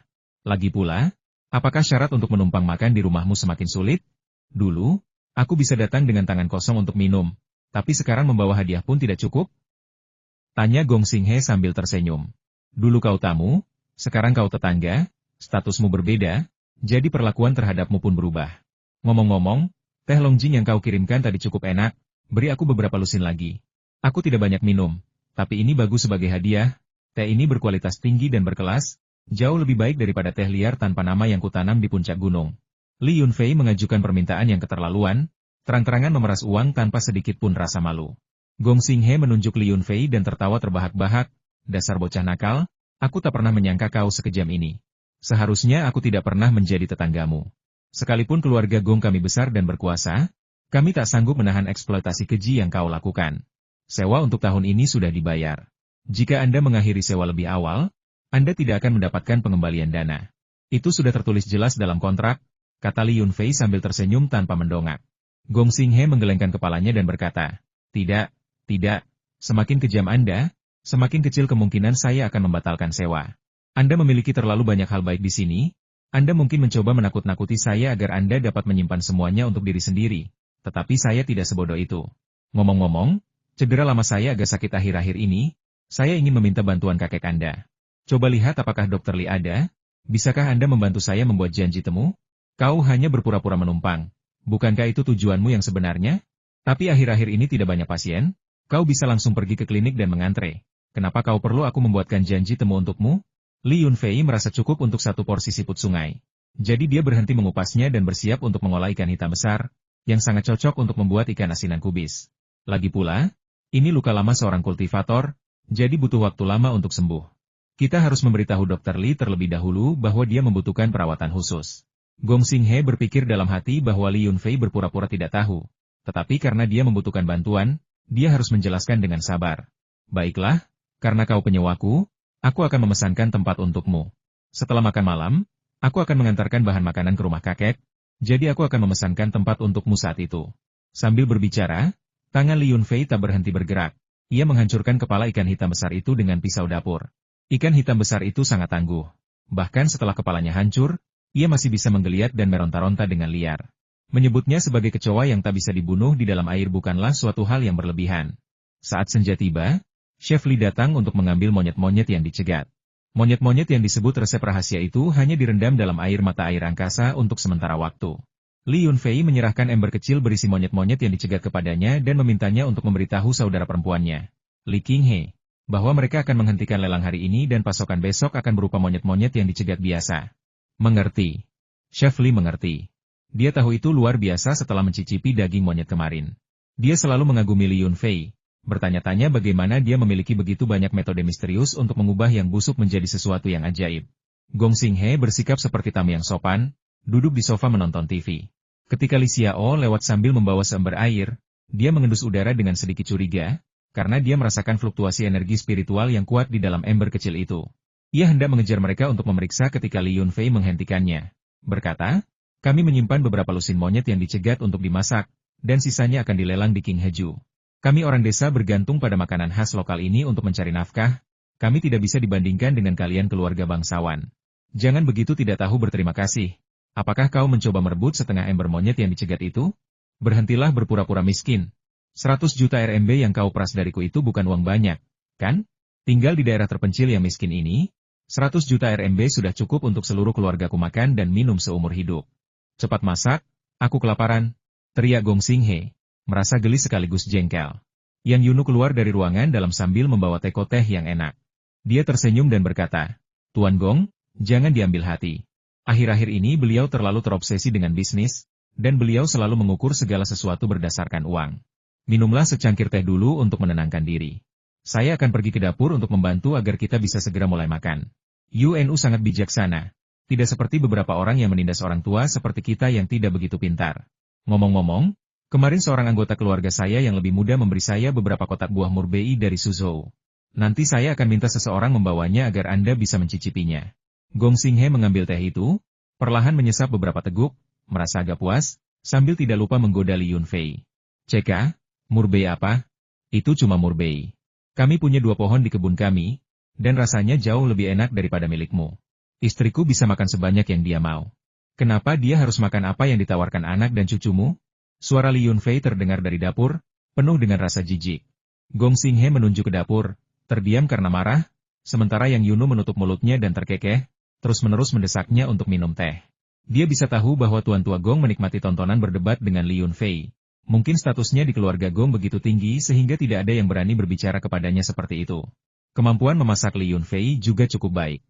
Lagi pula, apakah syarat untuk menumpang makan di rumahmu semakin sulit? Dulu, aku bisa datang dengan tangan kosong untuk minum, tapi sekarang membawa hadiah pun tidak cukup? Tanya Gong Xinghe sambil tersenyum. Dulu kau tamu, sekarang kau tetangga, statusmu berbeda, jadi perlakuan terhadapmu pun berubah. Ngomong-ngomong, teh Longjing yang kau kirimkan tadi cukup enak, beri aku beberapa lusin lagi. Aku tidak banyak minum, tapi ini bagus sebagai hadiah, teh ini berkualitas tinggi dan berkelas, jauh lebih baik daripada teh liar tanpa nama yang kutanam di puncak gunung. Li Yunfei mengajukan permintaan yang keterlaluan, terang-terangan memeras uang tanpa sedikit pun rasa malu. Gong Xinghe menunjuk Li Yunfei dan tertawa terbahak-bahak, dasar bocah nakal, aku tak pernah menyangka kau sekejam ini. Seharusnya aku tidak pernah menjadi tetanggamu. Sekalipun keluarga Gong kami besar dan berkuasa, kami tak sanggup menahan eksploitasi keji yang kau lakukan. Sewa untuk tahun ini sudah dibayar. Jika Anda mengakhiri sewa lebih awal, Anda tidak akan mendapatkan pengembalian dana. Itu sudah tertulis jelas dalam kontrak, kata Li Yunfei sambil tersenyum tanpa mendongak. Gong Xinghe menggelengkan kepalanya dan berkata, tidak, semakin kejam Anda, semakin kecil kemungkinan saya akan membatalkan sewa. Anda memiliki terlalu banyak hal baik di sini, Anda mungkin mencoba menakut-nakuti saya agar Anda dapat menyimpan semuanya untuk diri sendiri, tetapi saya tidak sebodoh itu. Ngomong-ngomong, cedera lama saya agak sakit akhir-akhir ini, saya ingin meminta bantuan kakek Anda. Coba lihat apakah Dr. Li ada, bisakah Anda membantu saya membuat janji temu? Kau hanya berpura-pura menumpang, bukankah itu tujuanmu yang sebenarnya? Tapi akhir-akhir ini tidak banyak pasien, kau bisa langsung pergi ke klinik dan mengantre. Kenapa kau perlu aku membuatkan janji temu untukmu? Li Yunfei merasa cukup untuk satu porsi siput sungai. Jadi dia berhenti mengupasnya dan bersiap untuk mengolah ikan hitam besar, yang sangat cocok untuk membuat ikan asinan kubis. Lagi pula, ini luka lama seorang kultivator, jadi butuh waktu lama untuk sembuh. Kita harus memberitahu Dr. Li terlebih dahulu bahwa dia membutuhkan perawatan khusus. Gong Xinghe berpikir dalam hati bahwa Li Yunfei berpura-pura tidak tahu. Tetapi karena dia membutuhkan bantuan, dia harus menjelaskan dengan sabar. Baiklah, karena kau penyewaku, aku akan memesankan tempat untukmu. Setelah makan malam, aku akan mengantarkan bahan makanan ke rumah kakek, jadi aku akan memesankan tempat untukmu saat itu. Sambil berbicara, tangan Li Yunfei tak berhenti bergerak. Ia menghancurkan kepala ikan hitam besar itu dengan pisau dapur. Ikan hitam besar itu sangat tangguh. Bahkan setelah kepalanya hancur, ia masih bisa menggeliat dan meronta-ronta dengan liar. Menyebutnya sebagai kecoa yang tak bisa dibunuh di dalam air bukanlah suatu hal yang berlebihan. Saat senja tiba, Chef Li datang untuk mengambil monyet-monyet yang dicegat. Monyet-monyet yang disebut resep rahasia itu hanya direndam dalam air mata air angkasa untuk sementara waktu. Li Yunfei menyerahkan ember kecil berisi monyet-monyet yang dicegat kepadanya dan memintanya untuk memberitahu saudara perempuannya, Li Qinghe, bahwa mereka akan menghentikan lelang hari ini dan pasokan besok akan berupa monyet-monyet yang dicegat biasa. Mengerti. Chef Li mengerti. Dia tahu itu luar biasa setelah mencicipi daging monyet kemarin. Dia selalu mengagumi Li Yunfei, bertanya-tanya bagaimana dia memiliki begitu banyak metode misterius untuk mengubah yang busuk menjadi sesuatu yang ajaib. Gong Xinghe bersikap seperti tamu yang sopan, duduk di sofa menonton TV. Ketika Li Xiao lewat sambil membawa seember air, dia mengendus udara dengan sedikit curiga, karena dia merasakan fluktuasi energi spiritual yang kuat di dalam ember kecil itu. Ia hendak mengejar mereka untuk memeriksa ketika Li Yunfei menghentikannya. Berkata, kami menyimpan beberapa lusin monyet yang dicegat untuk dimasak, dan sisanya akan dilelang di King Heju. Kami orang desa bergantung pada makanan khas lokal ini untuk mencari nafkah, kami tidak bisa dibandingkan dengan kalian keluarga bangsawan. Jangan begitu tidak tahu berterima kasih. Apakah kau mencoba merebut setengah ember monyet yang dicegat itu? Berhentilah berpura-pura miskin. 100 juta RMB yang kau peras dariku itu bukan uang banyak, kan? Tinggal di daerah terpencil yang miskin ini, 100 juta RMB sudah cukup untuk seluruh keluargaku makan dan minum seumur hidup. Cepat masak, aku kelaparan, teriak Gong Xinghe, merasa geli sekaligus jengkel. Yang Yunu keluar dari ruangan dalam sambil membawa teko teh yang enak. Dia tersenyum dan berkata, Tuan Gong, jangan diambil hati. Akhir-akhir ini beliau terlalu terobsesi dengan bisnis, dan beliau selalu mengukur segala sesuatu berdasarkan uang. Minumlah secangkir teh dulu untuk menenangkan diri. Saya akan pergi ke dapur untuk membantu agar kita bisa segera mulai makan. Yunu sangat bijaksana. Tidak seperti beberapa orang yang menindas orang tua seperti kita yang tidak begitu pintar. Ngomong-ngomong, kemarin seorang anggota keluarga saya yang lebih muda memberi saya beberapa kotak buah murbei dari Suzhou. Nanti saya akan minta seseorang membawanya agar Anda bisa mencicipinya. Gong Xinghe mengambil teh itu, perlahan menyesap beberapa teguk, merasa agak puas, sambil tidak lupa menggoda Li Yunfei. Ceka, murbei apa? Itu cuma murbei. Kami punya 2 pohon di kebun kami, dan rasanya jauh lebih enak daripada milikmu. Istriku bisa makan sebanyak yang dia mau. Kenapa dia harus makan apa yang ditawarkan anak dan cucumu? Suara Li Yunfei terdengar dari dapur, penuh dengan rasa jijik. Gong Xinghe menunjuk ke dapur, terdiam karena marah, sementara Yang Yunu menutup mulutnya dan terkekeh, terus-menerus mendesaknya untuk minum teh. Dia bisa tahu bahwa Tuan Tua Gong menikmati tontonan berdebat dengan Li Yunfei. Mungkin statusnya di keluarga Gong begitu tinggi sehingga tidak ada yang berani berbicara kepadanya seperti itu. Kemampuan memasak Li Yunfei juga cukup baik.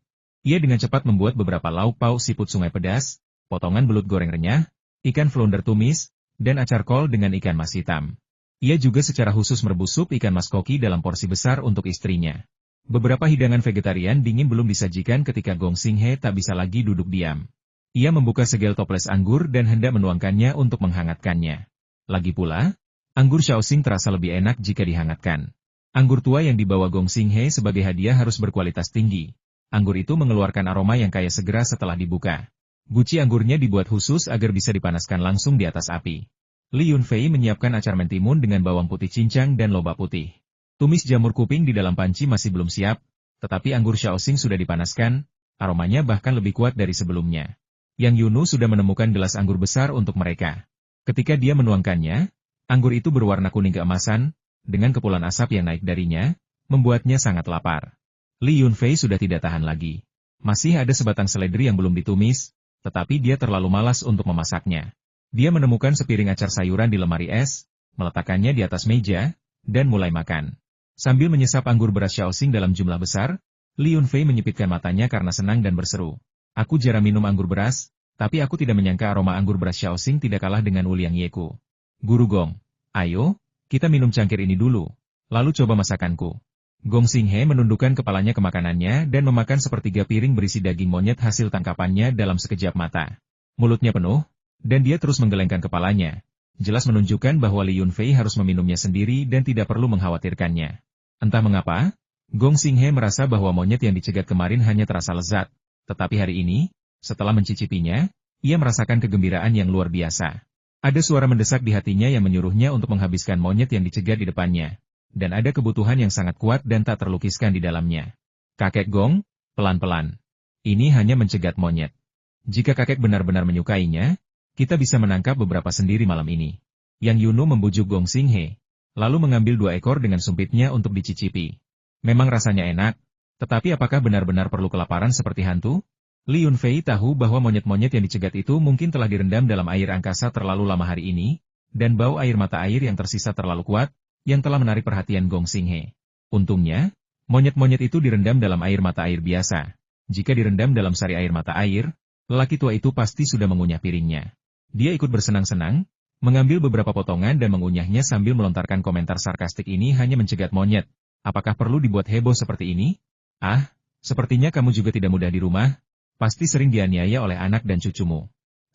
Ia dengan cepat membuat beberapa lauk pauk siput sungai pedas, potongan belut goreng renyah, ikan flounder tumis, dan acar kol dengan ikan mas hitam. Ia juga secara khusus merebus sup ikan mas koki dalam porsi besar untuk istrinya. Beberapa hidangan vegetarian dingin belum disajikan ketika Gong Xinghe tak bisa lagi duduk diam. Ia membuka segel toples anggur dan hendak menuangkannya untuk menghangatkannya. Lagi pula, anggur Shaoxing terasa lebih enak jika dihangatkan. Anggur tua yang dibawa Gong Xinghe sebagai hadiah harus berkualitas tinggi. Anggur itu mengeluarkan aroma yang kaya segera setelah dibuka. Guci anggurnya dibuat khusus agar bisa dipanaskan langsung di atas api. Li Yunfei menyiapkan acar mentimun dengan bawang putih cincang dan lobak putih. Tumis jamur kuping di dalam panci masih belum siap, tetapi anggur Shaoxing sudah dipanaskan, aromanya bahkan lebih kuat dari sebelumnya. Yang Yunu sudah menemukan gelas anggur besar untuk mereka. Ketika dia menuangkannya, anggur itu berwarna kuning keemasan, dengan kepulan asap yang naik darinya, membuatnya sangat lapar. Li Yunfei sudah tidak tahan lagi. Masih ada sebatang seledri yang belum ditumis, tetapi dia terlalu malas untuk memasaknya. Dia menemukan sepiring acar sayuran di lemari es, meletakkannya di atas meja, dan mulai makan. Sambil menyesap anggur beras Shaoxing dalam jumlah besar, Li Yunfei menyipitkan matanya karena senang dan berseru. Aku jarang minum anggur beras, tapi aku tidak menyangka aroma anggur beras Shaoxing tidak kalah dengan Wuliang Yeku. Guru Gong, ayo, kita minum cangkir ini dulu, lalu coba masakanku. Gong Xinghe menundukkan kepalanya ke makanannya dan memakan sepertiga piring berisi daging monyet hasil tangkapannya dalam sekejap mata. Mulutnya penuh, dan dia terus menggelengkan kepalanya. Jelas menunjukkan bahwa Li Yunfei harus meminumnya sendiri dan tidak perlu mengkhawatirkannya. Entah mengapa, Gong Xinghe merasa bahwa monyet yang dicegat kemarin hanya terasa lezat, tetapi hari ini, setelah mencicipinya, ia merasakan kegembiraan yang luar biasa. Ada suara mendesak di hatinya yang menyuruhnya untuk menghabiskan monyet yang dicegat di depannya, dan ada kebutuhan yang sangat kuat dan tak terlukiskan di dalamnya. Kakek Gong, pelan-pelan. Ini hanya mencegat monyet. Jika kakek benar-benar menyukainya, kita bisa menangkap beberapa sendiri malam ini. Yang Yunu membujuk Gong Xinghe, lalu mengambil 2 ekor dengan sumpitnya untuk dicicipi. Memang rasanya enak, tetapi apakah benar-benar perlu kelaparan seperti hantu? Li Yunfei tahu bahwa monyet-monyet yang dicegat itu mungkin telah direndam dalam air angkasa terlalu lama hari ini, dan bau air mata air yang tersisa terlalu kuat, yang telah menarik perhatian Gong Xinghe. Untungnya, monyet-monyet itu direndam dalam air mata air biasa. Jika direndam dalam sari air mata air, lelaki tua itu pasti sudah mengunyah piringnya. Dia ikut bersenang-senang, mengambil beberapa potongan dan mengunyahnya sambil melontarkan komentar sarkastik ini hanya mencegat monyet. Apakah perlu dibuat heboh seperti ini? Ah, sepertinya kamu juga tidak mudah di rumah, pasti sering dianiaya oleh anak dan cucumu.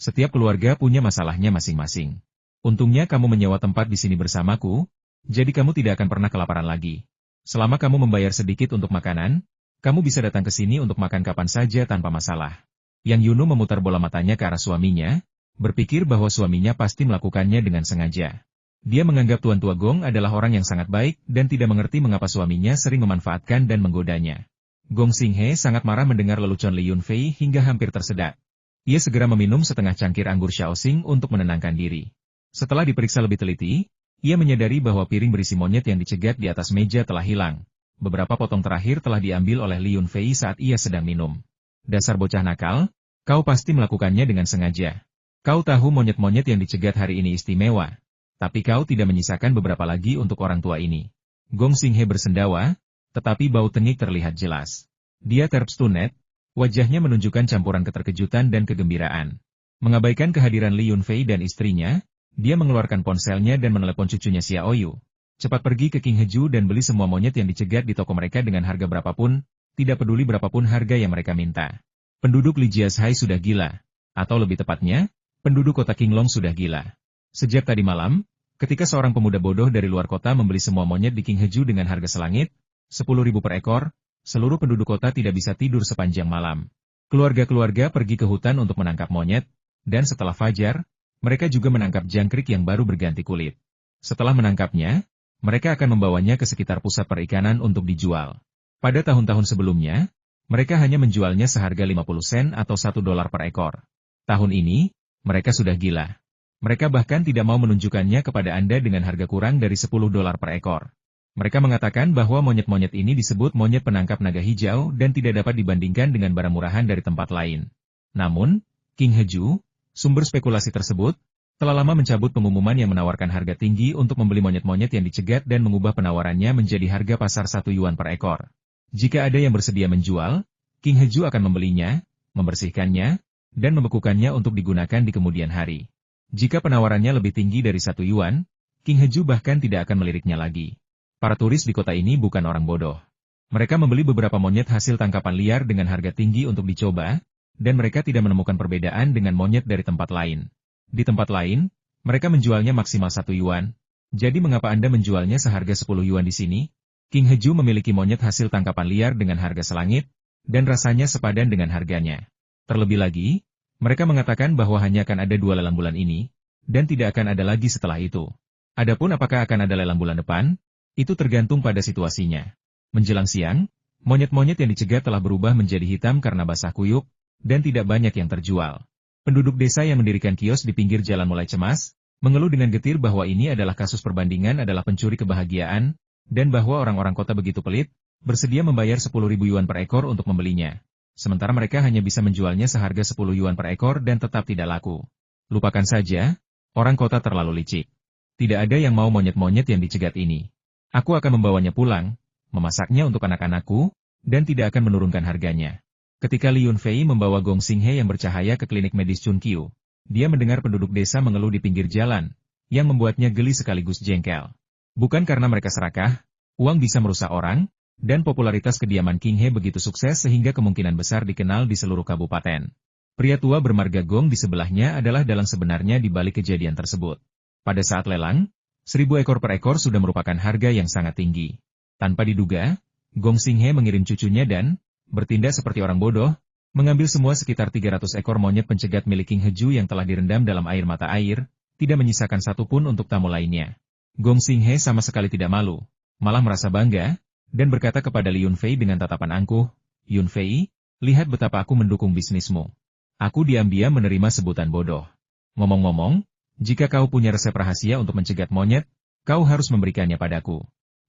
Setiap keluarga punya masalahnya masing-masing. Untungnya kamu menyewa tempat di sini bersamaku, jadi kamu tidak akan pernah kelaparan lagi. Selama kamu membayar sedikit untuk makanan, kamu bisa datang ke sini untuk makan kapan saja tanpa masalah. Yang Yuno memutar bola matanya ke arah suaminya, berpikir bahwa suaminya pasti melakukannya dengan sengaja. Dia menganggap Tuan Tua Gong adalah orang yang sangat baik dan tidak mengerti mengapa suaminya sering memanfaatkan dan menggodanya. Gong Xinghe sangat marah mendengar lelucon Li Yunfei hingga hampir tersedak. Ia segera meminum setengah cangkir anggur Shaoxing untuk menenangkan diri. Setelah diperiksa lebih teliti, ia menyadari bahwa piring berisi monyet yang dicegat di atas meja telah hilang. Beberapa potong terakhir telah diambil oleh Li Yunfei saat ia sedang minum. Dasar bocah nakal, kau pasti melakukannya dengan sengaja. Kau tahu monyet-monyet yang dicegat hari ini istimewa, tapi kau tidak menyisakan beberapa lagi untuk orang tua ini. Gong Xinghe bersendawa, tetapi bau tengik terlihat jelas. Dia terpstunet. Wajahnya menunjukkan campuran keterkejutan dan kegembiraan. Mengabaikan kehadiran Li Yunfei dan istrinya, dia mengeluarkan ponselnya dan menelepon cucunya Xiaoyu. Cepat pergi ke King Heju dan beli semua monyet yang dicegat di toko mereka dengan harga berapapun, tidak peduli berapapun harga yang mereka minta. Penduduk Li Jiashai sudah gila. Atau lebih tepatnya, penduduk kota Qinglong sudah gila. Sejak tadi malam, ketika seorang pemuda bodoh dari luar kota membeli semua monyet di King Heju dengan harga selangit, 10.000 per ekor, seluruh penduduk kota tidak bisa tidur sepanjang malam. Keluarga-keluarga pergi ke hutan untuk menangkap monyet, dan setelah fajar, mereka juga menangkap jangkrik yang baru berganti kulit. Setelah menangkapnya, mereka akan membawanya ke sekitar pusat perikanan untuk dijual. Pada tahun-tahun sebelumnya, mereka hanya menjualnya seharga 50 sen atau $1 per ekor. Tahun ini, mereka sudah gila. Mereka bahkan tidak mau menunjukkannya kepada Anda dengan harga kurang dari $10 per ekor. Mereka mengatakan bahwa monyet-monyet ini disebut monyet penangkap naga hijau dan tidak dapat dibandingkan dengan barang murahan dari tempat lain. Namun, King Heju, sumber spekulasi tersebut, telah lama mencabut pengumuman yang menawarkan harga tinggi untuk membeli monyet-monyet yang dicegat dan mengubah penawarannya menjadi harga pasar 1 yuan per ekor. Jika ada yang bersedia menjual, King Heju akan membelinya, membersihkannya, dan membekukannya untuk digunakan di kemudian hari. Jika penawarannya lebih tinggi dari 1 yuan, King Heju bahkan tidak akan meliriknya lagi. Para turis di kota ini bukan orang bodoh. Mereka membeli beberapa monyet hasil tangkapan liar dengan harga tinggi untuk dicoba, dan mereka tidak menemukan perbedaan dengan monyet dari tempat lain. Di tempat lain, mereka menjualnya maksimal 1 yuan. Jadi mengapa Anda menjualnya seharga 10 yuan di sini? King Heju memiliki monyet hasil tangkapan liar dengan harga selangit, dan rasanya sepadan dengan harganya. Terlebih lagi, mereka mengatakan bahwa hanya akan ada 2 lelang bulan ini, dan tidak akan ada lagi setelah itu. Adapun apakah akan ada lelang bulan depan? Itu tergantung pada situasinya. Menjelang siang, monyet-monyet yang dicegat telah berubah menjadi hitam karena basah kuyup, dan tidak banyak yang terjual. Penduduk desa yang mendirikan kios di pinggir jalan mulai cemas, mengeluh dengan getir bahwa ini adalah kasus perbandingan adalah pencuri kebahagiaan, dan bahwa orang-orang kota begitu pelit, bersedia membayar 10.000 yuan per ekor untuk membelinya. Sementara mereka hanya bisa menjualnya seharga 10 yuan per ekor dan tetap tidak laku. Lupakan saja, orang kota terlalu licik. Tidak ada yang mau monyet-monyet yang dicegat ini. Aku akan membawanya pulang, memasaknya untuk anak-anakku, dan tidak akan menurunkan harganya. Ketika Li Yunfei membawa Gong Xinghe yang bercahaya ke klinik medis Chunqiu, dia mendengar penduduk desa mengeluh di pinggir jalan, yang membuatnya geli sekaligus jengkel. Bukan karena mereka serakah, uang bisa merusak orang, dan popularitas kediaman Qinghe begitu sukses sehingga kemungkinan besar dikenal di seluruh kabupaten. Pria tua bermarga Gong di sebelahnya adalah dalang sebenarnya di balik kejadian tersebut. Pada saat lelang, 1.000 ekor per ekor sudah merupakan harga yang sangat tinggi. Tanpa diduga, Gong Xinghe mengirim cucunya dan, bertindak seperti orang bodoh, mengambil semua sekitar 300 ekor monyet pencegat milik King Heju yang telah direndam dalam air mata air, tidak menyisakan satu pun untuk tamu lainnya. Gong Xinghe sama sekali tidak malu, malah merasa bangga, dan berkata kepada Li Yunfei dengan tatapan angkuh, "Yunfei, lihat betapa aku mendukung bisnismu. Aku diam-diam menerima sebutan bodoh. Ngomong-ngomong, jika kau punya resep rahasia untuk mencegat monyet, kau harus memberikannya padaku.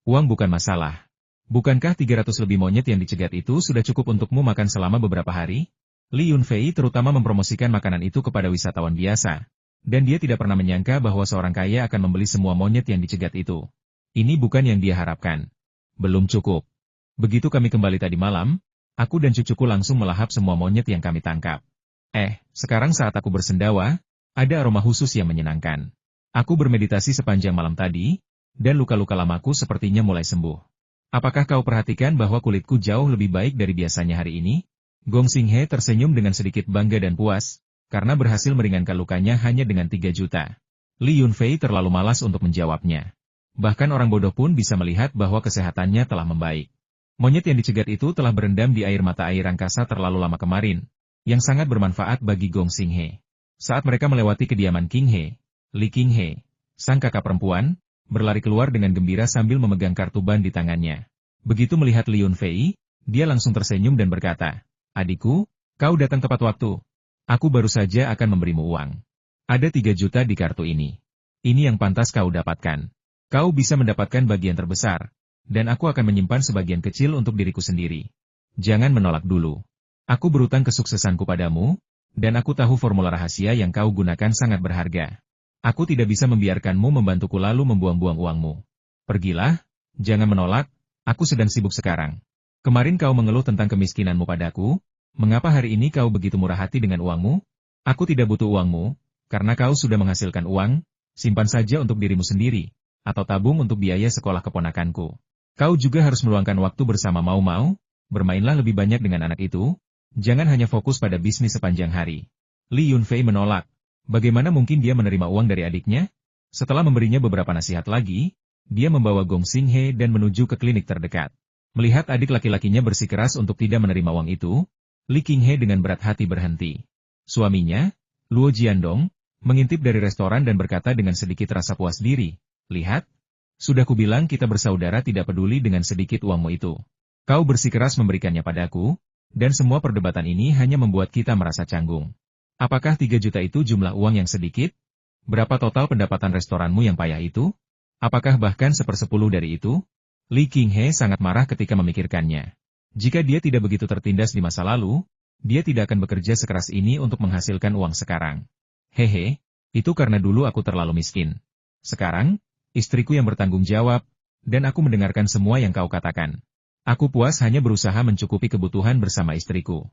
Uang bukan masalah. Bukankah 300 lebih monyet yang dicegat itu sudah cukup untukmu makan selama beberapa hari?" Li Yunfei terutama mempromosikan makanan itu kepada wisatawan biasa, dan dia tidak pernah menyangka bahwa seorang kaya akan membeli semua monyet yang dicegat itu. Ini bukan yang dia harapkan. Belum cukup. Begitu kami kembali tadi malam, aku dan cucuku langsung melahap semua monyet yang kami tangkap. Sekarang saat aku bersendawa, ada aroma khusus yang menyenangkan. Aku bermeditasi sepanjang malam tadi, dan luka-luka lamaku sepertinya mulai sembuh. Apakah kau perhatikan bahwa kulitku jauh lebih baik dari biasanya hari ini? Gong Xinghe tersenyum dengan sedikit bangga dan puas, karena berhasil meringankan lukanya hanya dengan 3 juta. Li Yunfei terlalu malas untuk menjawabnya. Bahkan orang bodoh pun bisa melihat bahwa kesehatannya telah membaik. Monyet yang dicegat itu telah berendam di air mata air angkasa terlalu lama kemarin, yang sangat bermanfaat bagi Gong Xinghe. Saat mereka melewati kediaman King He, Li King He, sang kakak perempuan, berlari keluar dengan gembira sambil memegang kartu ban di tangannya. Begitu melihat Li Yunfei, dia langsung tersenyum dan berkata, "Adikku, kau datang tepat waktu. Aku baru saja akan memberimu uang. Ada 3 juta di kartu ini. Ini yang pantas kau dapatkan. Kau bisa mendapatkan bagian terbesar, dan aku akan menyimpan sebagian kecil untuk diriku sendiri. Jangan menolak dulu. Aku berutang kesuksesanku padamu, dan aku tahu formula rahasia yang kau gunakan sangat berharga. Aku tidak bisa membiarkanmu membantuku lalu membuang-buang uangmu. Pergilah, jangan menolak, aku sedang sibuk sekarang. Kemarin kau mengeluh tentang kemiskinanmu padaku, mengapa hari ini kau begitu murah hati dengan uangmu? Aku tidak butuh uangmu, karena kau sudah menghasilkan uang, simpan saja untuk dirimu sendiri, atau tabung untuk biaya sekolah keponakanku. Kau juga harus meluangkan waktu bersama Mau Mau, bermainlah lebih banyak dengan anak itu, jangan hanya fokus pada bisnis sepanjang hari." Li Yunfei menolak. Bagaimana mungkin dia menerima uang dari adiknya? Setelah memberinya beberapa nasihat lagi, dia membawa Gong Xinghe dan menuju ke klinik terdekat. Melihat adik laki-lakinya bersikeras untuk tidak menerima uang itu, Li Qinghe dengan berat hati berhenti. Suaminya, Luo Jiandong, mengintip dari restoran dan berkata dengan sedikit rasa puas diri, "Lihat, sudah kubilang kita bersaudara tidak peduli dengan sedikit uangmu itu. Kau bersikeras memberikannya padaku, dan semua perdebatan ini hanya membuat kita merasa canggung. Apakah 3 juta itu jumlah uang yang sedikit? Berapa total pendapatan restoranmu yang payah itu? Apakah bahkan 1/10 dari itu?" Li Qinghe sangat marah ketika memikirkannya. Jika dia tidak begitu tertindas di masa lalu, dia tidak akan bekerja sekeras ini untuk menghasilkan uang sekarang. "Hehe, itu karena dulu aku terlalu miskin. Sekarang, istriku yang bertanggung jawab, dan aku mendengarkan semua yang kau katakan. Aku puas hanya berusaha mencukupi kebutuhan bersama istriku.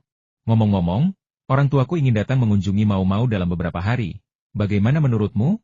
Ngomong-ngomong, orang tuaku ingin datang mengunjungi Mau Mau dalam beberapa hari. Bagaimana menurutmu?"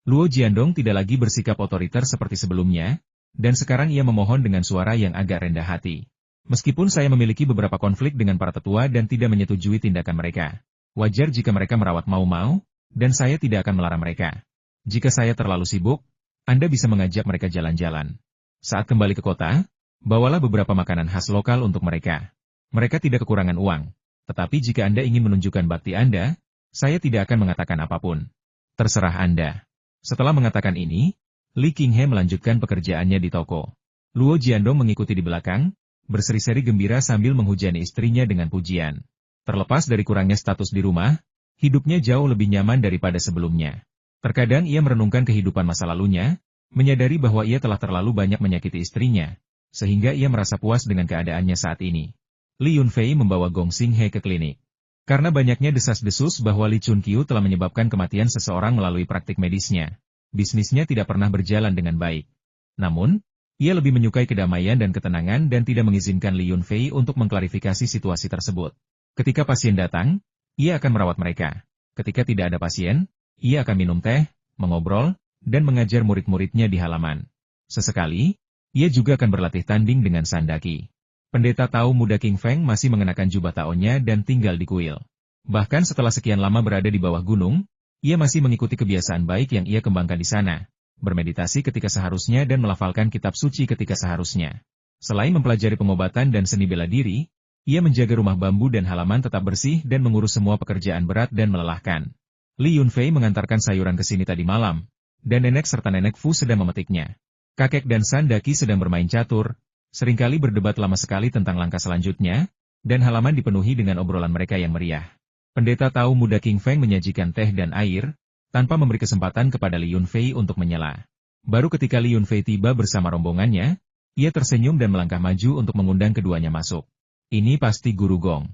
Luo Jiandong tidak lagi bersikap otoriter seperti sebelumnya, dan sekarang ia memohon dengan suara yang agak rendah hati. "Meskipun saya memiliki beberapa konflik dengan para tetua dan tidak menyetujui tindakan mereka, wajar jika mereka merawat Mau Mau, dan saya tidak akan melarang mereka. Jika saya terlalu sibuk, Anda bisa mengajak mereka jalan-jalan. Saat kembali ke kota, bawalah beberapa makanan khas lokal untuk mereka. Mereka tidak kekurangan uang, tetapi jika Anda ingin menunjukkan bakti Anda, saya tidak akan mengatakan apapun. Terserah Anda." Setelah mengatakan ini, Li Qinghe melanjutkan pekerjaannya di toko. Luo Jiandong mengikuti di belakang, berseri-seri gembira sambil menghujani istrinya dengan pujian. Terlepas dari kurangnya status di rumah, hidupnya jauh lebih nyaman daripada sebelumnya. Terkadang ia merenungkan kehidupan masa lalunya, menyadari bahwa ia telah terlalu banyak menyakiti istrinya, sehingga ia merasa puas dengan keadaannya saat ini. Li Yunfei membawa Gong Xinghe ke klinik. Karena banyaknya desas-desus bahwa Li Chunqiu telah menyebabkan kematian seseorang melalui praktik medisnya, bisnisnya tidak pernah berjalan dengan baik. Namun, ia lebih menyukai kedamaian dan ketenangan dan tidak mengizinkan Li Yunfei untuk mengklarifikasi situasi tersebut. Ketika pasien datang, ia akan merawat mereka. Ketika tidak ada pasien, ia akan minum teh, mengobrol, dan mengajar murid-muridnya di halaman. Sesekali, ia juga akan berlatih tanding dengan Sandaki. Pendeta Tao muda King Feng masih mengenakan jubah taonya dan tinggal di kuil. Bahkan setelah sekian lama berada di bawah gunung, ia masih mengikuti kebiasaan baik yang ia kembangkan di sana. Bermeditasi ketika seharusnya dan melafalkan kitab suci ketika seharusnya. Selain mempelajari pengobatan dan seni bela diri, ia menjaga rumah bambu dan halaman tetap bersih dan mengurus semua pekerjaan berat dan melelahkan. Li Yunfei mengantarkan sayuran ke sini tadi malam, dan nenek serta nenek Fu sedang memetiknya. Kakek dan Sandaki sedang bermain catur, seringkali berdebat lama sekali tentang langkah selanjutnya, dan halaman dipenuhi dengan obrolan mereka yang meriah. Pendeta Tao muda King Feng menyajikan teh dan air, tanpa memberi kesempatan kepada Li Yunfei untuk menyela. Baru ketika Li Yunfei tiba bersama rombongannya, ia tersenyum dan melangkah maju untuk mengundang keduanya masuk. "Ini pasti Guru Gong.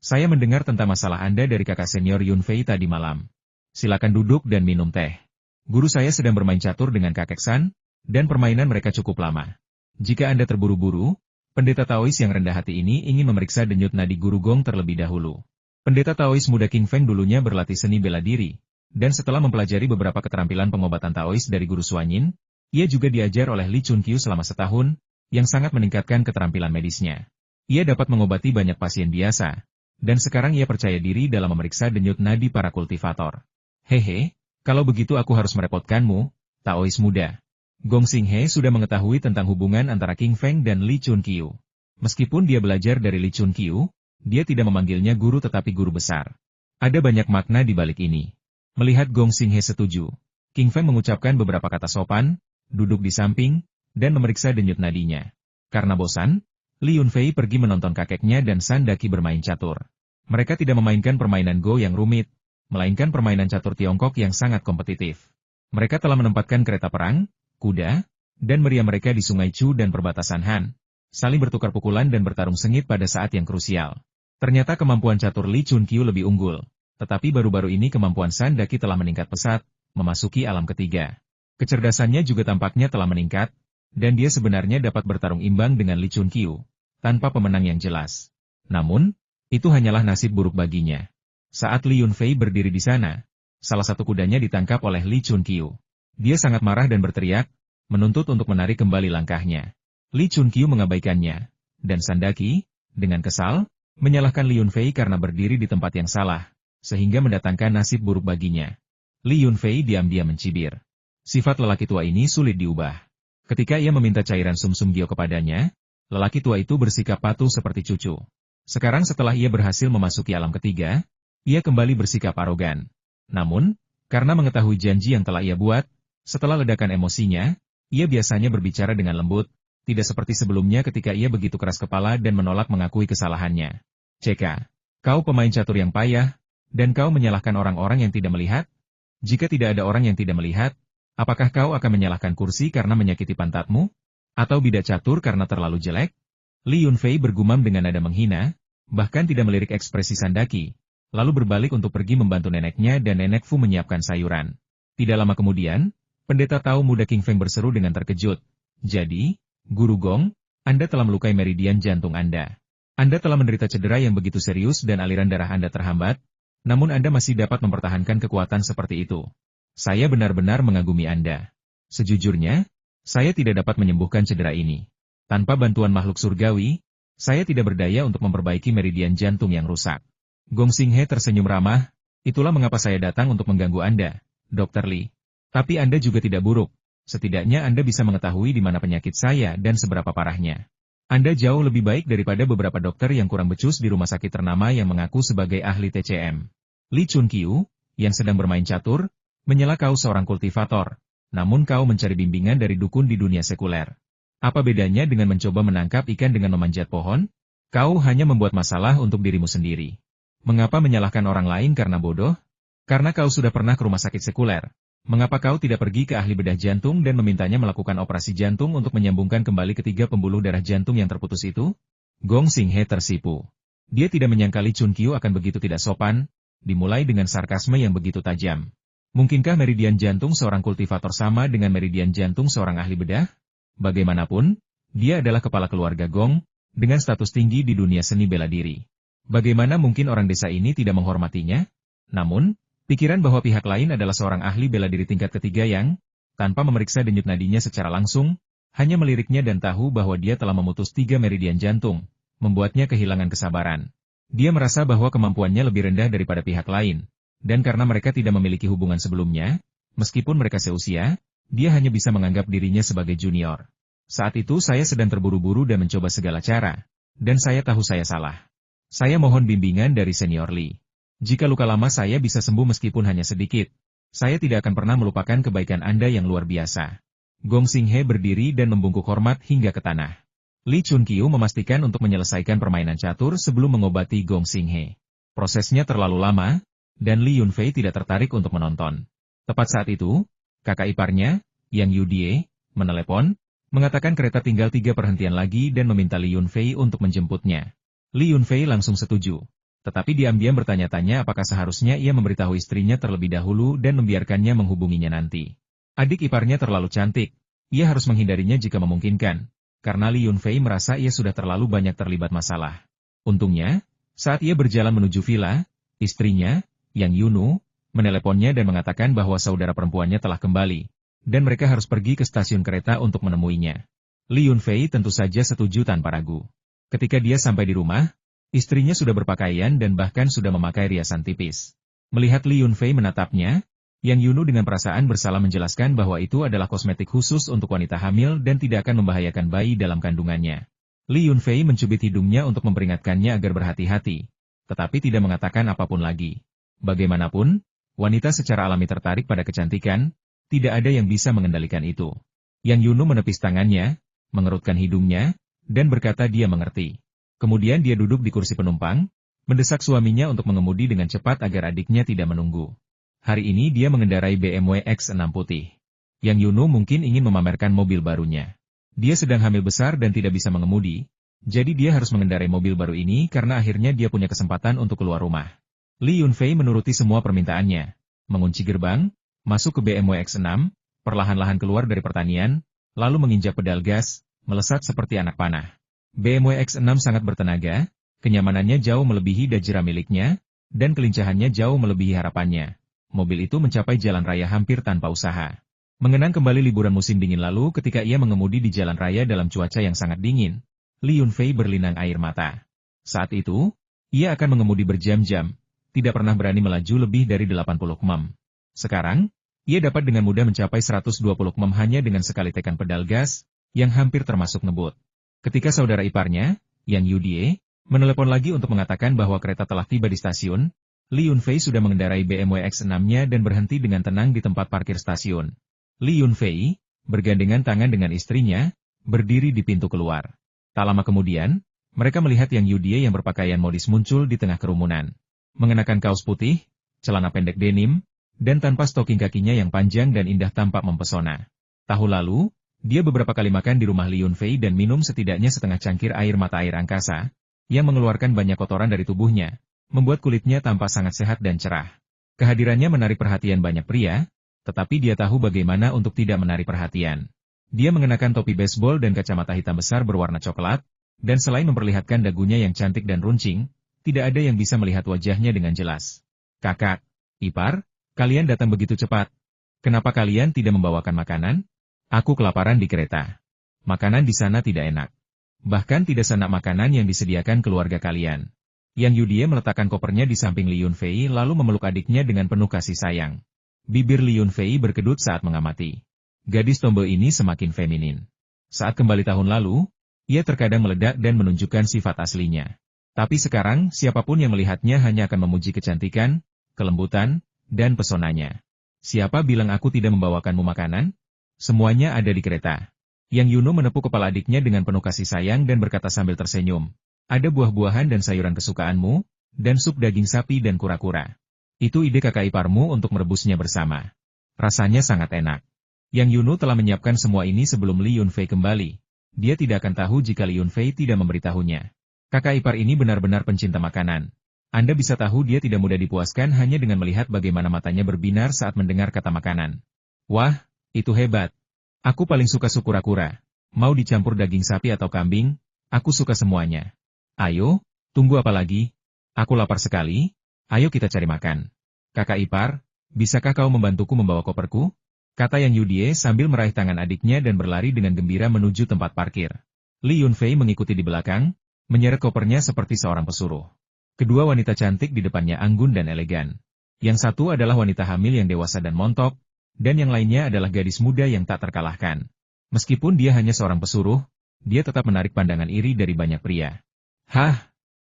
Saya mendengar tentang masalah Anda dari kakak senior Yunfei tadi malam. Silakan duduk dan minum teh. Guru saya sedang bermain catur dengan kakek San, dan permainan mereka cukup lama. Jika Anda terburu-buru, pendeta Taois yang rendah hati ini ingin memeriksa denyut nadi Guru Gong terlebih dahulu." Pendeta Taois muda King Feng dulunya berlatih seni bela diri, dan setelah mempelajari beberapa keterampilan pengobatan Taois dari Guru Suanyin, ia juga diajar oleh Li Chunqiu selama setahun, yang sangat meningkatkan keterampilan medisnya. Ia dapat mengobati banyak pasien biasa, dan sekarang ia percaya diri dalam memeriksa denyut nadi para kultivator. Hehe, kalau begitu aku harus merepotkanmu, Taois muda. Gong Xinghe sudah mengetahui tentang hubungan antara King Feng dan Li Chunqiu. Meskipun dia belajar dari Li Chunqiu, dia tidak memanggilnya guru tetapi guru besar. Ada banyak makna di balik ini. Melihat Gong Xinghe setuju, King Feng mengucapkan beberapa kata sopan, duduk di samping, dan memeriksa denyut nadinya. Karena bosan, Li Yunfei pergi menonton kakeknya dan San Daqi bermain catur. Mereka tidak memainkan permainan Go yang rumit, melainkan permainan catur Tiongkok yang sangat kompetitif. Mereka telah menempatkan kereta perang, kuda, dan meriam mereka di Sungai Chu dan perbatasan Han, saling bertukar pukulan dan bertarung sengit pada saat yang krusial. Ternyata kemampuan catur Li Chunqiu lebih unggul, tetapi baru-baru ini kemampuan San Daqi telah meningkat pesat, memasuki alam ketiga. Kecerdasannya juga tampaknya telah meningkat, dan dia sebenarnya dapat bertarung imbang dengan Li Chunqiu, tanpa pemenang yang jelas. Namun, itu hanyalah nasib buruk baginya. Saat Li Yunfei berdiri di sana, salah satu kudanya ditangkap oleh Li Chunqiu. Dia sangat marah dan berteriak, menuntut untuk menarik kembali langkahnya. Li Chunqiu mengabaikannya, dan San Daqi, dengan kesal, menyalahkan Li Yunfei karena berdiri di tempat yang salah, sehingga mendatangkan nasib buruk baginya. Li Yunfei diam-diam mencibir. Sifat lelaki tua ini sulit diubah. Ketika ia meminta cairan sumsum gio kepadanya, lelaki tua itu bersikap patuh seperti cucu. Sekarang setelah ia berhasil memasuki alam ketiga, ia kembali bersikap arogan. Namun, karena mengetahui janji yang telah ia buat, setelah ledakan emosinya, ia biasanya berbicara dengan lembut, tidak seperti sebelumnya ketika ia begitu keras kepala dan menolak mengakui kesalahannya. CK, kau pemain catur yang payah, dan kau menyalahkan orang-orang yang tidak melihat? Jika tidak ada orang yang tidak melihat, apakah kau akan menyalahkan kursi karena menyakiti pantatmu? Atau bidak catur karena terlalu jelek? Li Yunfei bergumam dengan nada menghina, bahkan tidak melirik ekspresi San Daqi, lalu berbalik untuk pergi membantu neneknya dan Nenek Fu menyiapkan sayuran. Tidak lama kemudian, pendeta Tao muda King Feng berseru dengan terkejut. Jadi, Guru Gong, Anda telah melukai meridian jantung Anda. Anda telah menderita cedera yang begitu serius dan aliran darah Anda terhambat, namun Anda masih dapat mempertahankan kekuatan seperti itu. Saya benar-benar mengagumi Anda. Sejujurnya, saya tidak dapat menyembuhkan cedera ini. Tanpa bantuan makhluk surgawi, saya tidak berdaya untuk memperbaiki meridian jantung yang rusak. Gong Xinghe tersenyum ramah, itulah mengapa saya datang untuk mengganggu Anda, Dr. Li. Tapi Anda juga tidak buruk. Setidaknya Anda bisa mengetahui di mana penyakit saya dan seberapa parahnya. Anda jauh lebih baik daripada beberapa dokter yang kurang becus di rumah sakit ternama yang mengaku sebagai ahli TCM. Li Chunqiu, yang sedang bermain catur, menyela kau seorang kultivator, namun kau mencari bimbingan dari dukun di dunia sekuler. Apa bedanya dengan mencoba menangkap ikan dengan memanjat pohon? Kau hanya membuat masalah untuk dirimu sendiri. Mengapa menyalahkan orang lain karena bodoh? Karena kau sudah pernah ke rumah sakit sekuler. Mengapa kau tidak pergi ke ahli bedah jantung dan memintanya melakukan operasi jantung untuk menyambungkan kembali ketiga pembuluh darah jantung yang terputus itu? Gong Xinghe tersipu. Dia tidak menyangka Li Chunqiu akan begitu tidak sopan, dimulai dengan sarkasme yang begitu tajam. Mungkinkah meridian jantung seorang kultivator sama dengan meridian jantung seorang ahli bedah? Bagaimanapun, dia adalah kepala keluarga Gong, dengan status tinggi di dunia seni bela diri. Bagaimana mungkin orang desa ini tidak menghormatinya? Namun, pikiran bahwa pihak lain adalah seorang ahli bela diri tingkat ketiga yang, tanpa memeriksa denyut nadinya secara langsung, hanya meliriknya dan tahu bahwa dia telah memutus 3 meridian jantung, membuatnya kehilangan kesabaran. Dia merasa bahwa kemampuannya lebih rendah daripada pihak lain, dan karena mereka tidak memiliki hubungan sebelumnya, meskipun mereka seusia, dia hanya bisa menganggap dirinya sebagai junior. Saat itu saya sedang terburu-buru dan mencoba segala cara, dan saya tahu saya salah. Saya mohon bimbingan dari senior Li. Jika luka lama saya bisa sembuh meskipun hanya sedikit, saya tidak akan pernah melupakan kebaikan Anda yang luar biasa. Gong Xinghe berdiri dan membungkuk hormat hingga ke tanah. Li Chunqiu memastikan untuk menyelesaikan permainan catur sebelum mengobati Gong Xinghe. Prosesnya terlalu lama, dan Li Yunfei tidak tertarik untuk menonton. Tepat saat itu, kakak iparnya, Yang Yudie, menelepon, mengatakan kereta tinggal 3 perhentian lagi dan meminta Li Yunfei untuk menjemputnya. Li Yunfei langsung setuju. Tetapi diam-diam bertanya-tanya apakah seharusnya ia memberitahu istrinya terlebih dahulu dan membiarkannya menghubunginya nanti. Adik iparnya terlalu cantik, ia harus menghindarinya jika memungkinkan, karena Li Yunfei merasa ia sudah terlalu banyak terlibat masalah. Untungnya, saat ia berjalan menuju villa, istrinya, Yang Yunu, meneleponnya dan mengatakan bahwa saudara perempuannya telah kembali, dan mereka harus pergi ke stasiun kereta untuk menemuinya. Li Yunfei tentu saja setuju tanpa ragu. Ketika dia sampai di rumah, Istrinya sudah berpakaian dan bahkan sudah memakai riasan tipis. Melihat Li Yunfei menatapnya, Yang Yunu dengan perasaan bersalah menjelaskan bahwa itu adalah kosmetik khusus untuk wanita hamil dan tidak akan membahayakan bayi dalam kandungannya. Li Yunfei mencubit hidungnya untuk memperingatkannya agar berhati-hati, tetapi tidak mengatakan apapun lagi. Bagaimanapun, wanita secara alami tertarik pada kecantikan, tidak ada yang bisa mengendalikan itu. Yang Yunu menepis tangannya, mengerutkan hidungnya, dan berkata dia mengerti. Kemudian dia duduk di kursi penumpang, mendesak suaminya untuk mengemudi dengan cepat agar adiknya tidak menunggu. Hari ini dia mengendarai BMW X6 putih. Yang Yunu mungkin ingin memamerkan mobil barunya. Dia sedang hamil besar dan tidak bisa mengemudi, jadi dia harus mengendarai mobil baru ini karena akhirnya dia punya kesempatan untuk keluar rumah. Li Yunfei menuruti semua permintaannya, mengunci gerbang, masuk ke BMW X6, perlahan-lahan keluar dari pertanian, lalu menginjak pedal gas, melesat seperti anak panah. BMW X6 sangat bertenaga, kenyamanannya jauh melebihi dajera miliknya, dan kelincahannya jauh melebihi harapannya. Mobil itu mencapai jalan raya hampir tanpa usaha. Mengenang kembali liburan musim dingin lalu ketika ia mengemudi di jalan raya dalam cuaca yang sangat dingin, Li Yunfei berlinang air mata. Saat itu, ia akan mengemudi berjam-jam, tidak pernah berani melaju lebih dari 80 km. Sekarang, ia dapat dengan mudah mencapai 120 km hanya dengan sekali tekan pedal gas, yang hampir termasuk ngebut. Ketika saudara iparnya, Yang Yudie, menelepon lagi untuk mengatakan bahwa kereta telah tiba di stasiun, Li Yunfei sudah mengendarai BMW X6-nya dan berhenti dengan tenang di tempat parkir stasiun. Li Yunfei, bergandengan tangan dengan istrinya, berdiri di pintu keluar. Tak lama kemudian, mereka melihat Yang Yudie yang berpakaian modis muncul di tengah kerumunan. Mengenakan kaos putih, celana pendek denim, dan tanpa stoking kakinya yang panjang dan indah tampak mempesona. Tahun lalu, dia beberapa kali makan di rumah Li Yunfei dan minum setidaknya setengah cangkir air mata air angkasa, yang mengeluarkan banyak kotoran dari tubuhnya, membuat kulitnya tampak sangat sehat dan cerah. Kehadirannya menarik perhatian banyak pria, tetapi dia tahu bagaimana untuk tidak menarik perhatian. Dia mengenakan topi baseball dan kacamata hitam besar berwarna coklat, dan selain memperlihatkan dagunya yang cantik dan runcing, tidak ada yang bisa melihat wajahnya dengan jelas. Kakak, ipar, kalian datang begitu cepat. Kenapa kalian tidak membawakan makanan? Aku kelaparan di kereta. Makanan di sana tidak enak. Bahkan tidak senak makanan yang disediakan keluarga kalian. Yang Yudie meletakkan kopernya di samping Li Yunfei lalu memeluk adiknya dengan penuh kasih sayang. Bibir Li Yunfei berkedut saat mengamati. Gadis tomboy ini semakin feminin. Saat kembali tahun lalu, ia terkadang meledak dan menunjukkan sifat aslinya. Tapi sekarang, siapapun yang melihatnya hanya akan memuji kecantikan, kelembutan, dan pesonanya. Siapa bilang aku tidak membawakanmu makanan? Semuanya ada di kereta. Yang Yunu menepuk kepala adiknya dengan penuh kasih sayang dan berkata sambil tersenyum. Ada buah-buahan dan sayuran kesukaanmu, dan sup daging sapi dan kura-kura. Itu ide kakak iparmu untuk merebusnya bersama. Rasanya sangat enak. Yang Yunu telah menyiapkan semua ini sebelum Li Yunfei kembali. Dia tidak akan tahu jika Li Yunfei tidak memberitahunya. Kakak ipar ini benar-benar pencinta makanan. Anda bisa tahu dia tidak mudah dipuaskan hanya dengan melihat bagaimana matanya berbinar saat mendengar kata makanan. Wah, itu hebat. Aku paling suka sup kura-kura. Mau dicampur daging sapi atau kambing, aku suka semuanya. Ayo, tunggu apa lagi? Aku lapar sekali, ayo kita cari makan. Kakak ipar, bisakah kau membantuku membawa koperku? Kata Yang Yudie sambil meraih tangan adiknya dan berlari dengan gembira menuju tempat parkir. Li Yunfei mengikuti di belakang, menyeret kopernya seperti seorang pesuruh. Kedua wanita cantik di depannya anggun dan elegan. Yang satu adalah wanita hamil yang dewasa dan montok, dan yang lainnya adalah gadis muda yang tak terkalahkan. Meskipun dia hanya seorang pesuruh, dia tetap menarik pandangan iri dari banyak pria. Hah?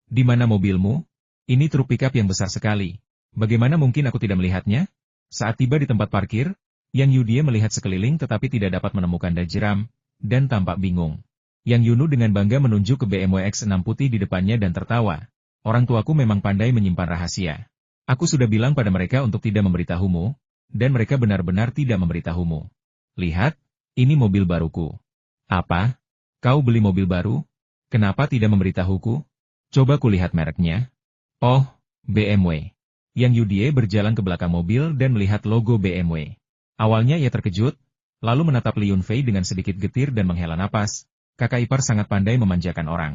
Di mana mobilmu? Ini truk pickup yang besar sekali. Bagaimana mungkin aku tidak melihatnya? Saat tiba di tempat parkir, Yang Yudie melihat sekeliling tetapi tidak dapat menemukan Dajiram, dan tampak bingung. Yang Yunu dengan bangga menunjuk ke BMW X6 putih di depannya dan tertawa. Orang tuaku memang pandai menyimpan rahasia. Aku sudah bilang pada mereka untuk tidak memberitahumu, dan mereka benar-benar tidak memberitahumu. Lihat, ini mobil baruku. Apa? Kau beli mobil baru? Kenapa tidak memberitahuku? Coba kulihat mereknya. Oh, BMW. Yang Yudie berjalan ke belakang mobil dan melihat logo BMW. Awalnya ia terkejut, lalu menatap Li Yunfei dengan sedikit getir dan menghela napas. Kakak ipar sangat pandai memanjakan orang.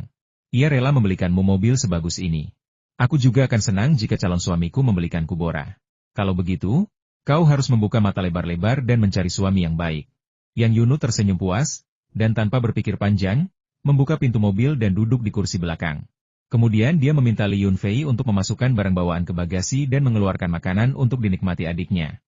Ia rela membelikanmu mobil sebagus ini. Aku juga akan senang jika calon suamiku membelikanku Bora. Kalau begitu, kau harus membuka mata lebar-lebar dan mencari suami yang baik. Yang Yunu tersenyum puas, dan tanpa berpikir panjang, membuka pintu mobil dan duduk di kursi belakang. Kemudian dia meminta Li Yunfei untuk memasukkan barang bawaan ke bagasi dan mengeluarkan makanan untuk dinikmati adiknya.